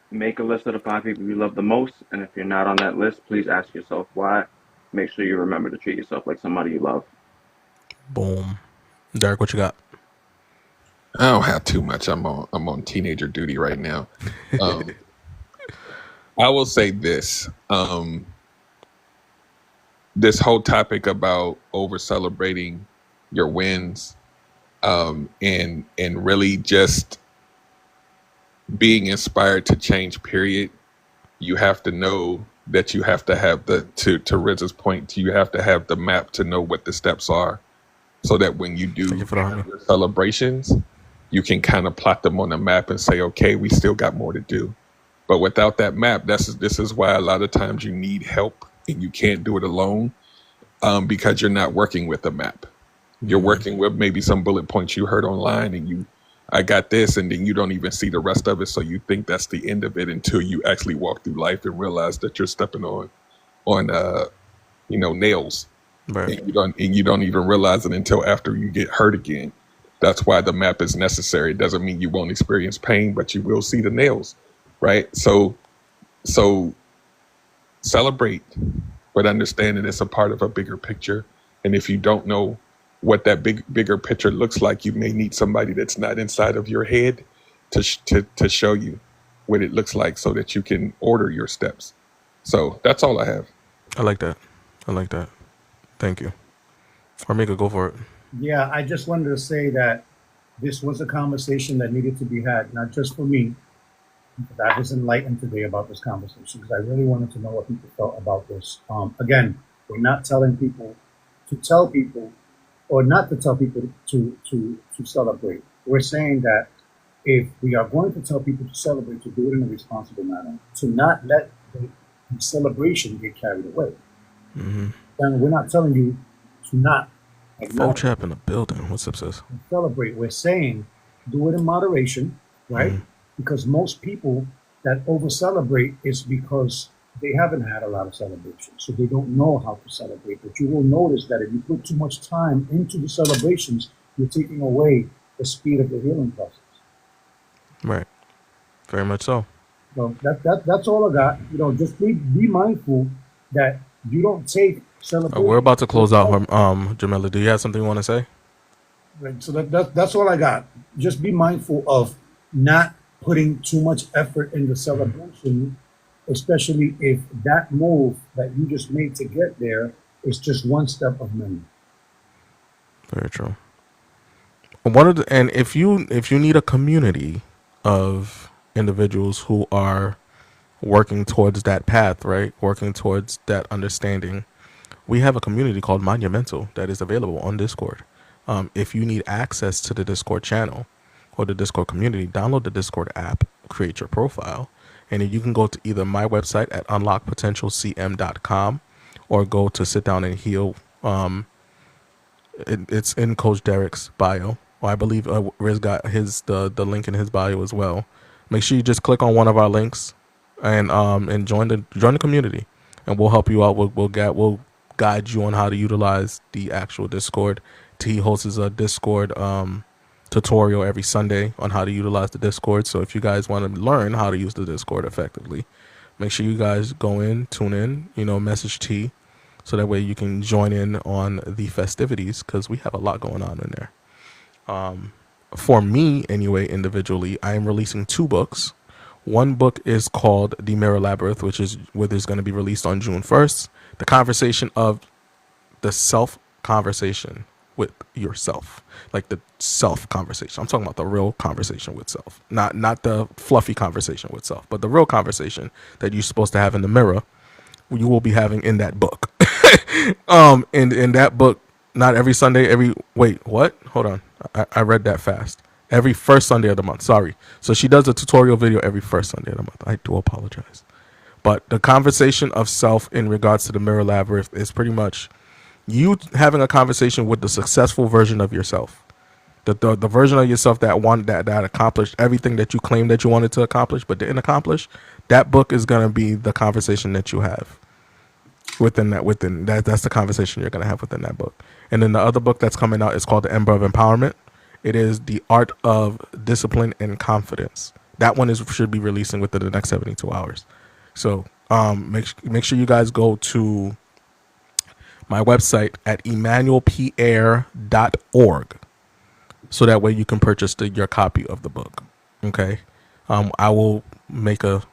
Make a list of the 5 people you love the most, and if you're not on that list, please ask yourself why. Make sure you remember to treat yourself like somebody you love. Boom. Derek, what you got? I don't have too much. I'm on teenager duty right now. Um, I will say this. This whole topic about over celebrating your wins, and really just being inspired to change, period. You have to know that you have to have to Riz's point, you have to have the map to know what the steps are, so that when you Thank do you for the have homie. your celebrations, you can kind of plot them on the map and say, okay, we still got more to do. But without that map, this is why a lot of times you need help and you can't do it alone, because you're not working with a map. You're working with maybe some bullet points you heard online, and I got this, and then you don't even see the rest of it. So you think that's the end of it until you actually walk through life and realize that you're stepping on nails, Right. and you don't even realize it until after you get hurt again. That's why the map is necessary. It doesn't mean you won't experience pain, but you will see the nails, right? So celebrate, but understand that it's a part of a bigger picture. And if you don't know what that bigger picture looks like, you may need somebody that's not inside of your head to show you what it looks like, so that you can order your steps. So that's all I have. I like that. I like that. Thank you. Armika, go for it. Yeah, I just wanted to say that this was a conversation that needed to be had, not just for me. But I was enlightened today about this conversation because I really wanted to know what people felt about this. Again, we're not telling people to tell people or not to tell people to celebrate. We're saying that if we are going to tell people to celebrate, to do it in a responsible manner, to not let the celebration get carried away. Mm-hmm. And we're not telling you to not Full acknowledge chap in the building. What's up, sis? and celebrate. We're saying do it in moderation, right? Mm-hmm. Because most people that over celebrate is because they haven't had a lot of celebration. So they don't know how to celebrate. But you will notice that if you put too much time into the celebrations, you're taking away the speed of the healing process. Right. Very much so. So that's all I got. Just be mindful that you don't take We're celebration. about to close out. Jamila, do you have something you want to say? Right. So that's all I got. Just be mindful of not putting too much effort in the celebration, especially if that move that you just made to get there is just one step of many. Very true. And if you need a community of individuals who are working towards that path, right? Working towards that understanding, we have a community called Monumental that is available on Discord. If you need access to the Discord channel or the Discord community, download the Discord app, create your profile, and then you can go to either my website at unlockpotentialcm.com or go to Sit Down and Heal. It's in Coach Derek's bio. Well, I believe Riz got the link in his bio as well. Make sure you just click on one of our links and join the community, and we'll help you out. We'll guide you on how to utilize the actual Discord. T hosts a Discord tutorial every Sunday on how to utilize the Discord. So if you guys want to learn how to use the Discord effectively, make sure you guys go in, tune in, message T, so that way you can join in on the festivities, because we have a lot going on in there. For me, anyway, individually, I am releasing 2 books. One book is called The Mirror Labyrinth, which is going to be released on June 1st. The conversation of the self conversation with yourself, like the self conversation. I'm talking about the real conversation with self, not the fluffy conversation with self, but the real conversation that you're supposed to have in the mirror. You will be having in that book. In that book, not every Sunday. Wait, what? Hold on, I read that fast. Every first Sunday of the month. Sorry. So she does a tutorial video every first Sunday of the month. I do apologize. But the conversation of self in regards to the mirror labyrinth is pretty much you having a conversation with the successful version of yourself, the version of yourself that accomplished everything that you claimed that you wanted to accomplish but didn't accomplish. That book is going to be the conversation that you have within that. That's the conversation you're going to have within that book. And then the other book that's coming out is called The Ember of Empowerment. It is the art of discipline and confidence. That one should be releasing within the next 72 hours. So make sure you guys go to my website at emmanuelpierre.org, so that way you can purchase your copy of the book. Okay, I will make a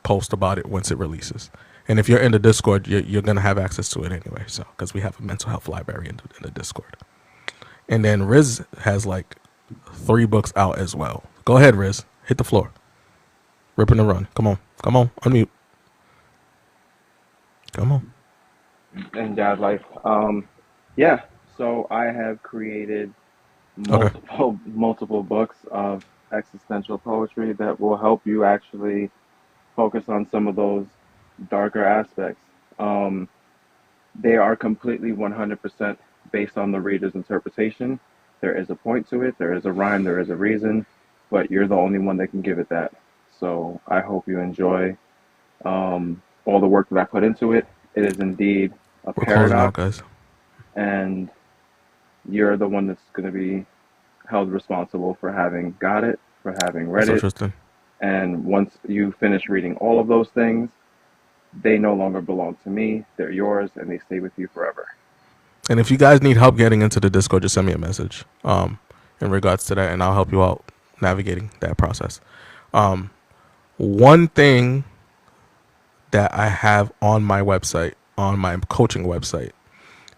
post about it once it releases. And if you're in the Discord, you're gonna have access to it anyway. So because we have a mental health library in the Discord. And then Riz has like 3 books out as well. Go ahead, Riz. Hit the floor. Rip and run. Come on. Unmute. Come on. And dad life. Yeah. So I have created Okay. multiple books of existential poetry that will help you actually focus on some of those darker aspects. They are completely 100% based on the reader's interpretation. There is a point to it, there is a rhyme, there is a reason, but you're the only one that can give it that. So I hope you enjoy all the work that I put into it. It is indeed a We're closing out, paradox, guys. and you're the one that's going to be held responsible for having got it, for having read So it. Tristan. And once you finish reading all of those things, they no longer belong to me. They're yours, and they stay with you forever. And if you guys need help getting into the Discord, just send me a message in regards to that, and I'll help you out navigating that process. One thing that I have on my website, on my coaching website,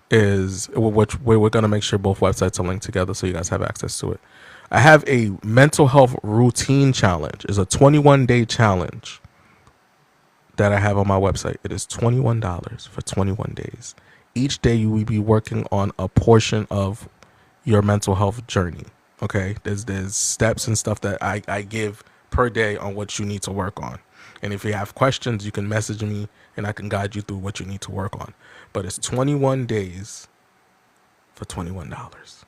is which we're going to make sure both websites are linked together so you guys have access to it. I have a mental health routine challenge. It's a 21-day challenge that I have on my website. It is $21 for 21 days. Each day you will be working on a portion of your mental health journey. Okay, there's steps and stuff that I give per day on what you need to work on. And if you have questions, you can message me and I can guide you through what you need to work on. But it's 21 days for $21.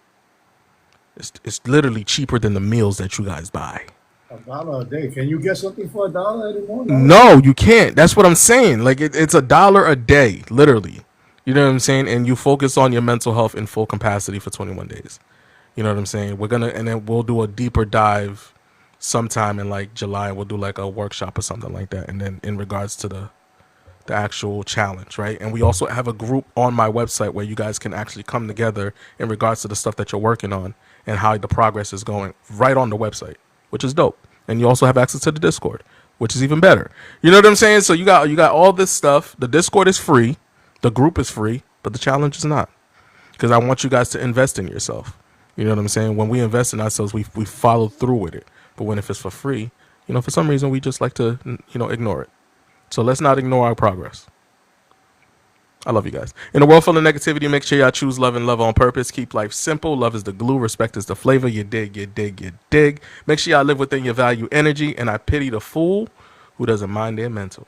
It's literally cheaper than the meals that you guys buy. $1 a day. Can you get something for $1 anymore? No, you can't. That's what I'm saying. Like it's $1 a day, literally. You know what I'm saying? And you focus on your mental health in full capacity for 21 days. You know what I'm saying? And then we'll do a deeper dive sometime in like July. We'll do like a workshop or something like that. And then in regards to the actual challenge, right? And we also have a group on my website where you guys can actually come together in regards to the stuff that you're working on and how the progress is going right on the website, which is dope. And you also have access to the Discord, which is even better. You know what I'm saying? So you got all this stuff. The Discord is free, the group is free, but the challenge is not. Because I want you guys to invest in yourself. You know what I'm saying? When we invest in ourselves, we follow through with it. But when if it's for free, for some reason we just like to, ignore it. So let's not ignore our progress. I love you guys. In a world full of negativity, make sure y'all choose love and love on purpose. Keep life simple. Love is the glue. Respect is the flavor. You dig, you dig, you dig. Make sure y'all live within your value energy. And I pity the fool who doesn't mind their mental.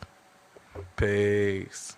Peace.